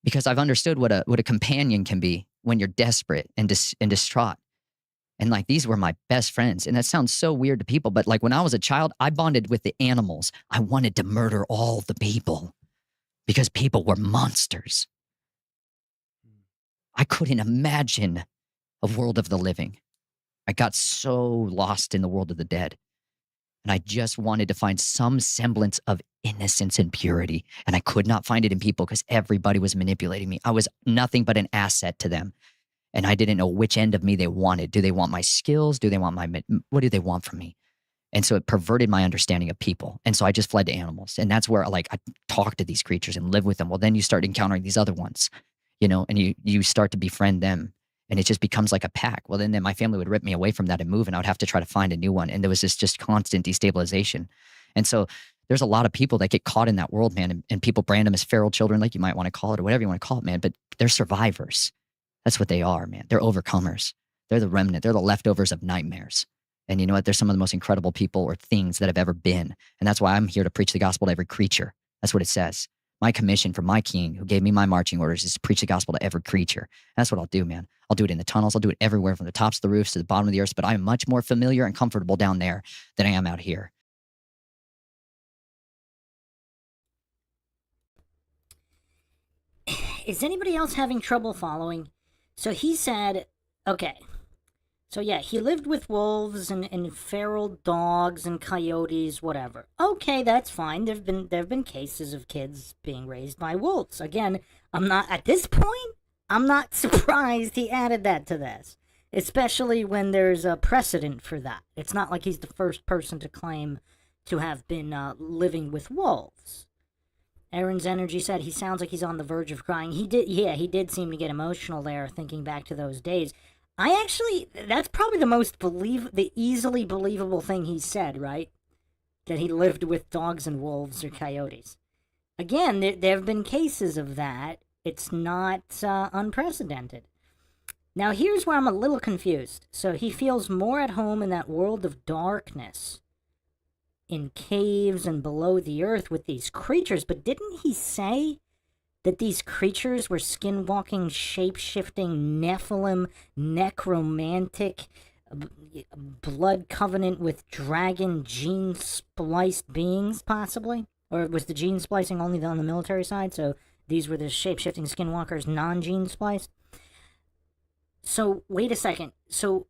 [SPEAKER 3] Because I've understood what a companion can be when you're desperate and distraught. And like, these were my best friends. And that sounds so weird to people, but like when I was a child, I bonded with the animals. I wanted to murder all the people because people were monsters. I couldn't imagine a world of the living. I got so lost in the world of the dead. And I just wanted to find some semblance of innocence and purity. And I could not find it in people because everybody was manipulating me. I was nothing but an asset to them. And I didn't know which end of me they wanted. Do they want my skills? Do they want what do they want from me? And so it perverted my understanding of people. And so I just fled to animals. And that's where I talk to these creatures and live with them. Well, then you start encountering these other ones, and you start to befriend them. And it just becomes like a pack. Well, then my family would rip me away from that and move, and I would have to try to find a new one. And there was this just constant destabilization. And so there's a lot of people that get caught in that world, man. And people brand them as feral children, like you might want to call it, or whatever you want to call it, man. But they're survivors. That's what they are, man. They're overcomers. They're the remnant. They're the leftovers of nightmares. And you know what? They're some of the most incredible people or things that have ever been. And that's why I'm here to preach the gospel to every creature. That's what it says. My commission from my king who gave me my marching orders is to preach the gospel to every creature. And that's what I'll do, man. I'll do it in the tunnels. I'll do it everywhere from the tops of the roofs to the bottom of the earth. But I'm much more familiar and comfortable down there than I am out here.
[SPEAKER 1] Is anybody else having trouble following? So he said, okay. So yeah, he lived with wolves and feral dogs and coyotes, whatever. Okay, that's fine. There've been cases of kids being raised by wolves. Again, at this point, I'm not surprised he added that to this, especially when there's a precedent for that. It's not like he's the first person to claim to have been living with wolves. Aaron's Energy said he sounds like he's on the verge of crying. He did seem to get emotional there, thinking back to those days. That's probably the easily believable thing he said, right? That he lived with dogs and wolves or coyotes. Again, there have been cases of that. It's not unprecedented. Now, here's where I'm a little confused. So he feels more at home in that world of darkness, in caves and below the earth with these creatures, but didn't he say that these creatures were skinwalking, shape-shifting, Nephilim, necromantic, blood covenant with dragon gene-spliced beings, possibly? Or was the gene splicing only on the military side, so these were the shape-shifting skinwalkers non-gene spliced? So, wait a second. So,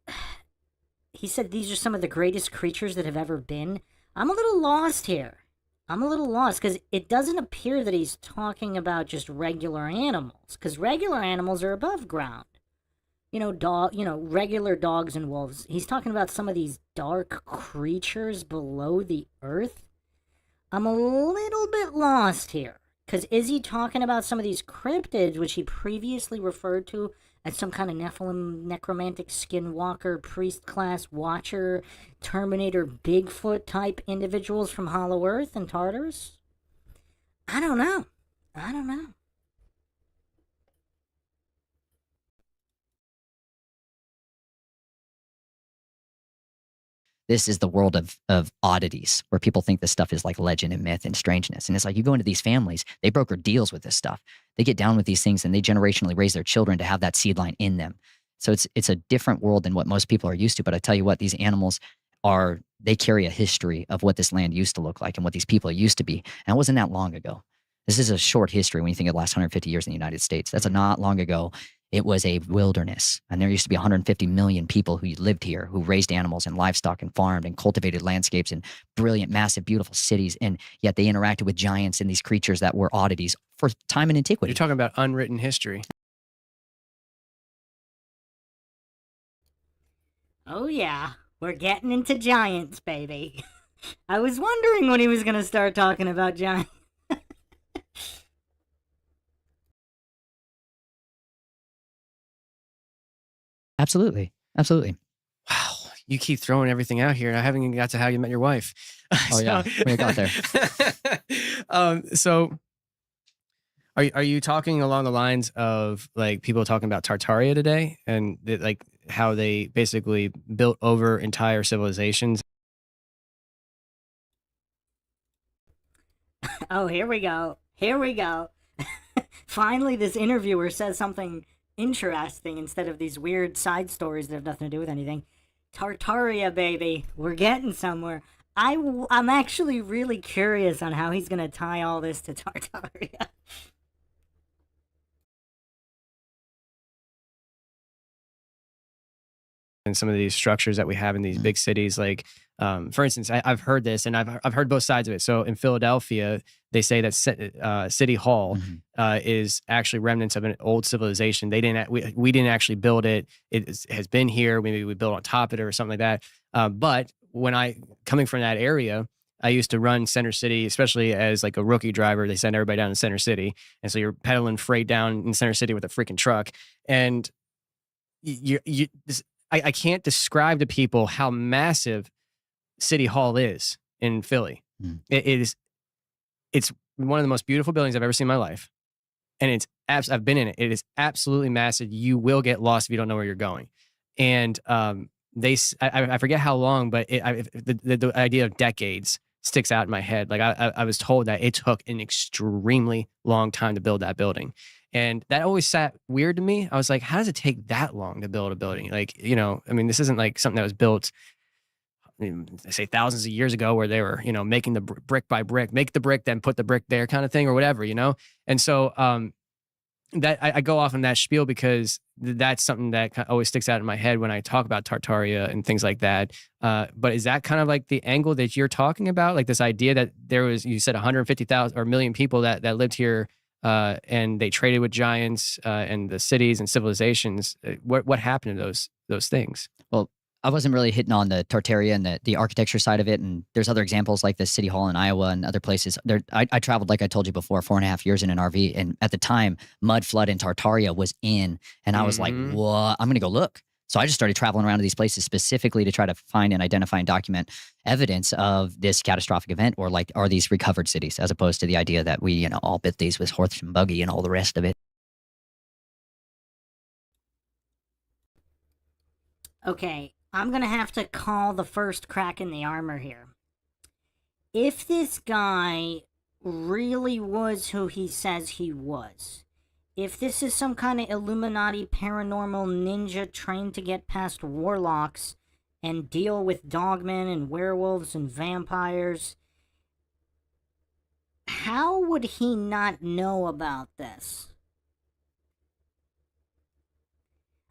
[SPEAKER 1] he said these are some of the greatest creatures that have ever been. I'm a little lost here. Because it doesn't appear that he's talking about just regular animals, because regular animals are above ground. Regular dogs and wolves. He's talking about some of these dark creatures below the earth. I'm a little bit lost here, because is he talking about some of these cryptids, which he previously referred to as some kind of Nephilim, necromantic, skinwalker, priest class, watcher, Terminator, Bigfoot type individuals from Hollow Earth and Tartarus? I don't know.
[SPEAKER 3] This is the world of oddities where people think this stuff is like legend and myth and strangeness. And it's like you go into these families, they broker deals with this stuff. They get down with these things and they generationally raise their children to have that seed line in them. So it's a different world than what most people are used to. But I tell you what, these animals, they carry a history of what this land used to look like and what these people used to be. And it wasn't that long ago. This is a short history when you think of the last 150 years in the United States. That's not long ago. It was a wilderness. And there used to be 150 million people who lived here, who raised animals and livestock and farmed and cultivated landscapes and brilliant, massive, beautiful cities. And yet they interacted with giants and these creatures that were oddities for time and antiquity.
[SPEAKER 2] You're talking about unwritten history.
[SPEAKER 1] Oh, yeah. We're getting into giants, baby. I was wondering when he was going to start talking about giants.
[SPEAKER 3] Absolutely. Absolutely.
[SPEAKER 2] Wow. You keep throwing everything out here. I haven't even got to how you met your wife.
[SPEAKER 3] Oh, yeah. We got there.
[SPEAKER 2] So are you talking along the lines of like people talking about Tartaria today and like how they basically built over entire civilizations?
[SPEAKER 1] Oh, here we go. Here we go. Finally, this interviewer says something interesting instead of these weird side stories that have nothing to do with anything. Tartaria, baby. We're getting somewhere. I'm actually really curious on how he's going to tie all this to Tartaria.
[SPEAKER 2] And some of these structures that we have in these big cities, like for instance, I've heard this, and I've heard both sides of it. So in Philadelphia, they say that City Hall is actually remnants of an old civilization. They didn't we didn't actually build it. Has been here. Maybe we built on top of it or something like that. But when coming from that area, I used to run Center City, especially as like a rookie driver. They send everybody down to Center City, and so you're pedaling freight down in Center City with a freaking truck, and I can't describe to people how massive City Hall is in Philly. It's one of the most beautiful buildings I've ever seen in my life. And I've been in it. It is absolutely massive. You will get lost if you don't know where you're going. And I forget how long, but the idea of decades sticks out in my head. Like I was told that it took an extremely long time to build that building. And that always sat weird to me. I was like, how does it take that long to build a building? Like, I mean, this isn't like something that was built, they say thousands of years ago where they were, making the brick by brick, make the brick, then put the brick there kind of thing or whatever, And so that I go off on that spiel because that's something that always sticks out in my head when I talk about Tartaria and things like that. But is that kind of like the angle that you're talking about? Like this idea that there was, you said 150,000 or a million people that lived here and they traded with giants and the cities and civilizations. What happened to those things?
[SPEAKER 3] Well, I wasn't really hitting on the Tartaria and the architecture side of it. And there's other examples like the City Hall in Iowa and other places. I traveled, like I told you before, 4.5 years in an RV. And at the time, mud flood in Tartaria was in. And I was like, what? I'm going to go look. So I just started traveling around to these places specifically to try to find and identify and document evidence of this catastrophic event, or like, are these recovered cities, as opposed to the idea that we, all built these with horse and buggy and all the rest of it.
[SPEAKER 1] Okay, I'm going to have to call the first crack in the armor here. If this guy really was who he says he was, if this is some kind of Illuminati paranormal ninja trained to get past warlocks and deal with dogmen and werewolves and vampires, how would he not know about this?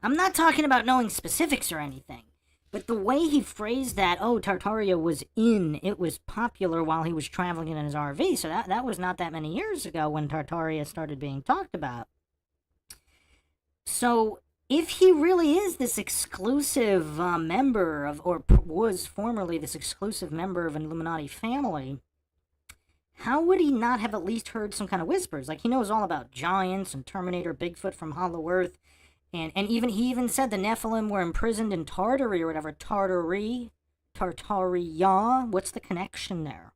[SPEAKER 1] I'm not talking about knowing specifics or anything, but the way he phrased that, Tartaria was it was popular while he was traveling in his RV, so that was not that many years ago when Tartaria started being talked about. So, if he really is this exclusive member of, or was formerly this exclusive member of an Illuminati family, how would he not have at least heard some kind of whispers? Like, he knows all about giants and Terminator, Bigfoot from Hollow Earth, and he even said the Nephilim were imprisoned in Tartary or whatever. Tartaria? What's the connection there?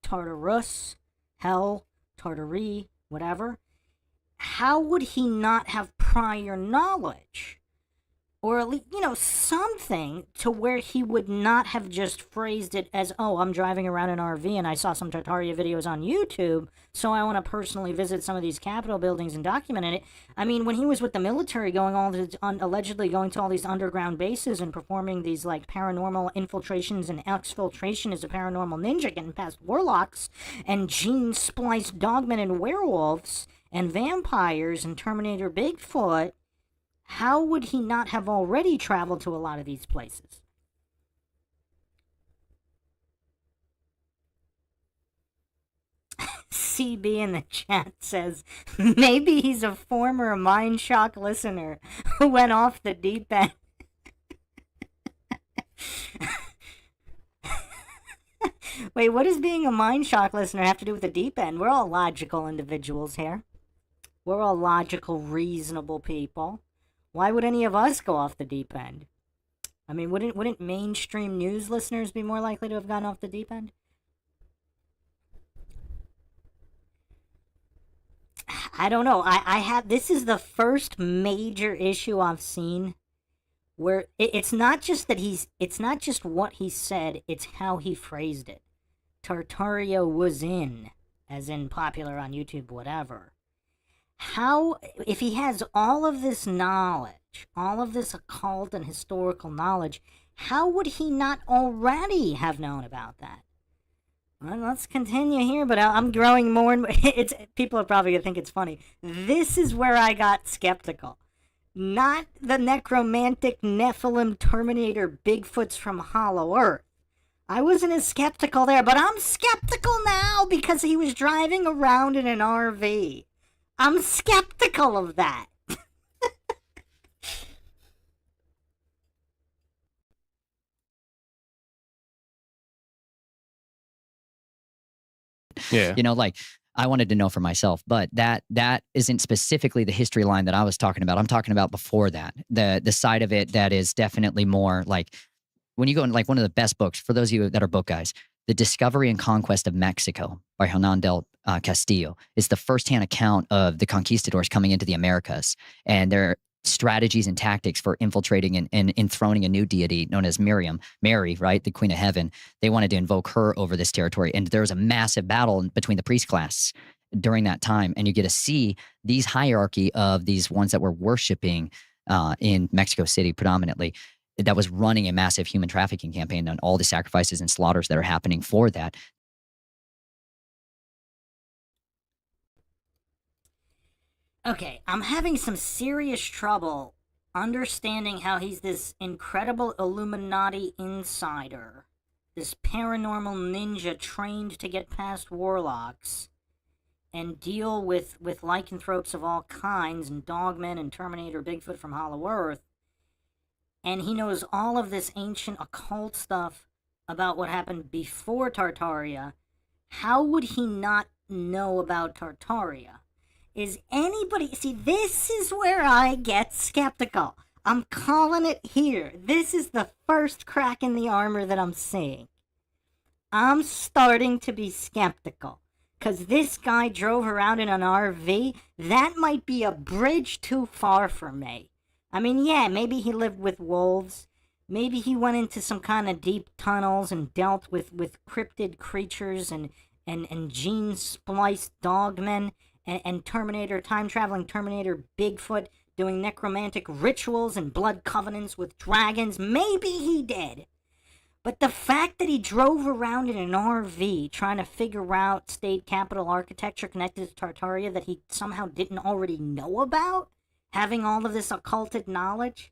[SPEAKER 1] Tartarus, hell, Tartary, whatever. How would he not have prior knowledge? or at least, something to where he would not have just phrased it as, oh, I'm driving around an RV and I saw some Tartaria videos on YouTube, so I want to personally visit some of these Capitol buildings and document it. I mean, when he was with the military allegedly going to all these underground bases and performing these, like, paranormal infiltrations and exfiltration as a paranormal ninja, getting past warlocks and gene-spliced dogmen and werewolves and vampires and Terminator Bigfoot, how would he not have already traveled to a lot of these places? CB in the chat says, maybe he's a former MINDSHOCK listener who went off the deep end. Wait, what does being a MINDSHOCK listener have to do with the deep end? We're all logical individuals here. We're all logical, reasonable people. Why would any of us go off the deep end? I mean, wouldn't mainstream news listeners be more likely to have gone off the deep end? I don't know. This is the first major issue I've seen where it's not just what he said, it's how he phrased it. Tartaria was in, as in popular on YouTube, whatever. How, if he has all of this knowledge, all of this occult and historical knowledge, how would he not already have known about that? Well, let's continue here, but I'm growing more and more. People are probably going to think it's funny. This is where I got skeptical. Not the necromantic Nephilim Terminator Bigfoots from Hollow Earth. I wasn't as skeptical there, but I'm skeptical now because he was driving around in an RV. I'm skeptical of that.
[SPEAKER 2] Yeah.
[SPEAKER 3] Like, I wanted to know for myself, but that isn't specifically the history line that I was talking about. I'm talking about before that, the side of it that is definitely more like when you go in, like, one of the best books for those of you that are book guys, The Discovery and Conquest of Mexico by Hernan del Castillo is the firsthand account of the conquistadors coming into the Americas and their strategies and tactics for infiltrating and enthroning a new deity known as Mary, right? The Queen of Heaven. They wanted to invoke her over this territory. And there was a massive battle between the priest class during that time. And you get to see these hierarchy of these ones that were worshiping in Mexico City predominantly, that was running a massive human trafficking campaign and all the sacrifices and slaughters that are happening for that.
[SPEAKER 1] Okay, I'm having some serious trouble understanding how he's this incredible Illuminati insider, this paranormal ninja trained to get past warlocks and deal with lycanthropes of all kinds and dogmen and Terminator Bigfoot from Hollow Earth, and he knows all of this ancient occult stuff about what happened before Tartaria. How would he not know about Tartaria? Is anybody... See, this is where I get skeptical. I'm calling it here. This is the first crack in the armor that I'm seeing. I'm starting to be skeptical. Because this guy drove around in an RV. That might be a bridge too far for me. I mean, yeah, maybe he lived with wolves. Maybe he went into some kind of deep tunnels and dealt with cryptid creatures and gene-spliced dogmen. And Terminator, time-traveling Terminator Bigfoot doing necromantic rituals and blood covenants with dragons. Maybe he did. But the fact that he drove around in an RV trying to figure out state capitol architecture connected to Tartaria that he somehow didn't already know about, having all of this occulted knowledge,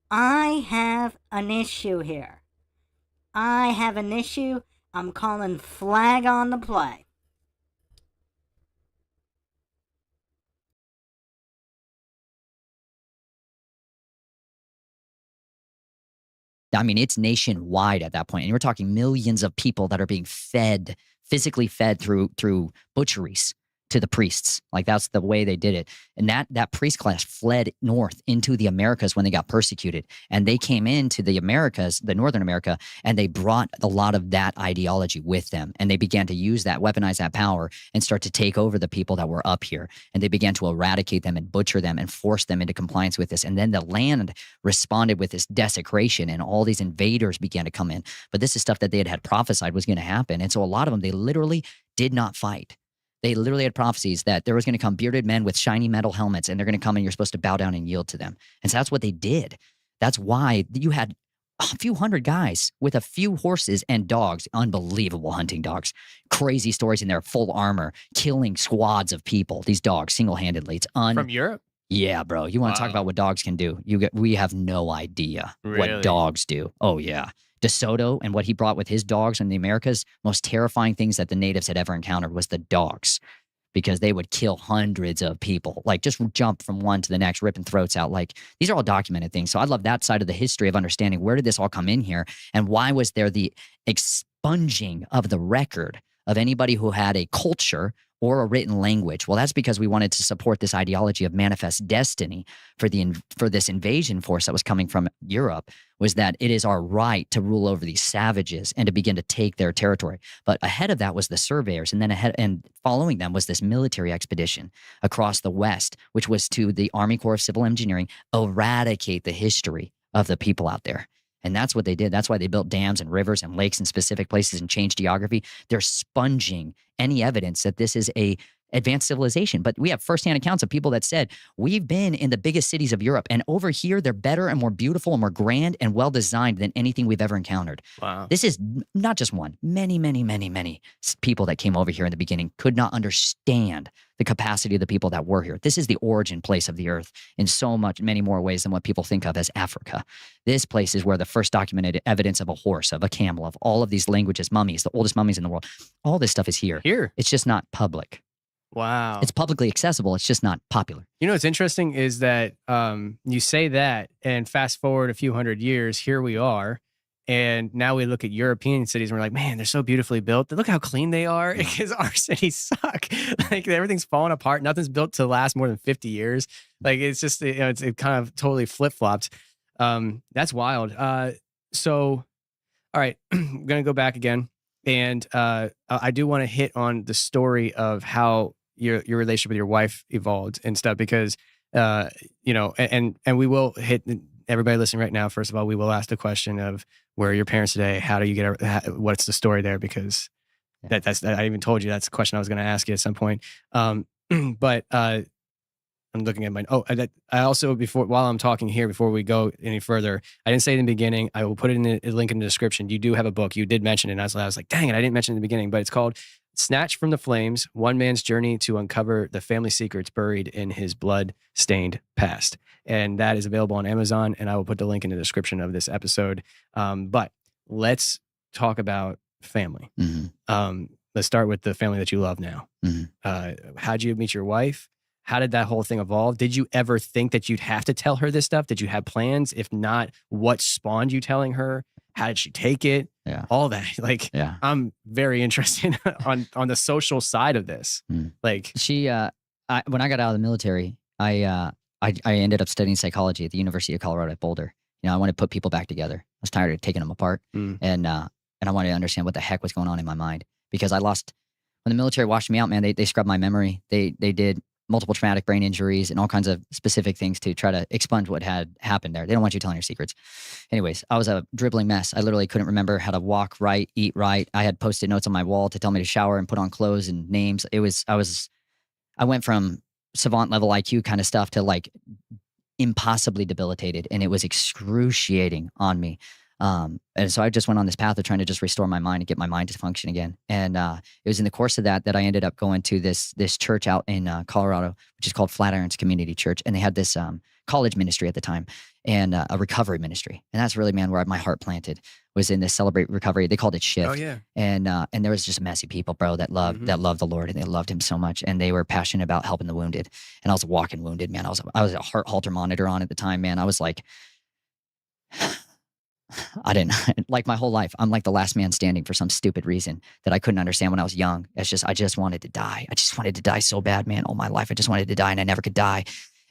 [SPEAKER 1] I have an issue here. I have an issue. I'm calling flag on the play.
[SPEAKER 3] I mean, it's nationwide at that point. And we're talking millions of people that are being fed, physically fed through butcheries to the priests. Like that's the way they did it. And that priest class fled north into the Americas when they got persecuted. And they came into the Americas, the Northern America, and they brought a lot of that ideology with them. And they began to use that, weaponize that power, and start to take over the people that were up here. And they began to eradicate them and butcher them and force them into compliance with this. And then the land responded with this desecration, and all these invaders began to come in. But this is stuff that they had prophesied was going to happen. And so a lot of them, they literally did not fight. They literally had prophecies that there was going to come bearded men with shiny metal helmets, and they're going to come and you're supposed to bow down and yield to them. And so that's what they did. That's why you had a few hundred guys with a few horses and dogs, unbelievable hunting dogs, crazy stories in there, full armor, killing squads of people, these dogs single-handedly. It's
[SPEAKER 2] From Europe?
[SPEAKER 3] Yeah, bro. You want to talk about what dogs can do? We have no idea what dogs do. Oh, yeah. DeSoto and what he brought with his dogs in the Americas, most terrifying things that the natives had ever encountered was the dogs, because they would kill hundreds of people, like just jump from one to the next, ripping throats out. Like these are all documented things. So I love that side of the history of understanding where did this all come in here, and why was there the expunging of the record of anybody who had a culture or a written language? Well, that's because we wanted to support this ideology of manifest destiny for this invasion force that was coming from Europe, was that it is our right to rule over these savages and to begin to take their territory. But ahead of that was the surveyors, and then following them was this military expedition across the West, which was to the Army Corps of Civil Engineering, eradicate the history of the people out there. And that's what they did. That's why they built dams and rivers and lakes in specific places and changed geography. They're sponging any evidence that this is a advanced civilization. But we have firsthand accounts of people that said, we've been in the biggest cities of Europe, and over here, they're better and more beautiful and more grand and well-designed than anything we've ever encountered.
[SPEAKER 2] Wow.
[SPEAKER 3] This is not just one. Many, many, many, many people that came over here in the beginning could not understand the capacity of the people that were here. This is the origin place of the earth in many more ways than what people think of as Africa. This place is where the first documented evidence of a horse, of a camel, of all of these languages, mummies, the oldest mummies in the world. All this stuff is here.
[SPEAKER 2] Here.
[SPEAKER 3] It's just not public.
[SPEAKER 2] Wow.
[SPEAKER 3] It's publicly accessible. It's just not popular.
[SPEAKER 2] You know what's interesting is that you say that, and fast forward a few hundred years, here we are. And now we look at European cities and we're like, man, they're so beautifully built. Look how clean they are, because our cities suck. Like everything's falling apart. Nothing's built to last more than 50 years. Like it's just, it kind of totally flip-flopped. That's wild. So, all right, I'm going to go back again. And I do want to hit on the story of how your relationship with your wife evolved and stuff, because, and we will hit everybody listening right now. First of all, we will ask the question of where are your parents today? How do you get, what's the story there? Because I even told you that's a question I was going to ask you at some point. But I'm looking at I also, while I'm talking here, before we go any further, I didn't say it in the beginning. I will put it in a link in the description. You do have a book. You did mention it. And I was like, dang it, I didn't mention it in the beginning, but it's called Snatched from the Flames, One Man's Journey to Uncover the Family Secrets Buried in His Blood-Stained Past. And that is available on Amazon, and I will put the link in the description of this episode. But let's talk about family.
[SPEAKER 3] Mm-hmm.
[SPEAKER 2] Let's start with the family that you love now.
[SPEAKER 3] Mm-hmm.
[SPEAKER 2] How'd you meet your wife? How did that whole thing evolve? Did you ever think that you'd have to tell her this stuff? Did you have plans? If not, what spawned you telling her? How did she take it?
[SPEAKER 3] Yeah.
[SPEAKER 2] All that. Like,
[SPEAKER 3] yeah.
[SPEAKER 2] I'm very interested on the social side of this. Like
[SPEAKER 3] she, when I got out of the military, I ended up studying psychology at the University of Colorado at Boulder. I wanted to put people back together. I was tired of taking them apart. And I wanted to understand what the heck was going on in my mind, because when the military washed me out, man, they scrubbed my memory. They did multiple traumatic brain injuries and all kinds of specific things to try to expunge what had happened there. They don't want you telling your secrets. Anyways, I was a dribbling mess. I literally couldn't remember how to walk right, eat right. I had Post-it notes on my wall to tell me to shower and put on clothes and names. I went from savant level IQ kind of stuff to like impossibly debilitated, and it was excruciating on me. And so I just went on this path of trying to just restore my mind and get my mind to function again. And it was in the course of that I ended up going to this church out in Colorado, which is called Flatirons Community Church. And they had this college ministry at the time, and a recovery ministry. And that's really, man, where my heart planted, was in this Celebrate Recovery. They called it Shift.
[SPEAKER 2] Oh, yeah.
[SPEAKER 3] And there was just messy people, bro, that loved the Lord, and they loved him so much. And they were passionate about helping the wounded. And I was walking wounded, man. I was a heart halter monitor on at the time, man. I was like, I didn't like my whole life. I'm like the last man standing for some stupid reason that I couldn't understand when I was young. It's just, I just wanted to die. I just wanted to die so bad, man. All my life, I just wanted to die and I never could die.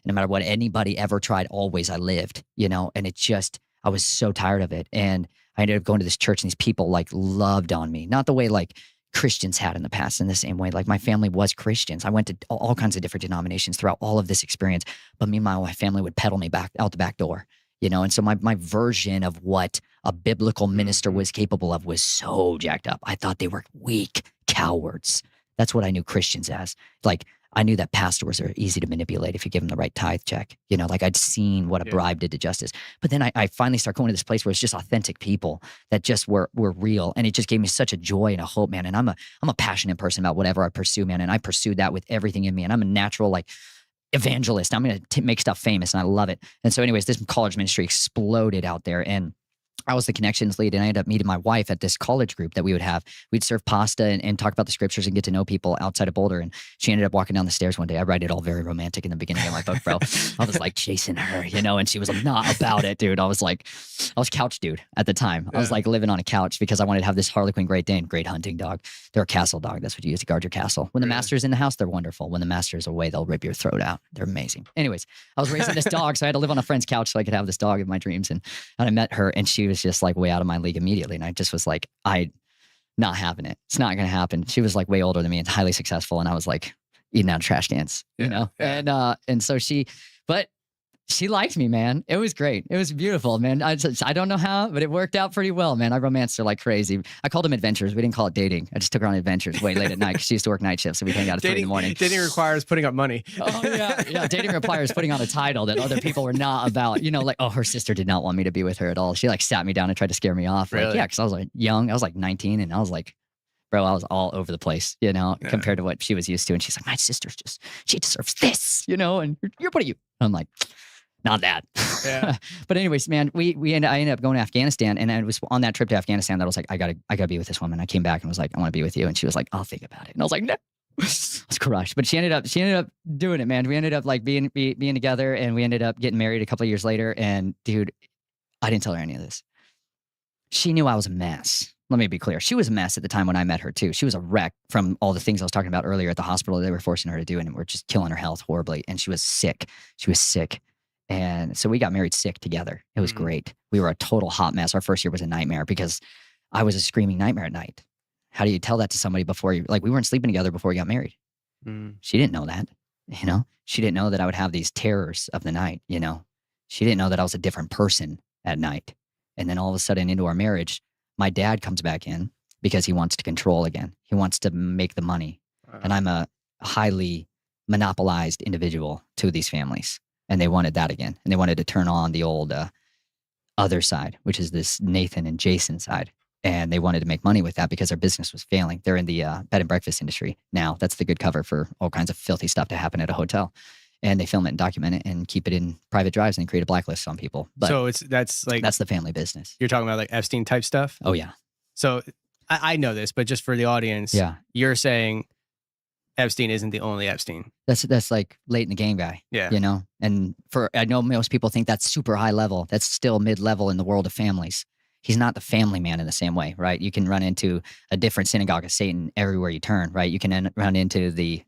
[SPEAKER 3] No matter what anybody ever tried, always I lived, you know, and it just, I was so tired of it. And I ended up going to this church and these people like loved on me, not the way like Christians had in the past in the same way. Like my family was Christians. I went to all kinds of different denominations throughout all of this experience, but meanwhile, my family would pedal me back out the back door, you know? And so my version of what a biblical minister was capable of was so jacked up. I thought they were weak cowards. That's what I knew Christians as. Like, I knew that pastors are easy to manipulate if you give them the right tithe check. You know, like I'd seen what a bribe did to justice. But then I finally started going to this place where it's just authentic people that just were real. And it just gave me such a joy and a hope, man. And I'm a passionate person about whatever I pursue, man. And I pursued that with everything in me. And I'm a natural like evangelist. I'm going to make stuff famous and I love it. And so anyways, this college ministry exploded out there. And I was the connections lead and I ended up meeting my wife at this college group that we would have. We'd serve pasta and talk about the scriptures and get to know people outside of Boulder. And she ended up walking down the stairs one day. I write it all very romantic in the beginning of my book, bro. I was like chasing her, you know, and she was like, not about it, dude. I was couch dude at the time. I was like living on a couch because I wanted to have this Harlequin Great Dane, great hunting dog. They're a castle dog. That's what you use to guard your castle. When the master's in the house, they're wonderful. When the master's away, they'll rip your throat out. They're amazing. Anyways, I was raising this dog. So I had to live on a friend's couch so I could have this dog in my dreams. And I met her and she was just like way out of my league immediately. And I just was like, not having it. It's not going to happen. She was like way older than me and highly successful. And I was like eating out of trash cans, you know? Yeah. And so but she liked me, man. It was great. It was beautiful, man. I don't know how, but it worked out pretty well, man. I romanced her like crazy. I called them adventures. We didn't call it dating. I just took her on adventures way late at night because she used to work night shifts. So we'd hang out at 3 in the morning.
[SPEAKER 2] Dating requires putting up money.
[SPEAKER 3] Oh, yeah. Yeah. Dating requires putting on a title that other people were not about. You know, like, oh, her sister did not want me to be with her at all. She like sat me down and tried to scare me off.
[SPEAKER 2] Really?
[SPEAKER 3] Like, yeah, because I was like young. I was like 19 and I was like, bro, I was all over the place, you know, compared to what she was used to. And she's like, my sister's she deserves this, you know, and you're what are you? I'm like, not that. Yeah. But anyways, man, I ended up going to Afghanistan and it was on that trip to Afghanistan that I was like, I gotta be with this woman. I came back and was like, I want to be with you. And she was like, I'll think about it. And I was like, no. I was crushed. But she ended up doing it, man. We ended up like being together and we ended up getting married a couple of years later. And dude, I didn't tell her any of this. She knew I was a mess. Let me be clear. She was a mess at the time when I met her too. She was a wreck from all the things I was talking about earlier at the hospital they were forcing her to do and were just killing her health horribly. And she was sick. And so we got married sick together. It was great. We were a total hot mess. Our first year was a nightmare because I was a screaming nightmare at night. How do you tell that to somebody before you, like we weren't sleeping together before we got married. She didn't know that, you know, she didn't know that I would have these terrors of the night, you know, she didn't know that I was a different person at night. And then all of a sudden into our marriage, my dad comes back in because he wants to control again. He wants to make the money. And I'm a highly monopolized individual to these families. And they wanted that again. And they wanted to turn on the old other side, which is this Nathan and Jason side. And they wanted to make money with that because their business was failing. They're in the bed and breakfast industry now. That's the good cover for all kinds of filthy stuff to happen at a hotel. And they film it and document it and keep it in private drives and create a blacklist on people. But
[SPEAKER 2] so that's
[SPEAKER 3] the family business.
[SPEAKER 2] You're talking about like Epstein type stuff?
[SPEAKER 3] Oh, yeah.
[SPEAKER 2] So I know this, but just for the audience, you're saying Epstein isn't the only Epstein.
[SPEAKER 3] That's like late in the game guy. Yeah. You know, and I know most people think that's super high level. That's still mid-level in the world of families. He's not the family man in the same way, right? You can run into a different synagogue of Satan everywhere you turn, right? You can run into the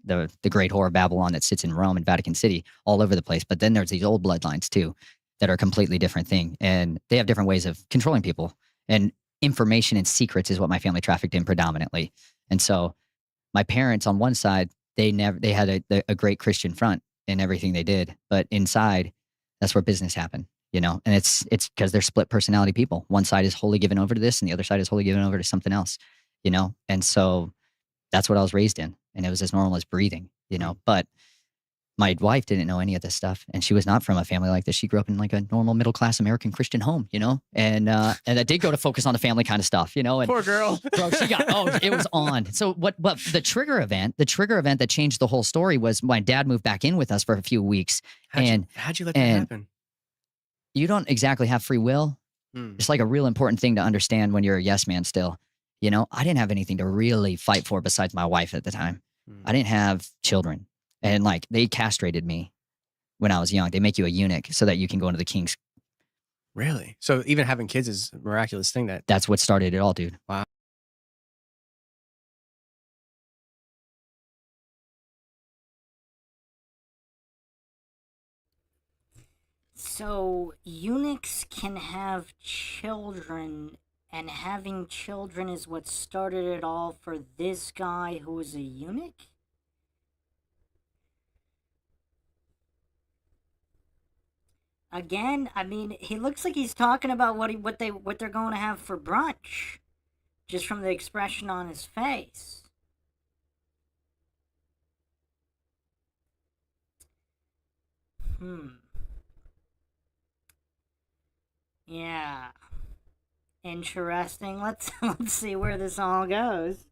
[SPEAKER 3] great whore of Babylon that sits in Rome and Vatican City all over the place. But then there's these old bloodlines too that are a completely different thing. And they have different ways of controlling people. And information and secrets is what my family trafficked in predominantly. And so my parents on one side, they had a great Christian front in everything they did. But inside, that's where business happened. You know, and it's because they're split personality people. One side is wholly given over to this and the other side is wholly given over to something else, you know? And so that's what I was raised in. And it was as normal as breathing, you know? But my wife didn't know any of this stuff. And she was not from a family like this. She grew up in like a normal middle-class American Christian home, you know? And I did go to focus on the family kind of stuff, you know? And
[SPEAKER 2] poor girl.
[SPEAKER 3] Bro, it was on. So what the trigger event that changed the whole story was my dad moved back in with us for a few weeks.
[SPEAKER 2] How'd you let that happen?
[SPEAKER 3] You don't exactly have free will. It's like a real important thing to understand when you're a yes man still. You know, I didn't have anything to really fight for besides my wife at the time. I didn't have children. And like they castrated me when I was young. They make you a eunuch so that you can go into the king's
[SPEAKER 2] Really? So even having kids is a miraculous thing.
[SPEAKER 3] That's what started it all, dude.
[SPEAKER 2] Wow.
[SPEAKER 1] So eunuchs can have children, and having children is what started it all for this guy who was a eunuch? Again, I mean, he looks like he's talking about what they're going to have for brunch, just from the expression on his face. Yeah. Interesting. Let's see where this all goes.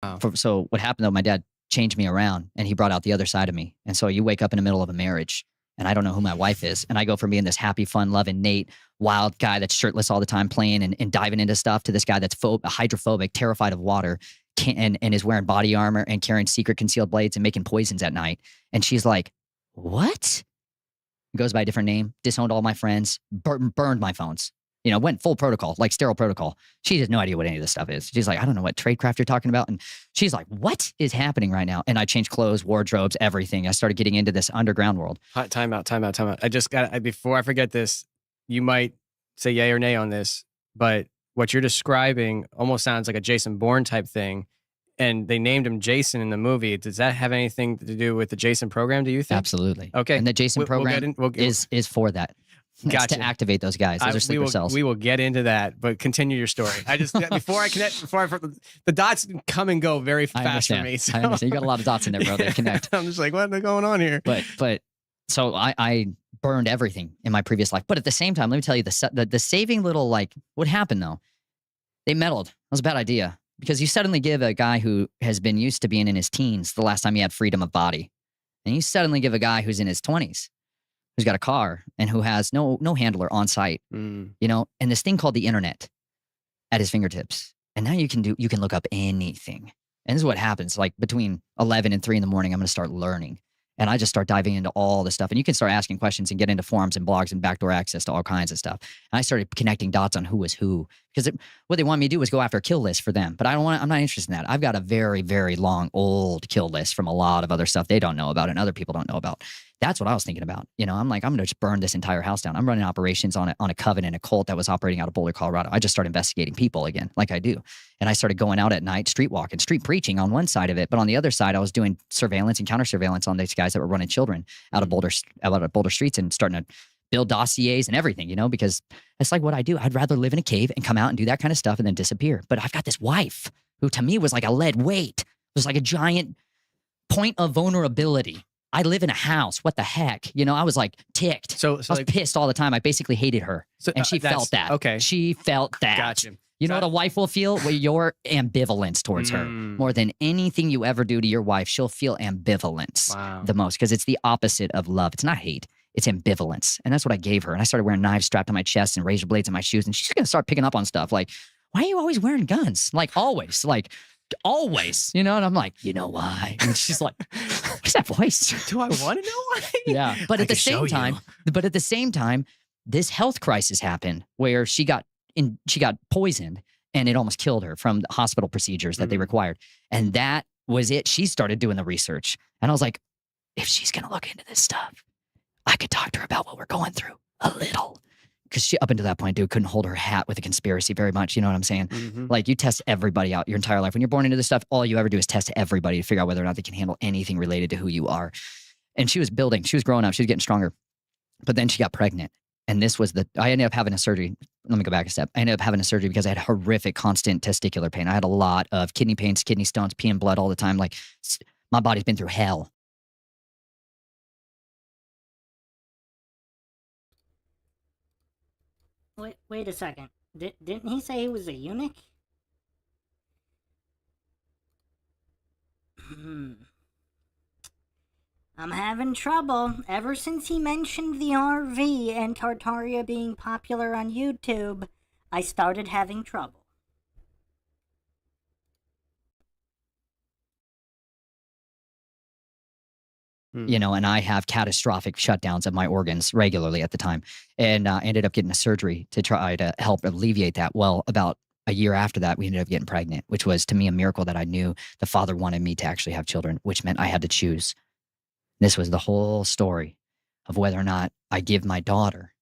[SPEAKER 2] Wow.
[SPEAKER 3] So what happened though, my dad changed me around and he brought out the other side of me. And so you wake up in the middle of a marriage and I don't know who my wife is. And I go from being this happy, fun, loving, Nate, wild guy that's shirtless all the time playing and diving into stuff to this guy that's hydrophobic, terrified of water, and is wearing body armor and carrying secret concealed blades and making poisons at night. And she's like, what? Goes by a different name, disowned all my friends, burned my phones. You know, went full protocol, like sterile protocol. She has no idea what any of this stuff is. She's like, I don't know what tradecraft you're talking about. And she's like, what is happening right now? And I changed clothes, wardrobes, everything. I started getting into this underground world.
[SPEAKER 2] Time out. I just got, before I forget this, you might say yay or nay on this, but what you're describing almost sounds like a Jason Bourne type thing. And they named him Jason in the movie. Does that have anything to do with the Jason program, do you think?
[SPEAKER 3] Absolutely.
[SPEAKER 2] Okay.
[SPEAKER 3] And the Jason program is for that.
[SPEAKER 2] Gotcha.
[SPEAKER 3] To activate those guys. Those are sleeper cells.
[SPEAKER 2] We will get into that, but continue your story. I just, the dots come and go very fast for me. So.
[SPEAKER 3] I understand. You got a lot of dots in there, bro. They connect.
[SPEAKER 2] I'm just like, what's going on here?
[SPEAKER 3] But so I burned everything in my previous life. But at the same time, let me tell you the saving little, like, what happened though? They meddled. That was a bad idea because you suddenly give a guy who has been used to being in his teens the last time he had freedom of body, and you suddenly give a guy who's in his 20s, who's got a car and who has no handler on site, you know, and this thing called the internet at his fingertips. And now you can look up anything. And this is what happens. Like between 11 and 3 in the morning, I'm going to start learning. And I just start diving into all this stuff. And you can start asking questions and get into forums and blogs and backdoor access to all kinds of stuff. And I started connecting dots on who was who. Because what they wanted me to do was go after a kill list for them. But I'm not interested in that. I've got a very, very long, old kill list from a lot of other stuff they don't know about and other people don't know about. That's what I was thinking about. You know, I'm like, I'm going to just burn this entire house down. I'm running operations on a coven and a cult that was operating out of Boulder, Colorado. I just started investigating people again, like I do. And I started going out at night, street walking, street preaching on one side of it. But on the other side, I was doing surveillance and counter surveillance on these guys that were running children out of Boulder streets and starting to build dossiers and everything, you know, because it's like what I do. I'd rather live in a cave and come out and do that kind of stuff and then disappear. But I've got this wife who to me was like a lead weight. It was like a giant point of vulnerability. I live in a house. What the heck? You know, I was like ticked. So I was like, pissed all the time. I basically hated her. And she felt that.
[SPEAKER 2] Okay.
[SPEAKER 3] She felt that.
[SPEAKER 2] Gotcha.
[SPEAKER 3] You know what a wife will feel? Well, your ambivalence towards her. More than anything you ever do to your wife, she'll feel ambivalence the most because it's the opposite of love. It's not hate. It's ambivalence. And that's what I gave her. And I started wearing knives strapped to my chest and razor blades in my shoes. And she's going to start picking up on stuff like, why are you always wearing guns? Like always, you know? And I'm like, you know why? And she's like, what's that voice?
[SPEAKER 2] Do I want to know why?
[SPEAKER 3] Yeah. But at the same time, this health crisis happened where she got poisoned and it almost killed her from the hospital procedures that they required. And that was it. She started doing the research. And I was like, if she's going to look into this stuff, I could talk to her about what we're going through a little. Because she, up until that point, dude, couldn't hold her hat with a conspiracy very much. You know what I'm saying? Like, you test everybody out your entire life. When you're born into this stuff, all you ever do is test everybody to figure out whether or not they can handle anything related to who you are. And she was building. She was growing up. She was getting stronger. But then she got pregnant. And I ended up having a surgery. Let me go back a step. I ended up having a surgery because I had horrific, constant testicular pain. I had a lot of kidney pains, kidney stones, peeing blood all the time. Like, my body's been through hell.
[SPEAKER 1] Wait a second. Didn't he say he was a eunuch? I'm having trouble. Ever since he mentioned the RV and Tartaria being popular on YouTube, I started having trouble.
[SPEAKER 3] you know, and I have catastrophic shutdowns of my organs regularly at the time. And I ended up getting a surgery to try to help alleviate that. Well, about a year after that, we ended up getting pregnant, which was to me a miracle that I knew the Father wanted me to actually have children, which meant I had to choose. This was the whole story of whether or not I give my daughter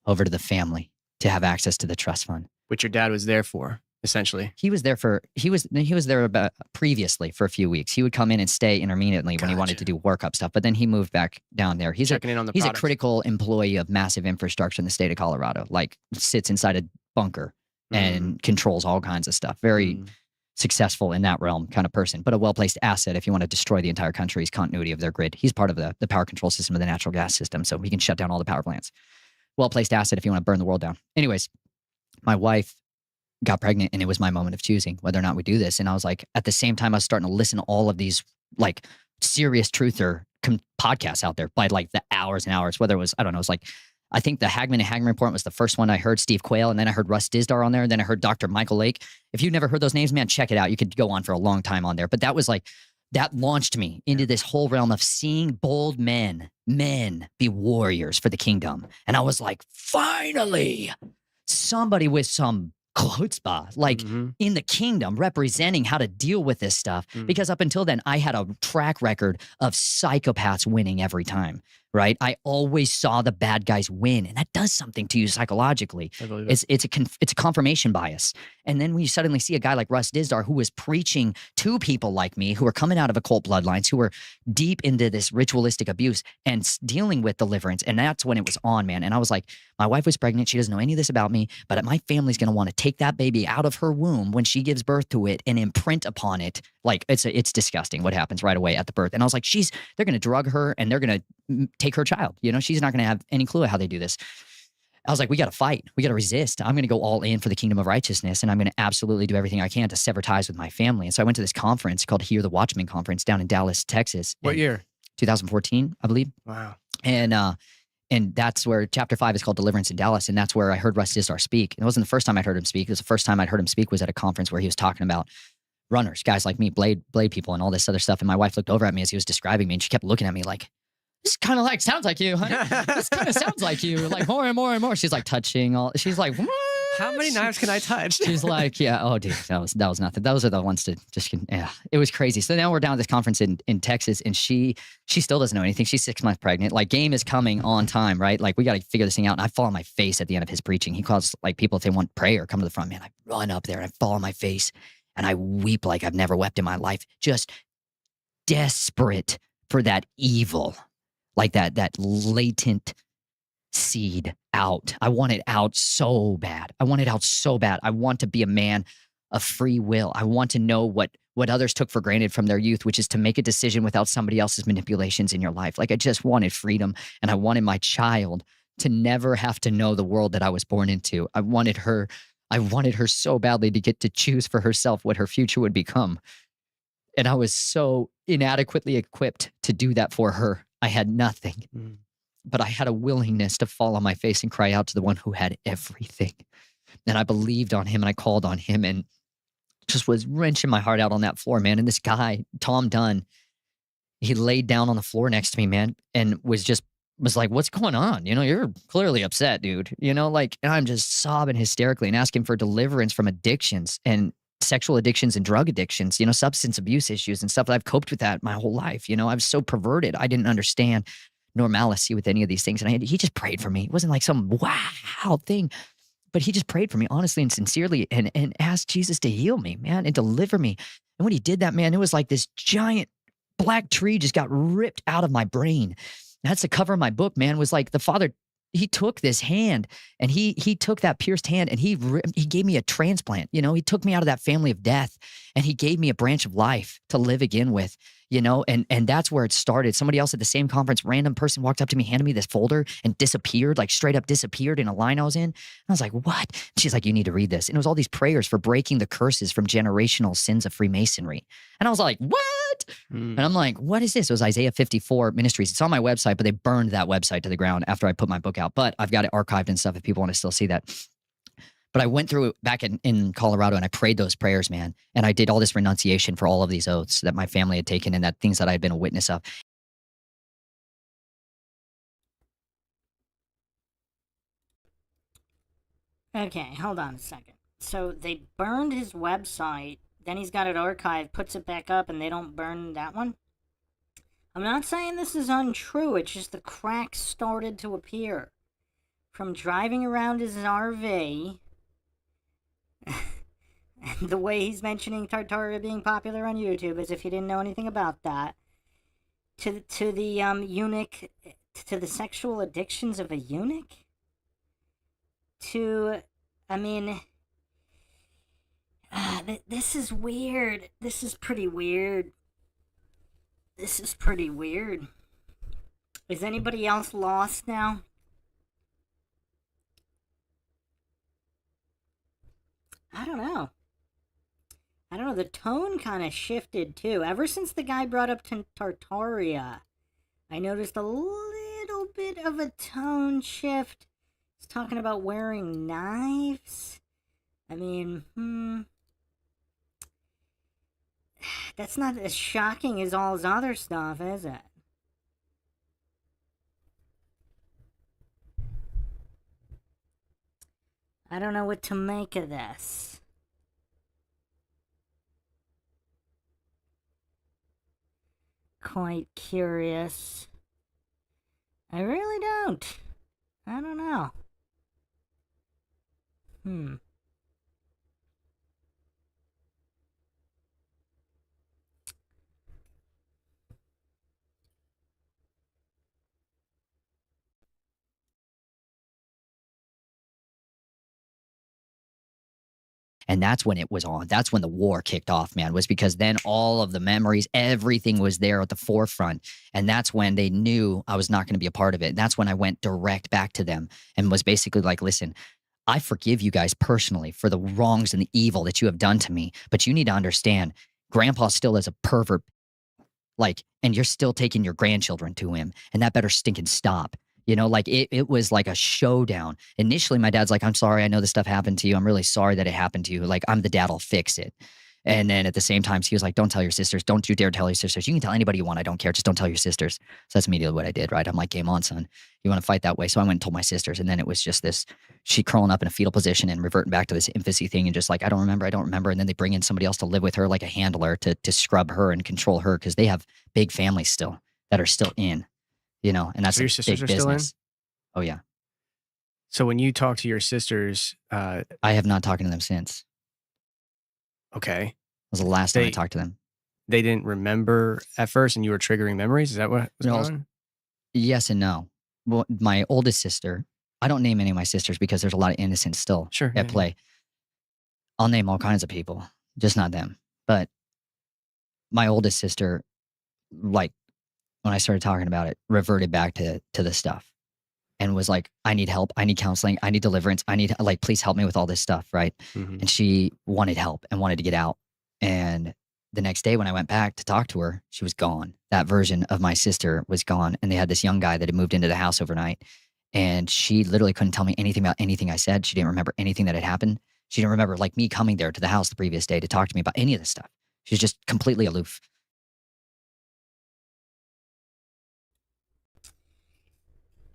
[SPEAKER 3] over to the family to have access to the trust fund.
[SPEAKER 2] Which your dad was there for, essentially.
[SPEAKER 3] He was there about previously for a few weeks. He would come in and stay intermittently when he wanted to do workup stuff, but then he moved back down there. He's
[SPEAKER 2] Checking in on the
[SPEAKER 3] he's a
[SPEAKER 2] products.
[SPEAKER 3] critical employee of massive infrastructure in the state of Colorado. Like sits inside a bunker and controls all kinds of stuff. Very successful in that realm kind of person, but a well-placed asset if you want to destroy the entire country's continuity of their grid. He's part of the power control system of the natural gas system, so he can shut down all the power plants. Well-placed asset if you want to burn the world down. Anyways, my wife got pregnant and it was my moment of choosing whether or not we do this. And I was like, at the same time, I was starting to listen to all of these like serious truther podcasts out there by like the hours and hours, whether it was, I don't know, it was like, I think the Hagman and Hagman Report was the first one I heard, Steve Quayle, and then I heard Russ Dizdar on there, and then I heard Dr. Michael Lake. If you've never heard those names, man, check it out. You could go on for a long time on there. But that was like, that launched me into this whole realm of seeing bold men be warriors for the kingdom. And I was like, finally, somebody with some chutzpah, like in the kingdom, representing how to deal with this stuff. Because up until then, I had a track record of psychopaths winning every time, right? I always saw the bad guys win, and that does something to you psychologically.
[SPEAKER 2] I believe it.
[SPEAKER 3] It's a confirmation bias. And then when you suddenly see a guy like Russ Dizdar, who was preaching to people like me, who are coming out of occult bloodlines, who were deep into this ritualistic abuse and dealing with deliverance, and that's when it was on, man. And I was like, my wife was pregnant. She doesn't know any of this about me, but my family's going to want to take that baby out of her womb when she gives birth to it and imprint upon it. Like it's disgusting what happens right away at the birth. And I was like, they're going to drug her and they're going to take her child. You know, she's not going to have any clue how they do this. I was like, we got to fight. We got to resist. I'm going to go all in for the kingdom of righteousness. And I'm going to absolutely do everything I can to sever ties with my family. And so I went to this conference called Hear the Watchman Conference down in Dallas, Texas.
[SPEAKER 2] What year?
[SPEAKER 3] 2014, I believe.
[SPEAKER 2] Wow.
[SPEAKER 3] And that's where chapter 5 is called Deliverance in Dallas. And that's where I heard Russ Dizdar speak. And it wasn't the first time I'd heard him speak. It was the first time I'd heard him speak was at a conference where he was talking about runners, guys like me, blade people and all this other stuff. And my wife looked over at me as he was describing me and she kept looking at me like, this kind of like sounds like you, huh? This kind of sounds like you, like more and more and more. She's like touching all, she's like, what?
[SPEAKER 2] How many knives can I touch?
[SPEAKER 3] She's like, yeah, oh dude, that was nothing. Those are the ones to just, yeah, it was crazy. So now we're down at this conference in Texas and she still doesn't know anything. She's 6 months pregnant. Like game is coming on time, right? Like we got to figure this thing out. And I fall on my face at the end of his preaching. He calls like people, if they want prayer, come to the front, man. I run up there and I fall on my face and I weep like I've never wept in my life. Just desperate for that evil. Like that latent seed out. I want it out so bad. I want it out so bad. I want to be a man of free will. I want to know what others took for granted from their youth, which is to make a decision without somebody else's manipulations in your life. Like I just wanted freedom and I wanted my child to never have to know the world that I was born into. I wanted her so badly to get to choose for herself what her future would become. And I was so inadequately equipped to do that for her. I had nothing, but I had a willingness to fall on my face and cry out to the one who had everything. And I believed on him and I called on him and just was wrenching my heart out on that floor, man. And this guy, Tom Dunn, he laid down on the floor next to me, man, and was like, what's going on? You know, you're clearly upset, dude. You know, like, and I'm just sobbing hysterically and asking for deliverance from addictions and sexual addictions and drug addictions, you know, substance abuse issues and stuff. I've coped with that my whole life. You know, I was so perverted. I didn't understand normalcy with any of these things. And he just prayed for me. It wasn't like some wow thing, but he just prayed for me honestly and sincerely and asked Jesus to heal me, man, and deliver me. And when he did that, man, it was like this giant black tree just got ripped out of my brain. That's the cover of my book, man, was like the Father, he took this hand and he took that pierced hand and he gave me a transplant. You know, he took me out of that family of death and he gave me a branch of life to live again with, you know, and that's where it started. Somebody else at the same conference, random person walked up to me, handed me this folder and disappeared, like straight up disappeared in a line I was in. And I was like, what? And she's like, you need to read this. And it was all these prayers for breaking the curses from generational sins of Freemasonry. And I was like, what? And I'm like, what is this? It was Isaiah 54 Ministries. It's on my website, but they burned that website to the ground after I put my book out. But I've got it archived and stuff if people want to still see that. But I went through it back in Colorado and I prayed those prayers, man. And I did all this renunciation for all of these oaths that my family had taken and that things that I had been a witness of.
[SPEAKER 1] Okay, hold on a second. So they burned his website, then he's got it archived, puts it back up, and they don't burn that one? I'm not saying this is untrue, it's just the cracks started to appear. From driving around his RV, and the way he's mentioning Tartaria being popular on YouTube, as if you didn't know anything about that, to the eunuch, to the sexual addictions of a eunuch, to, I mean, this is weird. This is pretty weird. This is pretty weird. Is anybody else lost now? I don't know. I don't know. The tone kind of shifted too. Ever since the guy brought up Tartaria, I noticed a little bit of a tone shift. He's talking about wearing knives. I mean, that's not as shocking as all his other stuff, is it? I don't know what to make of this. Quite curious. I really don't. I don't know.
[SPEAKER 3] And that's when it was on. That's when the war kicked off, man, was because then all of the memories, everything was there at the forefront. And that's when they knew I was not going to be a part of it. And that's when I went direct back to them and was basically like, listen, I forgive you guys personally for the wrongs and the evil that you have done to me. But you need to understand, Grandpa still is a pervert. Like, and you're still taking your grandchildren to him. And that better stinking stop. You know, like it was like a showdown. Initially, my dad's like, I'm sorry, I know this stuff happened to you. I'm really sorry that it happened to you. Like, I'm the dad, I'll fix it. And then at the same time, he was like, don't tell your sisters. Don't you dare tell your sisters. You can tell anybody you want. I don't care. Just don't tell your sisters. So that's immediately what I did, right? I'm like, game on, son. You want to fight that way? So I went and told my sisters. And then it was just this, she curling up in a fetal position and reverting back to this infancy thing and just like, I don't remember. And then they bring in somebody else to live with her, like a handler to scrub her and control her because they have big families still that are still in, you know, and that's
[SPEAKER 2] So your
[SPEAKER 3] a
[SPEAKER 2] sisters
[SPEAKER 3] big
[SPEAKER 2] are still in?
[SPEAKER 3] business. Oh, yeah.
[SPEAKER 2] So when you talk to your sisters,
[SPEAKER 3] I have not talked to them since.
[SPEAKER 2] okay,
[SPEAKER 3] That was the last time I
[SPEAKER 2] They-
[SPEAKER 3] talked to them.
[SPEAKER 2] they didn't remember at first, and you were triggering memories. Is that what was
[SPEAKER 3] No,
[SPEAKER 2] going on?
[SPEAKER 3] Yes and no. Well, my oldest sister, I don't name any of my sisters because there's a lot of innocence still
[SPEAKER 2] Sure.
[SPEAKER 3] at
[SPEAKER 2] yeah.
[SPEAKER 3] play. I'll name all kinds of people, just not them. But my oldest sister, like when I started talking about it, reverted back to the stuff and was like, I need help. I need counseling. I need deliverance. I need, like, please help me with all this stuff. Right.
[SPEAKER 2] Mhm.
[SPEAKER 3] And she wanted help and wanted to get out. And the next day when I went back to talk to her, she was gone. That version of my sister was gone. And they had this young guy that had moved into the house overnight. And she literally couldn't tell me anything about anything I said. She didn't remember anything that had happened. She didn't remember like me coming there to the house the previous day to talk to me about any of this stuff. She's just completely aloof.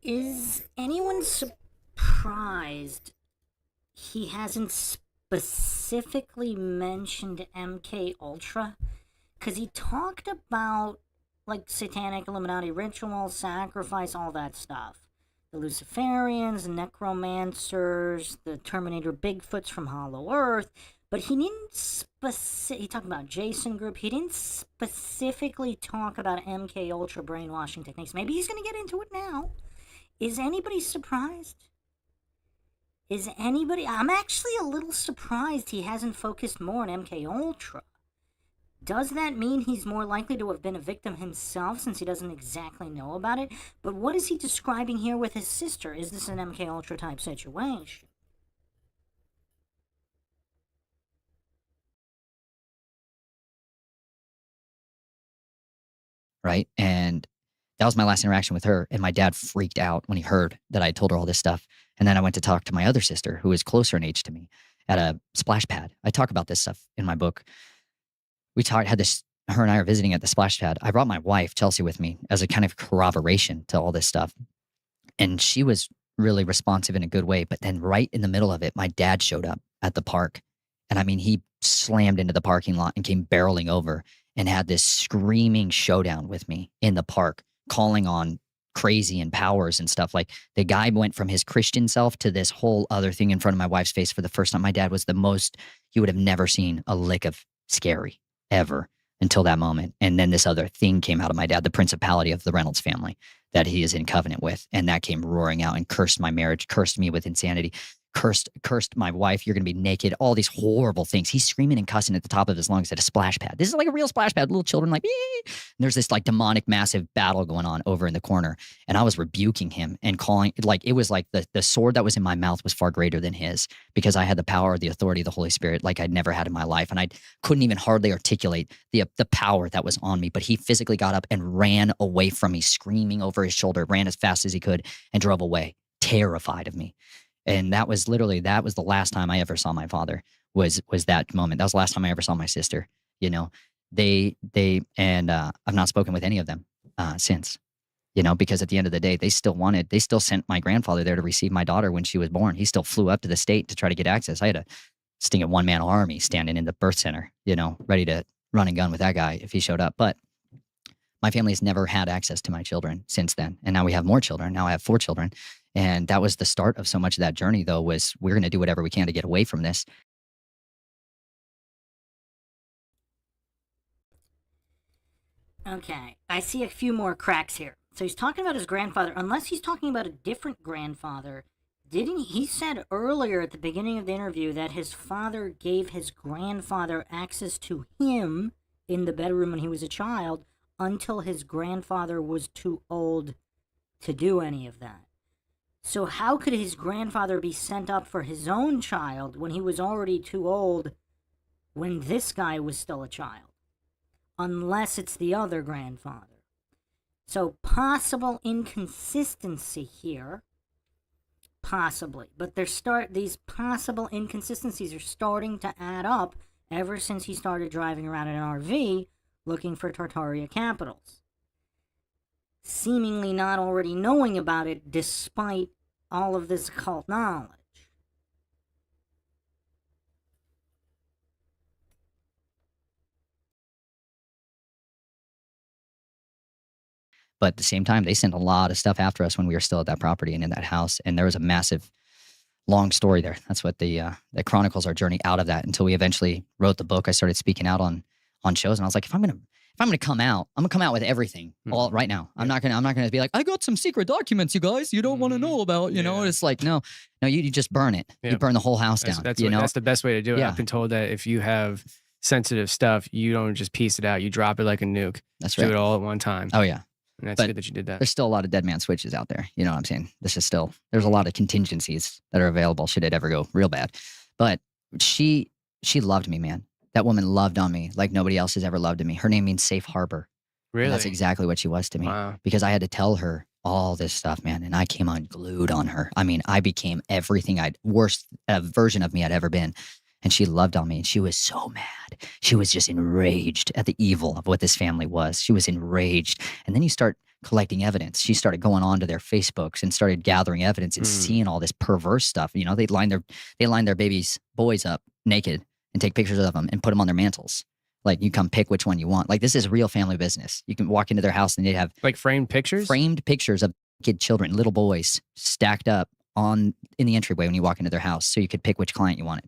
[SPEAKER 1] Is anyone surprised he hasn't specifically mentioned MK Ultra? Because he talked about like satanic Illuminati ritual, sacrifice, all that stuff. The Luciferians, necromancers, the Terminator Bigfoots from Hollow Earth. But he didn't he talked about Jason Group. He didn't specifically talk about MK Ultra brainwashing techniques. Maybe he's going to get into it now. Is anybody surprised? Is anybody? I'm actually a little surprised he hasn't focused more on MK Ultra. Does that mean he's more likely to have been a victim himself since he doesn't exactly know about it? But what is he describing here with his sister? Is this an MK Ultra type situation?
[SPEAKER 3] Right. And that was my last interaction with her. And my dad freaked out when he heard that I had told her all this stuff. And then I went to talk to my other sister, who is closer in age to me, at a splash pad. I talk about this stuff in my book. Had this, her and I are visiting at the splash pad. I brought my wife, Chelsea, with me as a kind of corroboration to all this stuff. And she was really responsive in a good way. But then right in the middle of it, my dad showed up at the park. And I mean, he slammed into the parking lot and came barreling over and had this screaming showdown with me in the park, calling on crazy and powers and stuff. Like, the guy went from his Christian self to this whole other thing in front of my wife's face for the first time. My dad was the most, you would have never seen a lick of scary ever until that moment. And then this other thing came out of my dad, the principality of the Reynolds family that he is in covenant with. And that came roaring out and cursed my marriage, cursed me with insanity, cursed my wife. You're going to be naked. All these horrible things. He's screaming and cussing at the top of his lungs at a splash pad. This is like a real splash pad. Little children like, ee! And there's this like demonic massive battle going on over in the corner. And I was rebuking him and calling, like, it was like the sword that was in my mouth was far greater than his, because I had the power, the authority of the Holy Spirit like I'd never had in my life. And I couldn't even hardly articulate the power that was on me. But he physically got up and ran away from me, screaming over his shoulder, ran as fast as he could and drove away, terrified of me. And that was the last time I ever saw my father, was that moment. That was the last time I ever saw my sister. You know, I've not spoken with any of them since, you know, because at the end of the day, they still sent my grandfather there to receive my daughter when she was born. He still flew up to the state to try to get access. I had a sting at one-man army standing in the birth center, you know, ready to run and gun with that guy if he showed up. But my family has never had access to my children since then. And now we have more children. Now I have 4 children. And that was the start of so much of that journey, though, was we're going to do whatever we can to get away from this.
[SPEAKER 1] Okay, I see a few more cracks here. So he's talking about his grandfather, unless he's talking about a different grandfather. Didn't he said earlier at the beginning of the interview that his father gave his grandfather access to him in the bedroom when he was a child until his grandfather was too old to do any of that? So how could his grandfather be sent up for his own child when he was already too old when this guy was still a child? Unless it's the other grandfather. So possible inconsistency here. Possibly. But these possible inconsistencies are starting to add up ever since he started driving around in an RV looking for Tartaria capitals. Seemingly not already knowing about it despite all of this occult knowledge.
[SPEAKER 3] But at the same time, they sent a lot of stuff after us when we were still at that property and in that house. And there was a massive, long story there. That's what that chronicles our journey out of that until we eventually wrote the book. I started speaking out on shows, and I was like, if I'm gonna come out, I'm gonna come out with everything all right now. I'm not gonna be like, I got some secret documents, you guys, you don't want to know about. You know, it's like, no, you just burn it. Yeah. You burn the whole house down.
[SPEAKER 2] That's the best way to do it. Yeah. I've been told that if you have sensitive stuff, you don't just piece it out. You drop it like a nuke.
[SPEAKER 3] That's right.
[SPEAKER 2] Do it all at one time.
[SPEAKER 3] Oh yeah.
[SPEAKER 2] And that's good that you did that.
[SPEAKER 3] There's still a lot of dead man switches out there. You know what I'm saying? There's a lot of contingencies that are available should it ever go real bad. But she loved me, man. That woman loved on me like nobody else has ever loved me. Her name means safe harbor.
[SPEAKER 2] Really?
[SPEAKER 3] And that's exactly what she was to me.
[SPEAKER 2] Wow.
[SPEAKER 3] Because I had to tell her all this stuff, man. And I came unglued on her. I mean, I became everything worst version of me I'd ever been. And she loved on me, and she was so mad. She was just enraged at the evil of what this family was. She was enraged. And then you start collecting evidence. She started going on to their Facebooks and started gathering evidence and seeing all this perverse stuff. You know, they line their boys up naked and take pictures of them and put them on their mantles. Like, you come pick which one you want. Like, this is real family business. You can walk into their house and they'd have
[SPEAKER 2] like framed pictures
[SPEAKER 3] of kid children, little boys stacked up in the entryway when you walk into their house, so you could pick which client you wanted.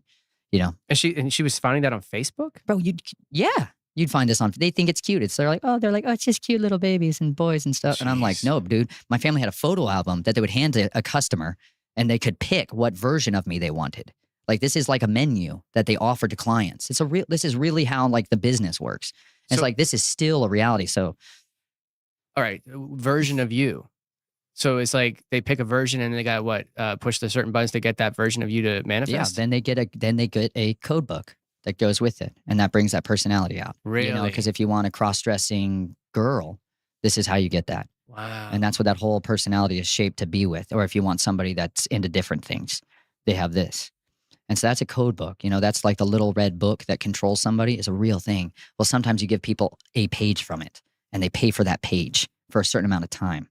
[SPEAKER 3] You know,
[SPEAKER 2] and she was finding that on Facebook,
[SPEAKER 3] bro. You'd find this on. They think it's cute. They're like, oh, it's just cute little babies and boys and stuff. Jeez. And I'm like, no, dude. My family had a photo album that they would hand to a customer, and they could pick what version of me they wanted. Like, this is like a menu that they offer to clients. This is really how like the business works. And it's like, this is still a reality. So,
[SPEAKER 2] all right, version of you. So it's like they pick a version and they got push the certain buttons to get that version of you to manifest.
[SPEAKER 3] Yeah, then they get a code book that goes with it, and that brings that personality out.
[SPEAKER 2] Really?
[SPEAKER 3] You know, because if you want a cross-dressing girl, this is how you get that.
[SPEAKER 2] Wow.
[SPEAKER 3] And that's what that whole personality is shaped to be with. Or if you want somebody that's into different things, they have this. And so that's a code book. You know, that's like the little red book that controls somebody is a real thing. Well, sometimes you give people a page from it, and they pay for that page for a certain amount of time.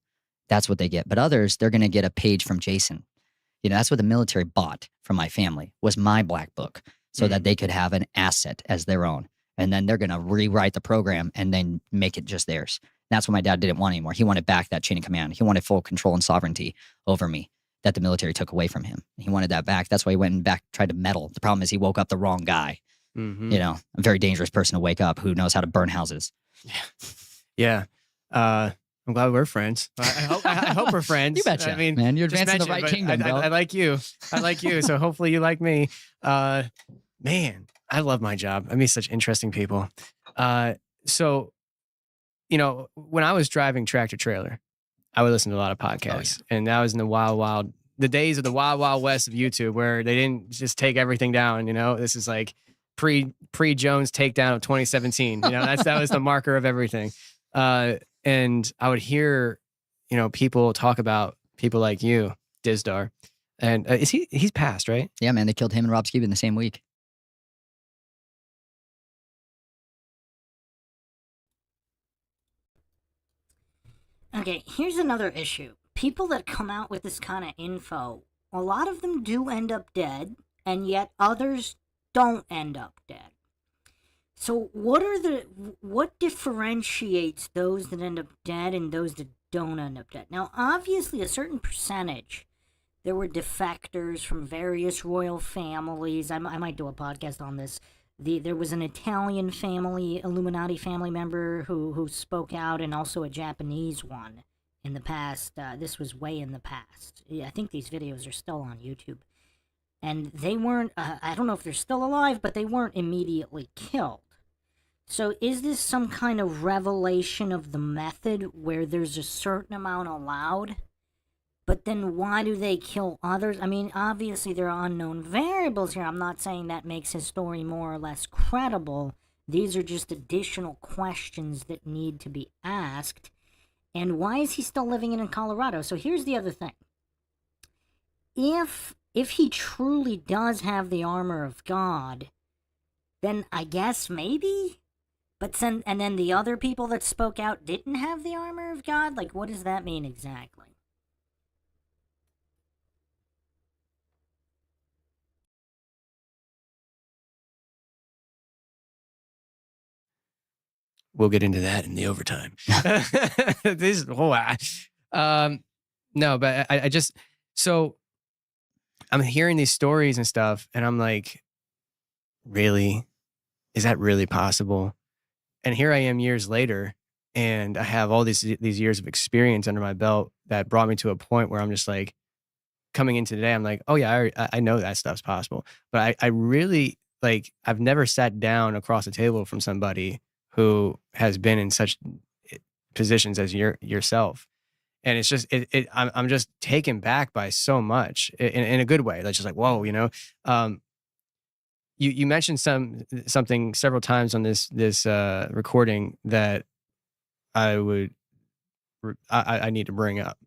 [SPEAKER 3] That's what they get. But others, they're going to get a page from Jason. You know, that's what the military bought from my family, was my black book, so that they could have an asset as their own. And then they're going to rewrite the program and then make it just theirs. That's what my dad didn't want anymore. He wanted back that chain of command. He wanted full control and sovereignty over me that the military took away from him. He wanted that back. That's why he went and back, tried to meddle. The problem is he woke up the wrong guy.
[SPEAKER 2] Mm-hmm.
[SPEAKER 3] You know, a very dangerous person to wake up who knows how to burn houses.
[SPEAKER 2] Yeah. I'm glad we're friends. I hope we're friends.
[SPEAKER 3] You betcha.
[SPEAKER 2] I mean,
[SPEAKER 3] man, you're
[SPEAKER 2] just
[SPEAKER 3] advancing the
[SPEAKER 2] mention,
[SPEAKER 3] right
[SPEAKER 2] but
[SPEAKER 3] kingdom, bro.
[SPEAKER 2] I like you. I like you. So hopefully you like me. Man, I love my job. I meet such interesting people. So, you know, when I was driving tractor trailer, I would listen to a lot of podcasts, and that was in the days of the wild west of YouTube, where they didn't just take everything down. You know, this is like pre Jones takedown of 2017. You know, that was the marker of everything. And I would hear, you know, people talk about people like you, Dizdar, and he's passed, right?
[SPEAKER 3] Yeah, man, they killed him and Rob Skiba in the same week.
[SPEAKER 1] Okay, here's another issue. People that come out with this kind of info, a lot of them do end up dead, and yet others don't end up dead. So what differentiates those that end up dead and those that don't end up dead? Now, obviously, a certain percentage, there were defectors from various royal families. I might do a podcast on this. There was an Italian family, Illuminati family member who spoke out, and also a Japanese one in the past. This was way in the past. I think these videos are still on YouTube. And they weren't, I don't know if they're still alive, but they weren't immediately killed. So is this some kind of revelation of the method where there's a certain amount allowed? But then why do they kill others? I mean, obviously there are unknown variables here. I'm not saying that makes his story more or less credible. These are just additional questions that need to be asked. And why is he still living in Colorado? So here's the other thing. If he truly does have the armor of God, then I guess maybe? And then the other people that spoke out didn't have the armor of God? Like, what does that mean exactly?
[SPEAKER 2] We'll get into that in the overtime. No, but I just, so I'm hearing these stories and stuff, and I'm like, really? Is that really possible? And here I am years later, and I have all these years of experience under my belt that brought me to a point where I'm just like, coming into today, I'm like, oh yeah, I know that stuff's possible. But I really, like, I've never sat down across a table from somebody who has been in such positions as yourself. And it's just, I'm just taken back by so much in a good way. That's just like, whoa, you know. You mentioned something several times on this recording that I need to bring up.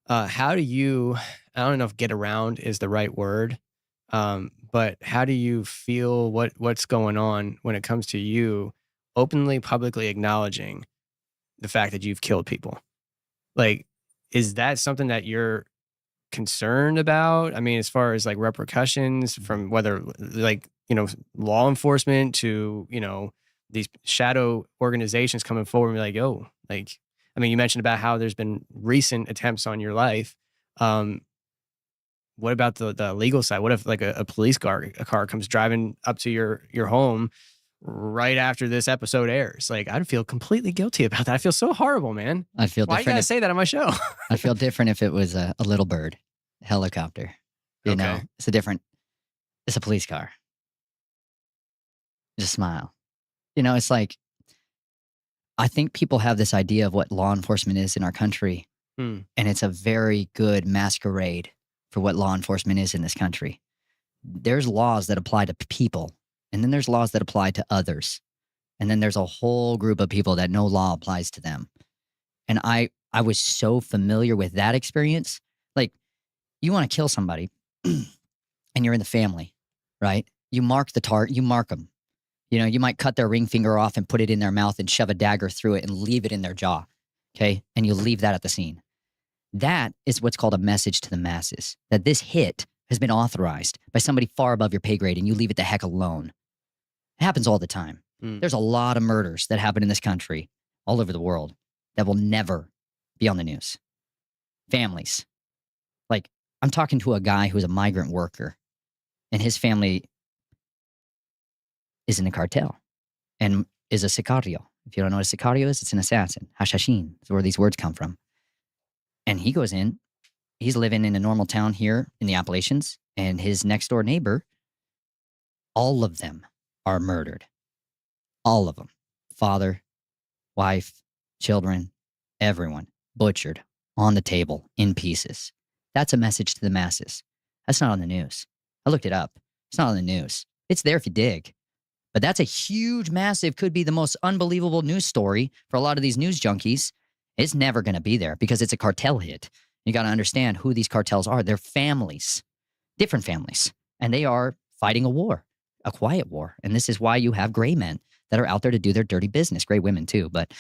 [SPEAKER 2] How do you, I don't know if get around is the right word, but how do you feel what's going on when it comes to you openly, publicly acknowledging the fact that you've killed people? Like, is that something that you're concerned about? I mean, as far as like repercussions from whether, like, you know, law enforcement to, you know, these shadow organizations coming forward and be like, yo, like, I mean, you mentioned about how there's been recent attempts on your life. What about the legal side? What if like a police car comes driving up to your home right after this episode airs? Like, I'd feel completely guilty about that. I feel so horrible, man.
[SPEAKER 3] I'd feel
[SPEAKER 2] Why
[SPEAKER 3] different.
[SPEAKER 2] you gotta say that on my show?
[SPEAKER 3] I'd feel different if it was a little bird, helicopter. You know, it's a police car. Just smile. You know, it's like, I think people have this idea of what law enforcement is in our country, and it's a very good masquerade for what law enforcement is in this country. There's laws that apply to people, and then there's laws that apply to others. And then there's a whole group of people that no law applies to them. And I was so familiar with that experience. Like, you want to kill somebody and you're in the family, right? You mark the target, you mark them. You know, you might cut their ring finger off and put it in their mouth and shove a dagger through it and leave it in their jaw, okay? And you leave that at the scene. That is what's called a message to the masses, that this hit has been authorized by somebody far above your pay grade and you leave it the heck alone. It happens all the time. There's a lot of murders that happen in this country, all over the world, that will never be on the news. Families. Like, I'm talking to a guy who's a migrant worker, and his family is in a cartel and is a sicario. If you don't know what a sicario is, it's an assassin. Hashashin is where these words come from. And he goes in, he's living in a normal town here in the Appalachians, and his next door neighbor, all of them are murdered. All of them. Father, wife, children, everyone butchered on the table in pieces. That's a message to the masses. That's not on the news. I looked it up. It's not on the news. It's there if you dig. But that's a huge, massive, could be the most unbelievable news story for a lot of these news junkies. It's never going to be there because it's a cartel hit. You got to understand who these cartels are. They're families, different families, and they are fighting a war, a quiet war. And this is why you have gray men that are out there to do their dirty business, gray women too. But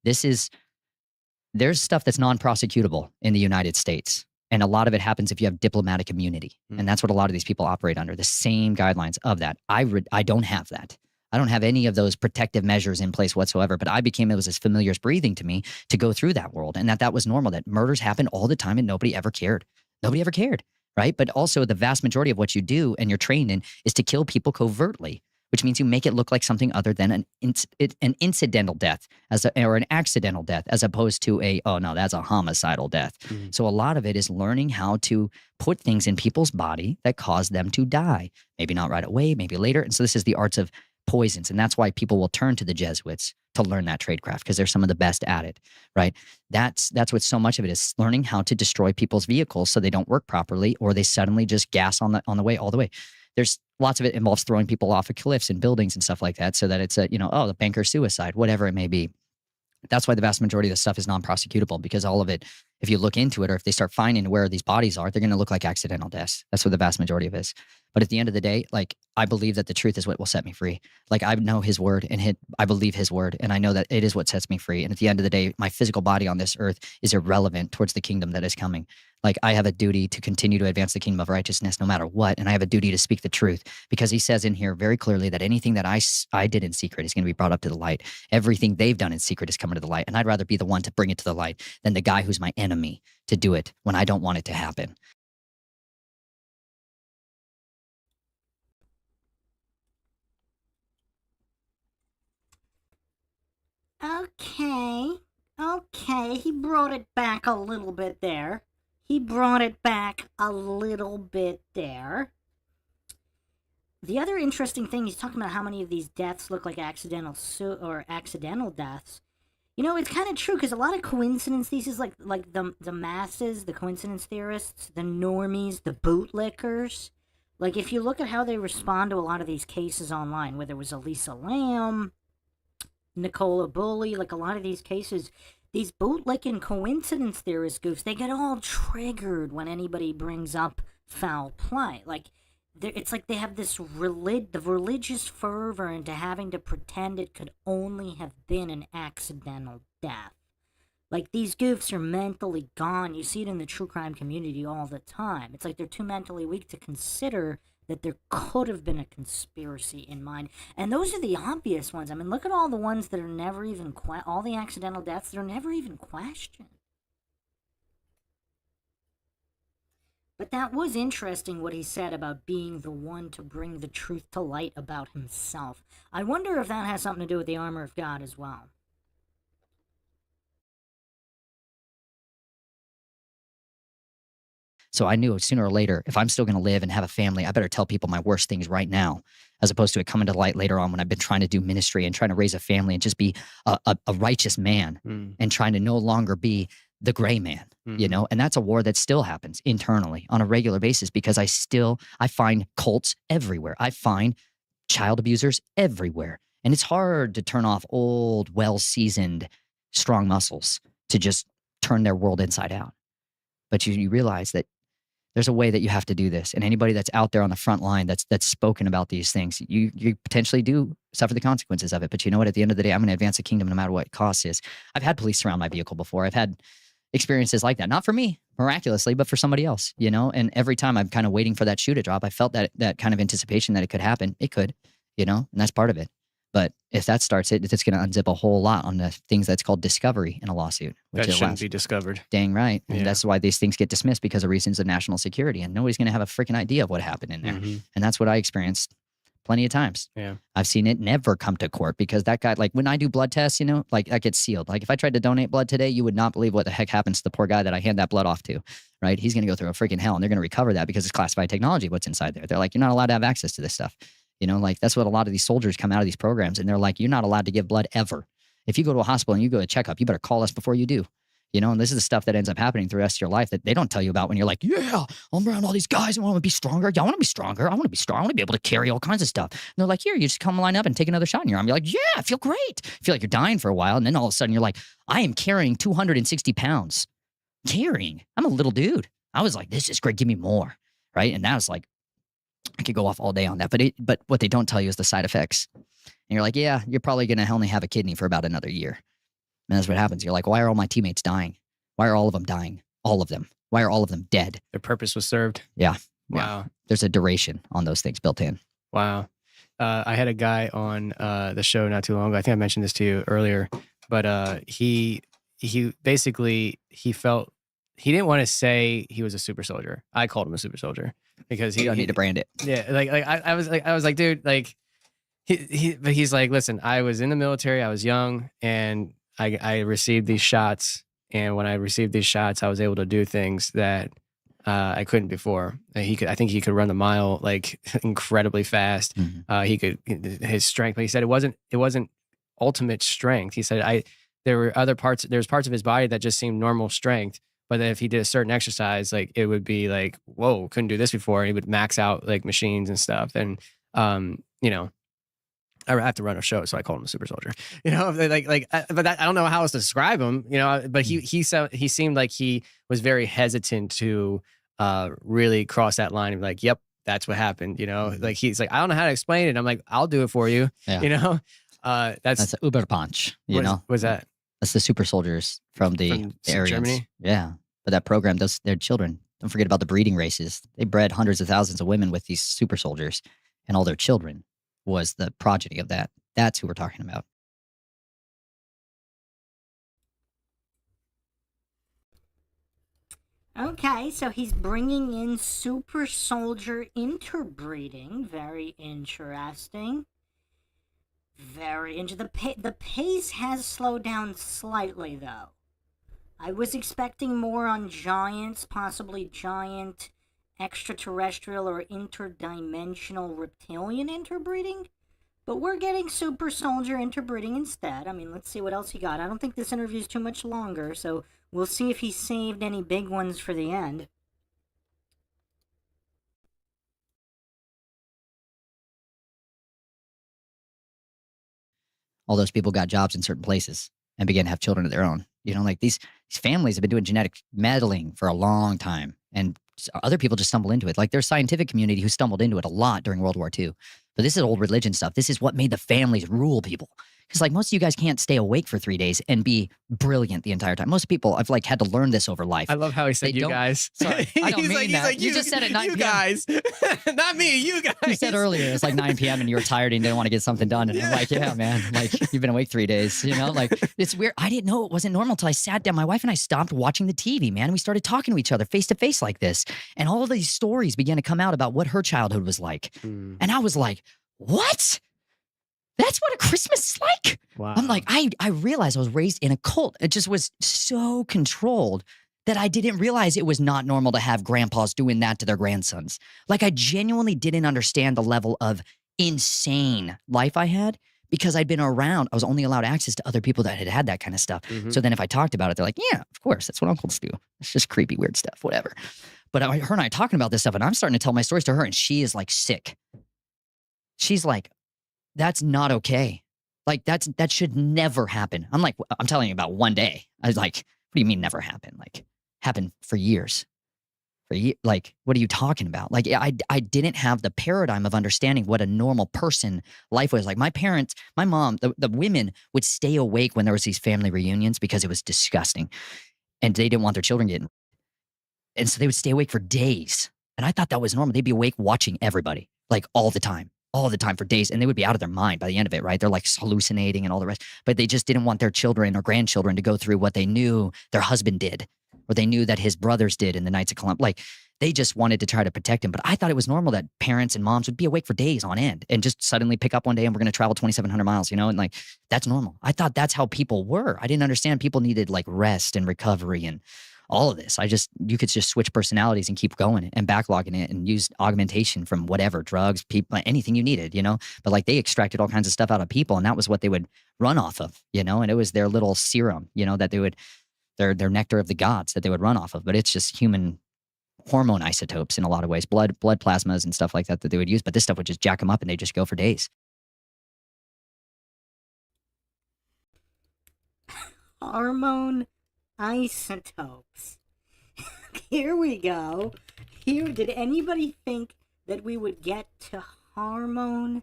[SPEAKER 3] there's stuff that's non-prosecutable in the United States. And a lot of it happens if you have diplomatic immunity. And that's what a lot of these people operate under, the same guidelines of that. I don't have that. I don't have any of those protective measures in place whatsoever, but it was as familiar as breathing to me to go through that world, and that was normal, that murders happen all the time and nobody ever cared. Nobody ever cared, right? But also the vast majority of what you do and you're trained in is to kill people covertly, which means you make it look like something other than an incidental death or an accidental death, as opposed to that's a homicidal death. Mm-hmm. So a lot of it is learning how to put things in people's body that cause them to die. Maybe not right away, maybe later. And so this is the arts of poisons. And that's why people will turn to the Jesuits to learn that tradecraft, because they're some of the best at it, right? That's what so much of it is, learning how to destroy people's vehicles so they don't work properly, or they suddenly just gas on the way all the way. There's lots of it involves throwing people off of cliffs and buildings and stuff like that, so that it's the banker suicide, whatever it may be. That's why the vast majority of the stuff is non-prosecutable, because all of it, if you look into it, or if they start finding where these bodies are, they're going to look like accidental deaths. That's what the vast majority of it is. But at the end of the day, I believe that the truth is what will set me free. I know his word, and I believe his word, and I know that it is what sets me free. And at the end of the day, my physical body on this earth is irrelevant towards the kingdom that is coming. I have a duty to continue to advance the kingdom of righteousness no matter what, and I have a duty to speak the truth, because he says in here very clearly that anything that I did in secret is going to be brought up to the light. Everything they've done in secret is coming to the light, and I'd rather be the one to bring it to the light than the guy who's my enemy to do it when I don't want it to happen.
[SPEAKER 1] Okay, he brought it back a little bit there. The other interesting thing, he's talking about how many of these deaths look like accidental deaths. It's kind of true, because a lot of coincidence theses, like the masses, the coincidence theorists, the normies, the bootlickers. If you look at how they respond to a lot of these cases online, whether it was Elisa Lam, Nicola Bulley, a lot of these cases, these bootlicking coincidence theorist goofs, they get all triggered when anybody brings up foul play. It's like they have this the religious fervor into having to pretend it could only have been an accidental death. These goofs are mentally gone. You see it in the true crime community all the time. It's like they're too mentally weak to consider that there could have been a conspiracy in mind. And those are the obvious ones. Look at all the ones that are never even, all the accidental deaths that are never even questioned. But that was interesting what he said about being the one to bring the truth to light about himself. I wonder if that has something to do with the armor of God as well.
[SPEAKER 3] So I knew sooner or later, if I'm still going to live and have a family, I better tell people my worst things right now, as opposed to it coming to light later on when I've been trying to do ministry and trying to raise a family and just be a righteous man and trying to no longer be the gray man, and that's a war that still happens internally on a regular basis, because I find cults everywhere. I find child abusers everywhere. And it's hard to turn off old, well-seasoned, strong muscles to just turn their world inside out. But you realize that there's a way that you have to do this. And anybody that's out there on the front line that's spoken about these things, you potentially do suffer the consequences of it. But you know what? At the end of the day, I'm going to advance the kingdom no matter what it costs is. I've had police surround my vehicle before. experiences like that. Not for me, miraculously, but for somebody else, you know? And every time I'm kind of waiting for that shoe to drop, I felt that kind of anticipation that it could happen. It could, you know, and that's part of it. But if that starts it, it's going to unzip a whole lot on the things that's called discovery in a lawsuit.
[SPEAKER 2] That shouldn't be discovered.
[SPEAKER 3] Dang right. And
[SPEAKER 2] Yeah.
[SPEAKER 3] that's why these things get dismissed because of reasons of national security. And nobody's going to have a freaking idea of what happened in there.
[SPEAKER 2] Mhm.
[SPEAKER 3] And that's what I experienced plenty of times.
[SPEAKER 2] Yeah.
[SPEAKER 3] I've seen it never come to court because that guy, like when I do blood tests, you know, like that gets sealed. Like if I tried to donate blood today, you would not believe what the heck happens to the poor guy that I hand that blood off to, right? He's going to go through a freaking hell and they're going to recover that because it's classified technology, what's inside there. They're like, you're not allowed to have access to this stuff. You know, like that's what a lot of these soldiers come out of these programs and they're like, you're not allowed to give blood ever. If you go to a hospital and you go to checkup, you better call us before you do. You know, and this is the stuff that ends up happening through the rest of your life that they don't tell you about when you're like, yeah, I'm around all these guys and I want to be stronger. Yeah, I want to be stronger. I want to be strong. I want to be able to carry all kinds of stuff. And they're like, here, you just come line up and take another shot in your arm. You're like, yeah, I feel great. I feel like you're dying for a while. And then all of a sudden you're like, I am carrying 260 pounds. Carrying. I'm a little dude. I was like, this is great. Give me more. Right. And now it's like, I could go off all day on that. But what they don't tell you is the side effects. And you're like, yeah, you're probably going to only have a kidney for about another year. And that's what happens. You're like, why are all my teammates dying? Why are all of them dying? All of them. Why are all of them dead?
[SPEAKER 2] Their purpose was served.
[SPEAKER 3] Yeah.
[SPEAKER 2] Wow.
[SPEAKER 3] There's a duration on those things built in.
[SPEAKER 2] Wow. I had a guy on the show not too long ago. I think I mentioned this to you earlier, but he basically, he didn't want to say he was a super soldier. I called him a super soldier because
[SPEAKER 3] You don't need to brand it.
[SPEAKER 2] yeah, I was like, dude, like but he's like, listen, I was in the military, I was young, and I received these shots, and when I received these shots, I was able to do things that I couldn't before. I think he could run the mile like incredibly fast.
[SPEAKER 3] Mhm.
[SPEAKER 2] His strength, but he said it wasn't ultimate strength. He said there's parts of his body that just seemed normal strength. But then if he did a certain exercise, like it would be like, whoa, couldn't do this before. He would max out like machines and stuff. And, you know, I have to run a show, so I called him a super soldier, you know, but I don't know how else to describe him, you know, but he seemed like he was very hesitant to really cross that line and be like, yep, that's what happened. You know, like he's like, I don't know how to explain it. I'm like, I'll do it for you.
[SPEAKER 3] Yeah.
[SPEAKER 2] You know,
[SPEAKER 3] That's the Uberpunch, you know?
[SPEAKER 2] What's that?
[SPEAKER 3] That's the super soldiers from the areas.
[SPEAKER 2] Germany?
[SPEAKER 3] Yeah. But that program does their children. Don't forget about the breeding races. They bred hundreds of thousands of women with these super soldiers, and all their children was the progeny of that. That's who we're talking about.
[SPEAKER 1] Okay, so he's bringing in super soldier interbreeding. Very interesting. The pace has slowed down slightly, though. I was expecting more on giants, possibly giant extraterrestrial or interdimensional reptilian interbreeding. But we're getting super soldier interbreeding instead. I mean, let's see what else he got. I don't think this interview's too much longer, so we'll see if he saved any big ones for the end.
[SPEAKER 3] All those people got jobs in certain places and began to have children of their own. You know, like these families have been doing genetic meddling for a long time, and other people just stumble into it. Like there's scientific community who stumbled into it a lot during World War II. But this is old religion stuff. This is what made the families rule people. Because like most of you guys can't stay awake for 3 days and be brilliant the entire time. Most people, I've like had to learn this over life.
[SPEAKER 2] I love how he said
[SPEAKER 3] They
[SPEAKER 2] you
[SPEAKER 3] don't-
[SPEAKER 2] guys.
[SPEAKER 3] Sorry, I don't mean that. You just said it 9
[SPEAKER 2] You
[SPEAKER 3] p.m.
[SPEAKER 2] guys. Not me, you guys.
[SPEAKER 3] You said earlier it's like 9 p.m. and you were tired and didn't want to get something done. And I'm like, yeah, man, like you've been awake 3 days, you know, like it's weird. I didn't know it wasn't normal until I sat down. My wife and I stopped watching the TV, man. We started talking to each other face to face like this. And all of these stories began to come out about what her childhood was like.
[SPEAKER 2] Mm,
[SPEAKER 3] And I was like, what? That's what a Christmas is like?
[SPEAKER 2] wow.
[SPEAKER 3] I'm like, I realized I was raised in a cult. It just was so controlled that I didn't realize it was not normal to have grandpas doing that to their grandsons. Like I genuinely didn't understand the level of insane life I had because I'd been around. I was only allowed access to other people that had that kind of stuff.
[SPEAKER 2] Mhm.
[SPEAKER 3] So then if I talked about it, they're like, yeah, of course. That's what uncles do. It's just creepy, weird stuff, whatever. But her and I are talking about this stuff and I'm starting to tell my stories to her and she is like sick. She's like, that's not okay. Like that should never happen. I'm like, I'm telling you about one day. I was like, what do you mean never happen? Like happened for years. Like, what are you talking about? Like I didn't have the paradigm of understanding what a normal person life was. Like my parents, my mom, the women would stay awake when there was these family reunions because it was disgusting. and they didn't want their children getting. And so they would stay awake for days. And I thought that was normal. They'd be awake watching everybody, like all the time for days. And they would be out of their mind by the end of it, right? They're like hallucinating and all the rest. But they just didn't want their children or grandchildren to go through what they knew their husband did, or they knew that his brothers did in the Knights of Columbus. Like, they just wanted to try to protect him. But I thought it was normal that parents and moms would be awake for days on end and just suddenly pick up one day and we're going to travel 2,700 miles, you know? And like, that's normal. I thought that's how people were. I didn't understand people needed like rest and recovery and all of this. You could just switch personalities and keep going and backlogging it and use augmentation from whatever, drugs, people, anything you needed, you know? But like, they extracted all kinds of stuff out of people, and that was what they would run off of, you know? And it was their little serum, you know, that they would, their nectar of the gods that they would run off of. But it's just human hormone isotopes in a lot of ways, blood plasmas and stuff like that they would use. But this stuff would just jack them up and they just go for days.
[SPEAKER 1] Hormone isotopes. Here we go. Did anybody think that we would get to hormone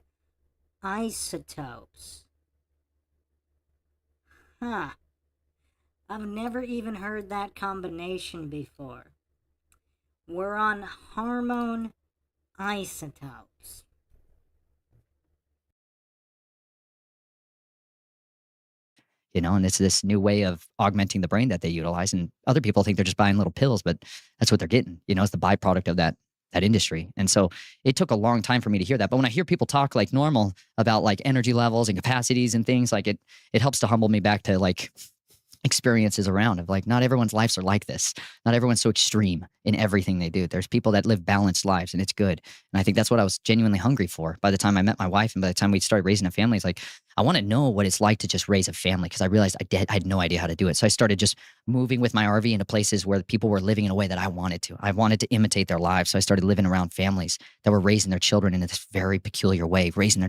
[SPEAKER 1] isotopes? Huh. I've never even heard that combination before. We're on hormone isotopes.
[SPEAKER 3] You know, and it's this new way of augmenting the brain that they utilize. And other people think they're just buying little pills, but that's what they're getting. You know, it's the byproduct of that industry. And so it took a long time for me to hear that. But when I hear people talk like normal about like energy levels and capacities and things, like it helps to humble me back to like experiences around of like, not everyone's lives are like this. Not everyone's so extreme in everything they do. There's people that live balanced lives, and it's good. And I think that's what I was genuinely hungry for by the time I met my wife, and by the time we started raising a family. It's like, I want to know what it's like to just raise a family, because I realized I had no idea how to do it. So I started just moving with my RV into places where people were living in a way that I wanted to. I wanted to imitate their lives. So I started living around families that were raising their children in this very peculiar way, raising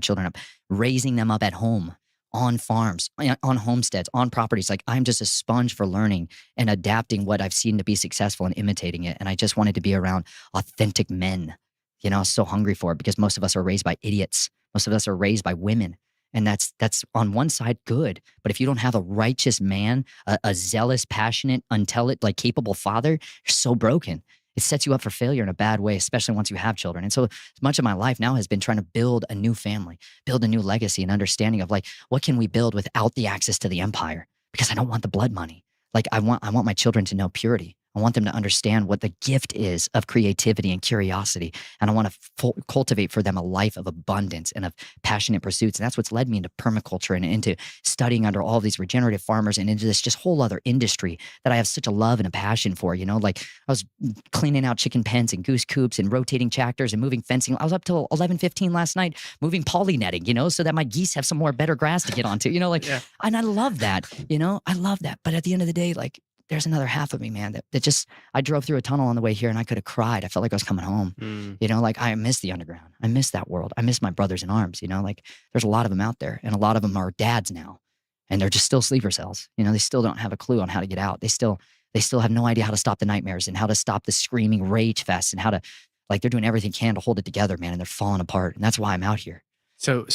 [SPEAKER 3] them up at home, on farms, on homesteads, on properties. Like, I'm just a sponge for learning and adapting what I've seen to be successful and imitating it. And I just wanted to be around authentic men. You know, I was so hungry for it, because most of us are raised by idiots. Most of us are raised by women. And that's on one side good. But if you don't have a righteous man, a zealous, passionate, like capable father, you're so broken. It sets you up for failure in a bad way, especially once you have children. And so much of my life now has been trying to build a new family, build a new legacy, and understanding of like, what can we build without the access to the empire? Because I don't want the blood money. Like, I want my children to know purity. I want them to understand what the gift is of creativity and curiosity. And I want to cultivate for them a life of abundance and of passionate pursuits. And that's what's led me into permaculture and into studying under all these regenerative farmers and into this just whole other industry that I have such a love and a passion for. You know, like, I was cleaning out chicken pens and goose coops and rotating tractors and moving fencing. I was up till 11:15 last night moving poly netting, you know, so that my geese have some more better grass to get onto, you know, like, yeah. And I love that, you know, I love that. But at the end of the day, like, there's another half of me, man, that just, I drove through a tunnel on the way here and I could have cried. I felt like I was coming home. You know, like, I miss the underground. I miss that world. I miss my brothers in arms, you know, like, there's a lot of them out there, and a lot of them are dads now, and they're just still sleeper cells. You know, they still don't have a clue on how to get out. They still have no idea how to stop the nightmares and how to stop the screaming rage fest and how to, like, they're doing everything they can to hold it together, man. And they're falling apart. And that's why I'm out here.
[SPEAKER 2] So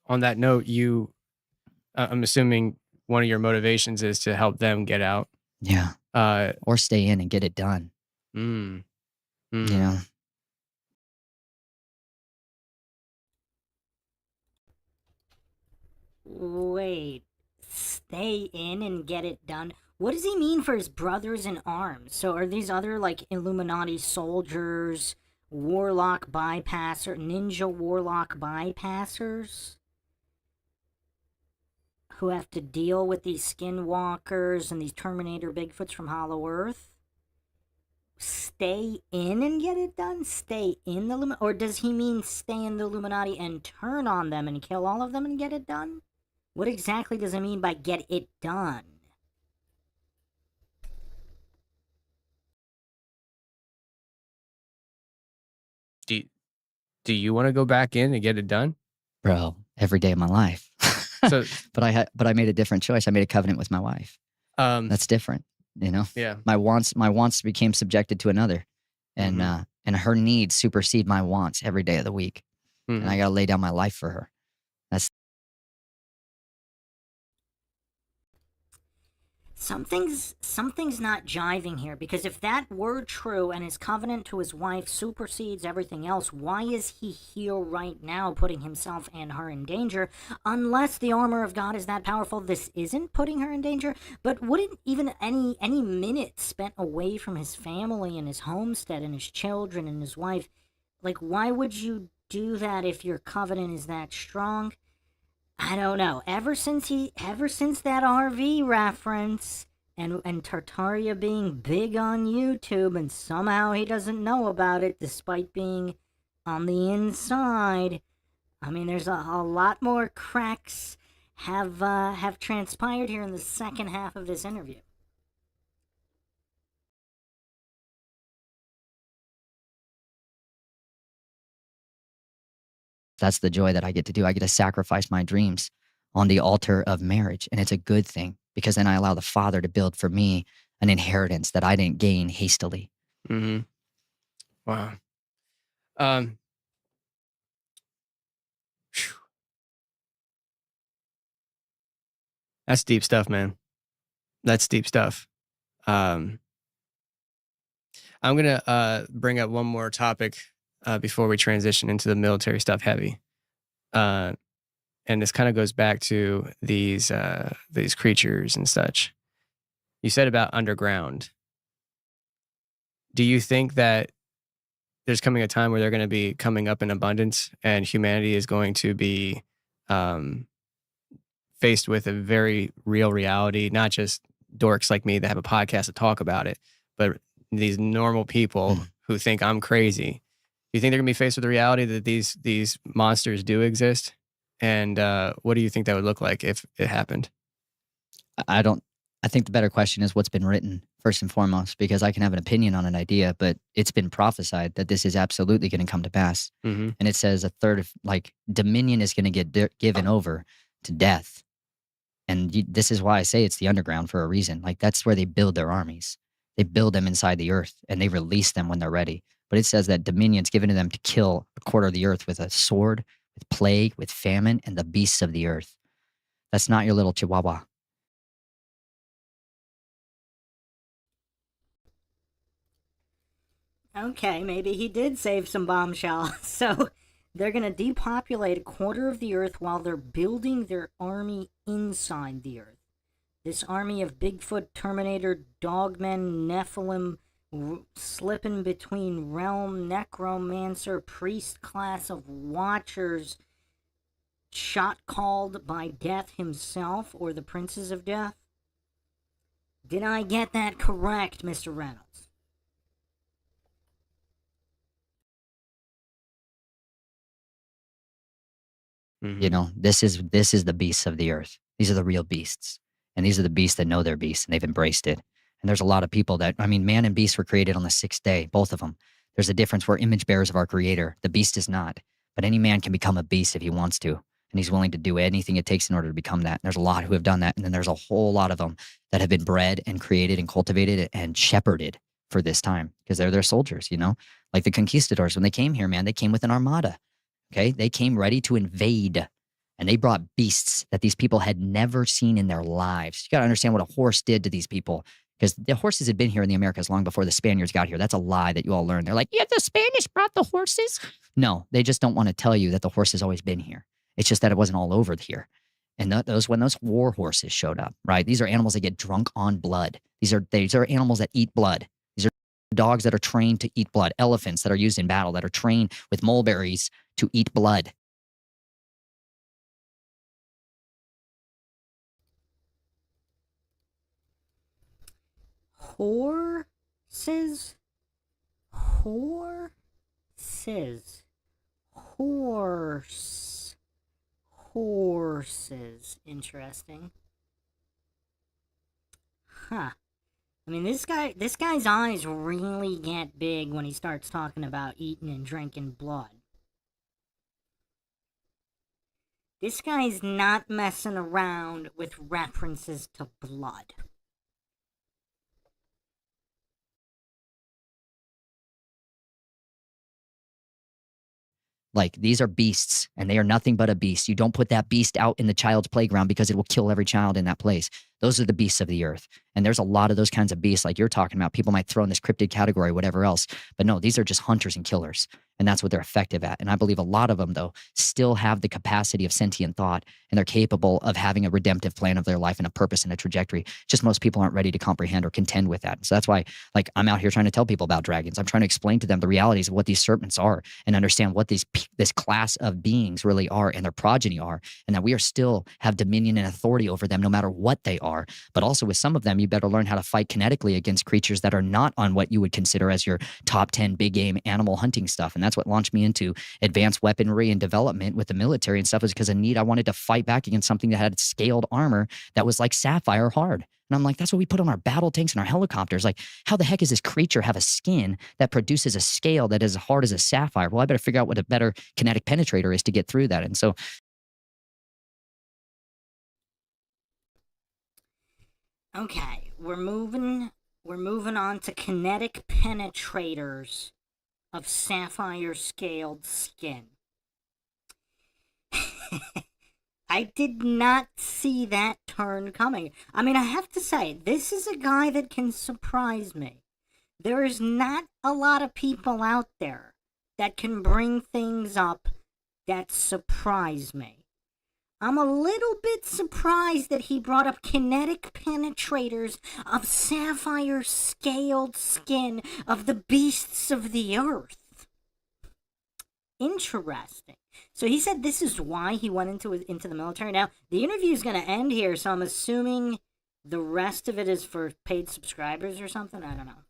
[SPEAKER 2] on that note, I'm assuming one of your motivations is to help them get out.
[SPEAKER 3] Yeah. Or stay in and get it done. You know?
[SPEAKER 1] Wait, stay in and get it done? What does he mean for his brothers in arms? So are these other, like, Illuminati soldiers, warlock ninja warlock bypassers? Who have to deal with these skinwalkers and these Terminator Bigfoots from Hollow Earth? Stay in and get it done? Stay in the Illuminati? Or does he mean stay in the Illuminati and turn on them and kill all of them and get it done? What exactly does it mean by get it done?
[SPEAKER 2] Do you want to go back in and get it done?
[SPEAKER 3] Bro, every day of my life.
[SPEAKER 2] So,
[SPEAKER 3] but I made a different choice. I made a covenant with my wife. That's different, you know?
[SPEAKER 2] Yeah.
[SPEAKER 3] My wants became subjected to another. And and her needs supersede my wants every day of the week. And I gotta lay down my life for her.
[SPEAKER 1] Something's not jiving here, because if that were true and his covenant to his wife supersedes everything else, why is he here right now putting himself and her in danger? Unless the armor of God is that powerful, this isn't putting her in danger. But wouldn't even any minute spent away from his family and his homestead and his children and his wife, like, why would you do that if your covenant is that strong? I don't know. Ever since that RV reference and Tartaria being big on YouTube, and somehow he doesn't know about it despite being on the inside. I mean, there's a lot more cracks have transpired here in the second half of this interview.
[SPEAKER 3] That's the joy that I get to do. I get to sacrifice my dreams on the altar of marriage. And it's a good thing, because then I allow the Father to build for me an inheritance that I didn't gain hastily.
[SPEAKER 2] Mm-hmm. Wow. Phew. That's deep stuff, man. That's deep stuff. I'm gonna bring up one more topic before we transition into the military stuff heavy. And this kind of goes back to these creatures and such. You said about underground. Do you think that there's coming a time where they're going to be coming up in abundance, and humanity is going to be faced with a very real reality, not just dorks like me that have a podcast to talk about it, but these normal people who think I'm crazy? Do you think they're going to be faced with the reality that these monsters do exist? And what do you think that would look like if it happened?
[SPEAKER 3] I think the better question is what's been written, first and foremost, because I can have an opinion on an idea, but it's been prophesied that this is absolutely going to come to pass.
[SPEAKER 2] Mm-hmm.
[SPEAKER 3] And it says a third of, like, dominion is going to get given over to death. And this is why I say it's the underground for a reason. Like, that's where they build their armies. They build them inside the earth, and they release them when they're ready. But it says that dominion's given to them to kill a quarter of the earth with a sword, with plague, with famine, and the beasts of the earth. That's not your little chihuahua.
[SPEAKER 1] Okay, maybe he did save some bombshells. So they're going to depopulate a quarter of the earth while they're building their army inside the earth. This army of Bigfoot, Terminator, Dogmen, Nephilim, slipping between realm, necromancer, priest class of watchers, shot called by Death himself or the Princes of Death. Did I get that correct, Mr. Reynolds?
[SPEAKER 2] Mm-hmm.
[SPEAKER 3] You know, this is the beasts of the earth. These are the real beasts. And these are the beasts that know they're beasts, and they've embraced it. And there's a lot of people that, I mean, man and beast were created on the sixth day, both of them. There's a difference. We're image bearers of our creator. The beast is not. But any man can become a beast if he wants to. And he's willing to do anything it takes in order to become that. And there's a lot who have done that. And then there's a whole lot of them that have been bred and created and cultivated and shepherded for this time, because they're their soldiers, you know? Like the conquistadors, when they came here, man, they came with an armada. Okay? They came ready to invade. And they brought beasts that these people had never seen in their lives. You got to understand what a horse did to these people, because the horses had been here in the Americas long before the Spaniards got here. That's a lie that you all learned. They're like, yeah, the Spanish brought the horses. No, they just don't want to tell you that the horse has always been here. It's just that it wasn't all over here. And when those war horses showed up, right? These are animals that get drunk on blood. These are animals that eat blood. These are dogs that are trained to eat blood. Elephants that are used in battle that are trained with mulberries to eat blood.
[SPEAKER 1] Horses? Horses. Interesting. Huh. I mean, this guy's eyes really get big when he starts talking about eating and drinking blood. This guy's not messing around with references to blood.
[SPEAKER 3] Like, these are beasts, and they are nothing but a beast. You don't put that beast out in the child's playground because it will kill every child in that place. Those are the beasts of the earth. And there's a lot of those kinds of beasts like you're talking about. People might throw in this cryptid category, whatever else. But no, these are just hunters and killers. And that's what they're effective at. And I believe a lot of them, though, still have the capacity of sentient thought, and they're capable of having a redemptive plan of their life and a purpose and a trajectory. Just most people aren't ready to comprehend or contend with that. So that's why, like, I'm out here trying to tell people about dragons. I'm trying to explain to them the realities of what these serpents are and understand what this class of beings really are and their progeny are, and that we are still have dominion and authority over them no matter what they are. But also with some of them, you better learn how to fight kinetically against creatures that are not on what you would consider as your top 10 big game animal hunting stuff. And that's what launched me into advanced weaponry and development with the military and stuff, is because I wanted to fight back against something that had scaled armor that was like sapphire hard. And I'm like, that's what we put on our battle tanks and our helicopters. Like, how the heck does this creature have a skin that produces a scale that is as hard as a sapphire? Well, I better figure out what a better kinetic penetrator is to get through that. And so,
[SPEAKER 1] okay, we're moving on to kinetic penetrators of sapphire scaled skin. I did not see that turn coming. I mean, I have to say, this is a guy that can surprise me. There is not a lot of people out there that can bring things up that surprise me. I'm a little bit surprised that he brought up kinetic penetrators of sapphire scaled skin of the beasts of the earth. Interesting. So he said this is why he went into the military. Now, the interview is going to end here, so I'm assuming the rest of it is for paid subscribers or something. I don't know.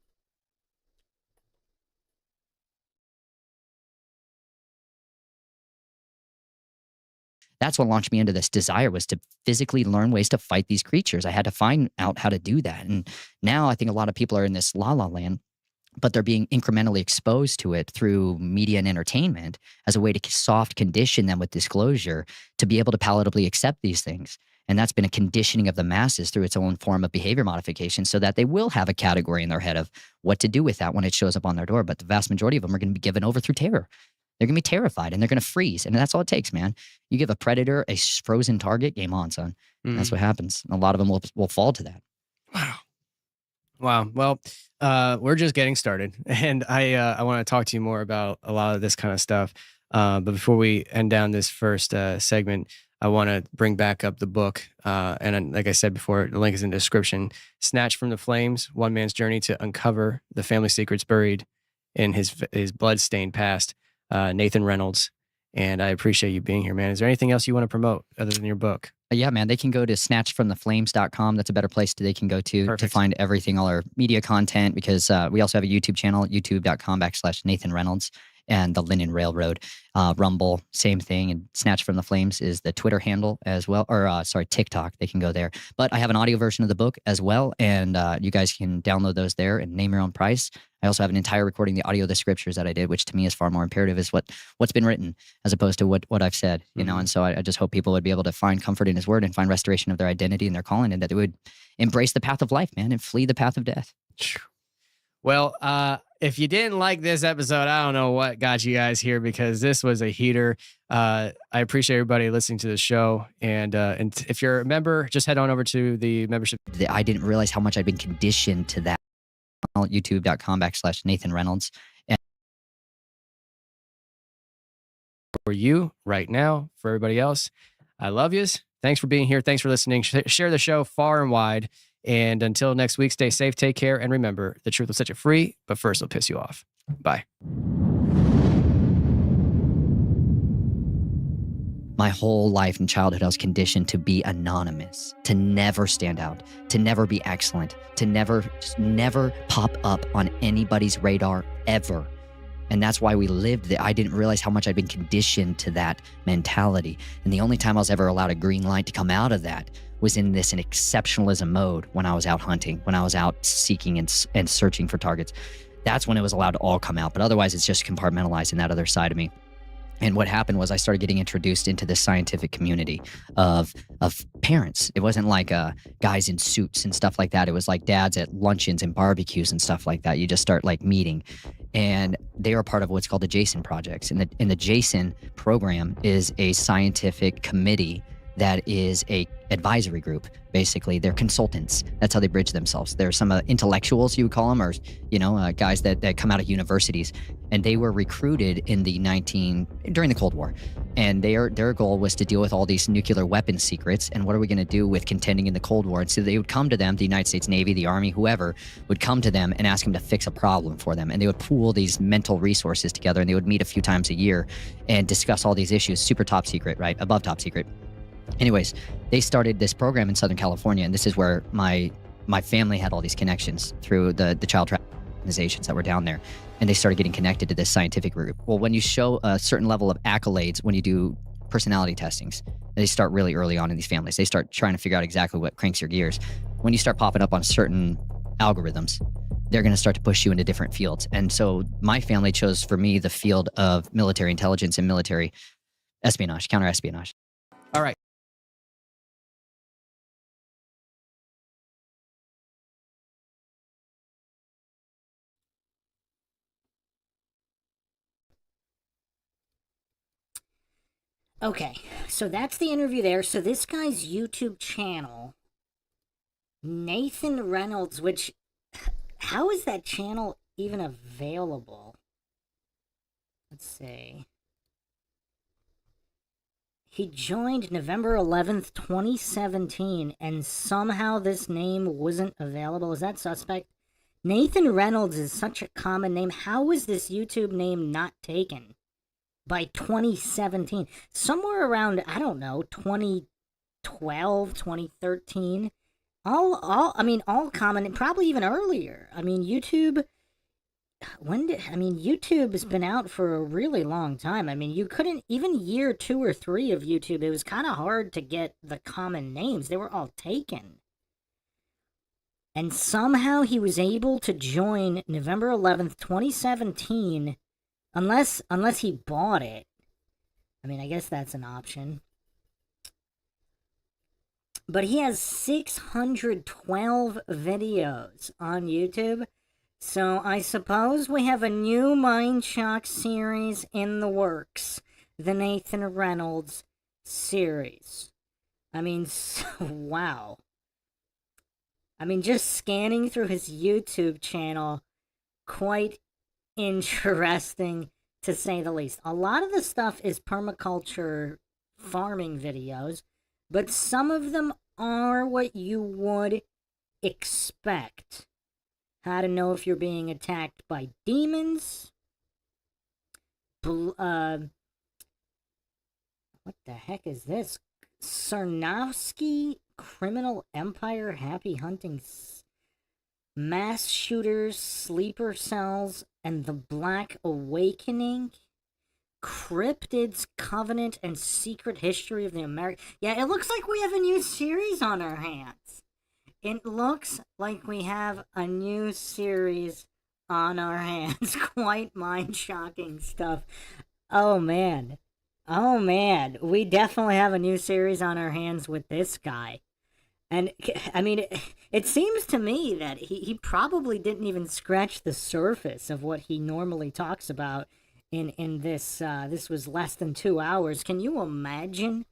[SPEAKER 3] that's what launched me into this desire, was to physically learn ways to fight these creatures. I had to find out how to do that. And now I think a lot of people are in this la-la land, but they're being incrementally exposed to it through media and entertainment as a way to soft condition them with disclosure to be able to palatably accept these things. And that's been a conditioning of the masses through its own form of behavior modification, so that they will have a category in their head of what to do with that when it shows up on their door. But the vast majority of them are going to be given over through terror. They're going to be terrified and they're going to freeze. And that's all it takes, man. You give a predator a frozen target, game on, son. That's what happens. A lot of them will fall to that.
[SPEAKER 2] Wow. Well, we're just getting started, and I want to talk to you more about a lot of this kind of stuff. But before we end down this first segment, I want to bring back up the book. And like I said before, the link is in the description. Snatched from the Flames: One Man's Journey to Uncover the Family Secrets Buried in His Blood-Stained Past. Nathan Reynolds. And I appreciate you being here, man. Is there anything else you want to promote other than your book?
[SPEAKER 3] Yeah, man, they can go to snatchedfromtheflames.com. That's a better place they can go to find everything, all our media content, because we also have a YouTube channel, youtube.com/Nathan Reynolds, and the Linen Railroad. Rumble, same thing. And Snatch from the Flames is the Twitter handle as well, or TikTok. They can go there. But I have an audio version of the book as well, and you guys can download those there and name your own price. I also have an entire recording, the audio of the scriptures that I did, which to me is far more imperative, is what's been written as opposed to what I've said, you know. And so I just hope people would be able to find comfort in His Word and find restoration of their identity and their calling, and that they would embrace the path of life, man, and flee the path of death.
[SPEAKER 2] Well, if you didn't like this episode, I don't know what got you guys here, because this was a heater. I appreciate everybody listening to the show. And if you're a member, just head on over to the membership.
[SPEAKER 3] I didn't realize how much I'd been conditioned to that. youtube.com/Nathan Reynolds. And
[SPEAKER 2] for you right now, for everybody else, I love yous. Thanks for being here. Thanks for listening. Share the show far and wide. And until next week, stay safe, take care, and remember, the truth will set you free, but first it'll piss you off. Bye.
[SPEAKER 3] My whole life and childhood, I was conditioned to be anonymous, to never stand out, to never be excellent, to never pop up on anybody's radar ever. And that's why we lived there. I didn't realize how much I'd been conditioned to that mentality. And the only time I was ever allowed a green light to come out of that was in an exceptionalism mode when I was out hunting, when I was out seeking and searching for targets. That's when it was allowed to all come out. But otherwise, it's just compartmentalized in that other side of me. And what happened was I started getting introduced into this scientific community of parents. It wasn't like guys in suits and stuff like that. It was like dads at luncheons and barbecues and stuff like that. You just start like meeting. And they are part of what's called the Jason projects. And the Jason program is a scientific committee that is a advisory group. Basically, they're consultants. That's how they bridge themselves. They're some intellectuals, you would call them, or guys that come out of universities, and they were recruited in during the Cold War, and their goal was to deal with all these nuclear weapons secrets. And what are we going to do with contending in the Cold War? And so they would come to them, the United States Navy, the Army, whoever would come to them and ask them to fix a problem for them. And they would pool these mental resources together, and they would meet a few times a year and discuss all these issues. Super top secret, right? Above top secret. Anyways, they started this program in Southern California, and this is where my family had all these connections through the child trafficking organizations that were down there, and they started getting connected to this scientific group. Well, when you show a certain level of accolades, when you do personality testings, they start really early on in these families. They start trying to figure out exactly what cranks your gears. When you start popping up on certain algorithms, they're going to start to push you into different fields. And so my family chose for me the field of military intelligence and military espionage, counter-espionage.
[SPEAKER 2] All right.
[SPEAKER 1] Okay, so that's the interview there. So this guy's YouTube channel, Nathan Reynolds, which, how is that channel even available? Let's see. He joined November 11th, 2017, and somehow this name wasn't available. Is that suspect? Nathan Reynolds is such a common name. How was this YouTube name not taken by 2017? Somewhere around, I don't know, 2012, 2013. All common, probably even earlier. I mean, YouTube, YouTube has been out for a really long time. I mean, you couldn't, even year 2 or 3 of YouTube, it was kind of hard to get the common names. They were all taken. And somehow he was able to join November 11th, 2017, unless he bought it. I mean, I guess that's an option. But he has 612 videos on YouTube. So I suppose we have a new MINDSHOCK series in the works. The Nathan Reynolds series. I mean, wow. I mean, just scanning through his YouTube channel, quite interesting to say the least. A lot of the stuff is permaculture farming videos, but some of them are what you would expect. How to know if you're being attacked by demons. What the heck is this? Sarnowski Criminal Empire Happy Hunting Mass Shooters, Sleeper Cells, and the Black Awakening. Cryptids, Covenant, and Secret History of the American... Yeah, it looks like we have a new series on our hands. It looks like we have a new series on our hands. Quite mind-shocking stuff. Oh, man. Oh, man. We definitely have a new series on our hands with this guy. And, I mean, it seems to me that he probably didn't even scratch the surface of what he normally talks about in this. This was less than 2 hours. Can you imagine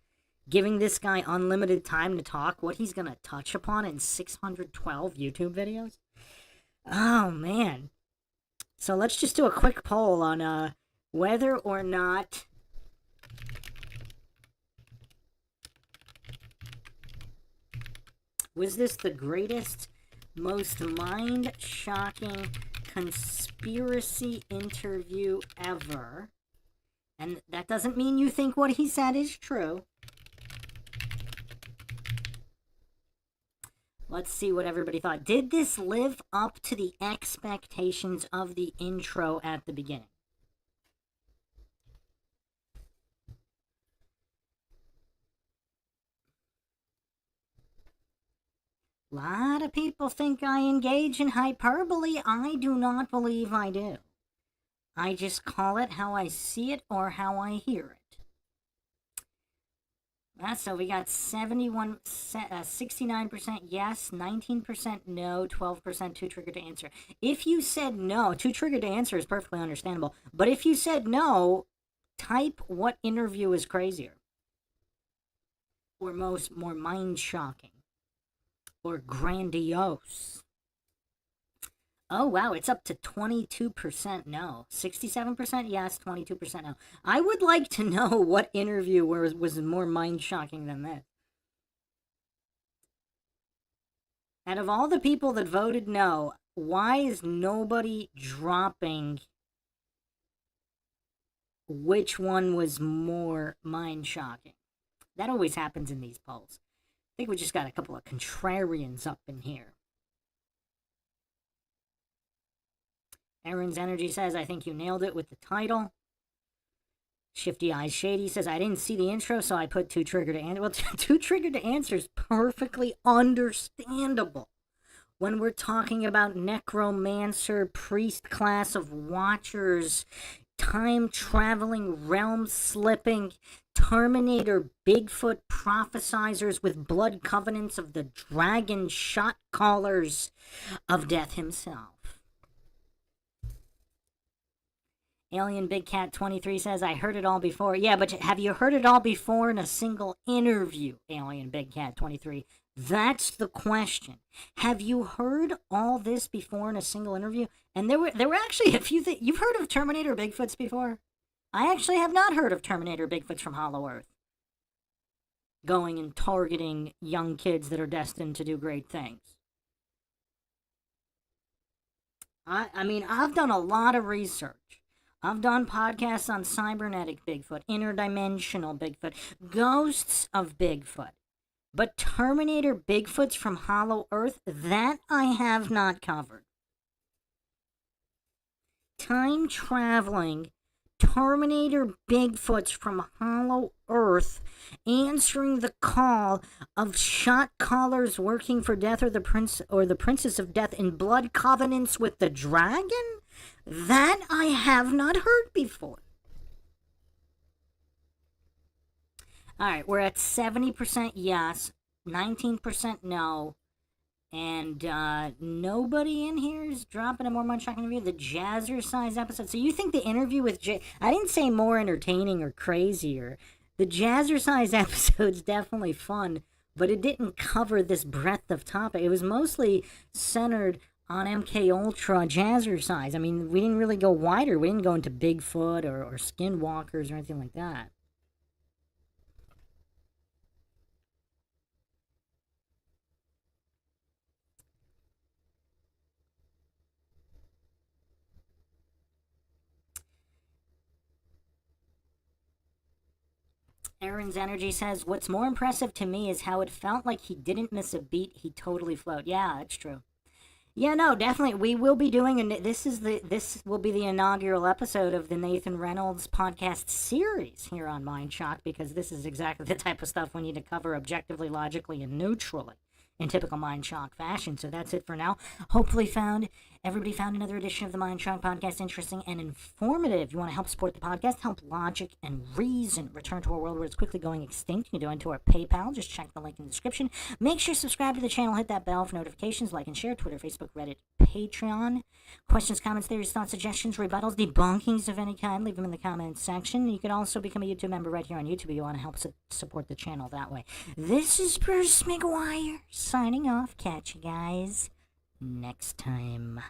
[SPEAKER 1] giving this guy unlimited time to talk, what he's going to touch upon in 612 YouTube videos? Oh, man. So let's just do a quick poll on whether or not... Was this the greatest, most mind-shocking conspiracy interview ever? And that doesn't mean you think what he said is true. Let's see what everybody thought. Did this live up to the expectations of the intro at the beginning? A lot of people think I engage in hyperbole. I do not believe I do. I just call it how I see it or how I hear it. So we got 69% yes, 19% no, 12% too triggered to answer. If you said no, too triggered to answer is perfectly understandable. But if you said no, type what interview is crazier. or more mind-shocking or grandiose? Oh, wow, it's up to 22% no. 67% yes, 22% no. I would like to know what interview was more mind-shocking than this. Out of all the people that voted no, why is nobody dropping which one was more mind-shocking? That always happens in these polls. I think we just got a couple of contrarians up in here. Aaron's Energy says, I think you nailed it with the title. Shifty Eyes Shady says, I didn't see the intro, so I put Too Triggered to Answer. Well, Too Triggered to Answer is perfectly understandable when we're talking about necromancer, priest class of watchers, time-traveling, realm-slipping, Terminator, Bigfoot prophesizers with blood covenants of the dragon shot callers of death himself. Alien Big Cat 23 says, I heard it all before. Yeah, but have you heard it all before in a single interview, Alien Big Cat 23? That's the question. Have you heard all this before in a single interview? And there were actually a few things. You've heard of Terminator Bigfoots before? I actually have not heard of Terminator Bigfoots from Hollow Earth going and targeting young kids that are destined to do great things. I mean, I've done a lot of research. I've done podcasts on cybernetic Bigfoot, interdimensional Bigfoot, ghosts of Bigfoot. But Terminator Bigfoots from Hollow Earth, that I have not covered. Time-traveling Terminator Bigfoots from Hollow Earth answering the call of shot callers working for death or the princess of death in blood covenants with the dragon? That I have not heard before. Alright, we're at 70% yes, 19% no, and nobody in here is dropping a more mind-shocking interview. The Jazzercise episode. So you think the interview with I didn't say more entertaining or crazier. The Jazzercise episode's definitely fun, but it didn't cover this breadth of topic. It was mostly centered on MK Ultra Jazzercise. I mean, we didn't really go wider. We didn't go into Bigfoot or skinwalkers or anything like that. Aaron's Energy says, what's more impressive to me is how it felt like he didn't miss a beat. He totally flowed. Yeah, that's true. Yeah, no, definitely. We will be doing, and this will be the inaugural episode of the Nathan Reynolds podcast series here on MindShock, because this is exactly the type of stuff we need to cover objectively, logically, and neutrally in typical MindShock fashion. So that's it for now. Hopefully everybody found another edition of the MindShock podcast interesting and informative. You want to help support the podcast, help logic and reason return to a world where it's quickly going extinct? You can donate to our PayPal. Just check the link in the description. Make sure you subscribe to the channel. Hit that bell for notifications. Like and share. Twitter, Facebook, Reddit, Patreon. Questions, comments, theories, thoughts, suggestions, rebuttals, debunkings of any kind, leave them in the comments section. You can also become a YouTube member right here on YouTube if you want to help support the channel that way. This is Bruce McGuire signing off. Catch you guys next time.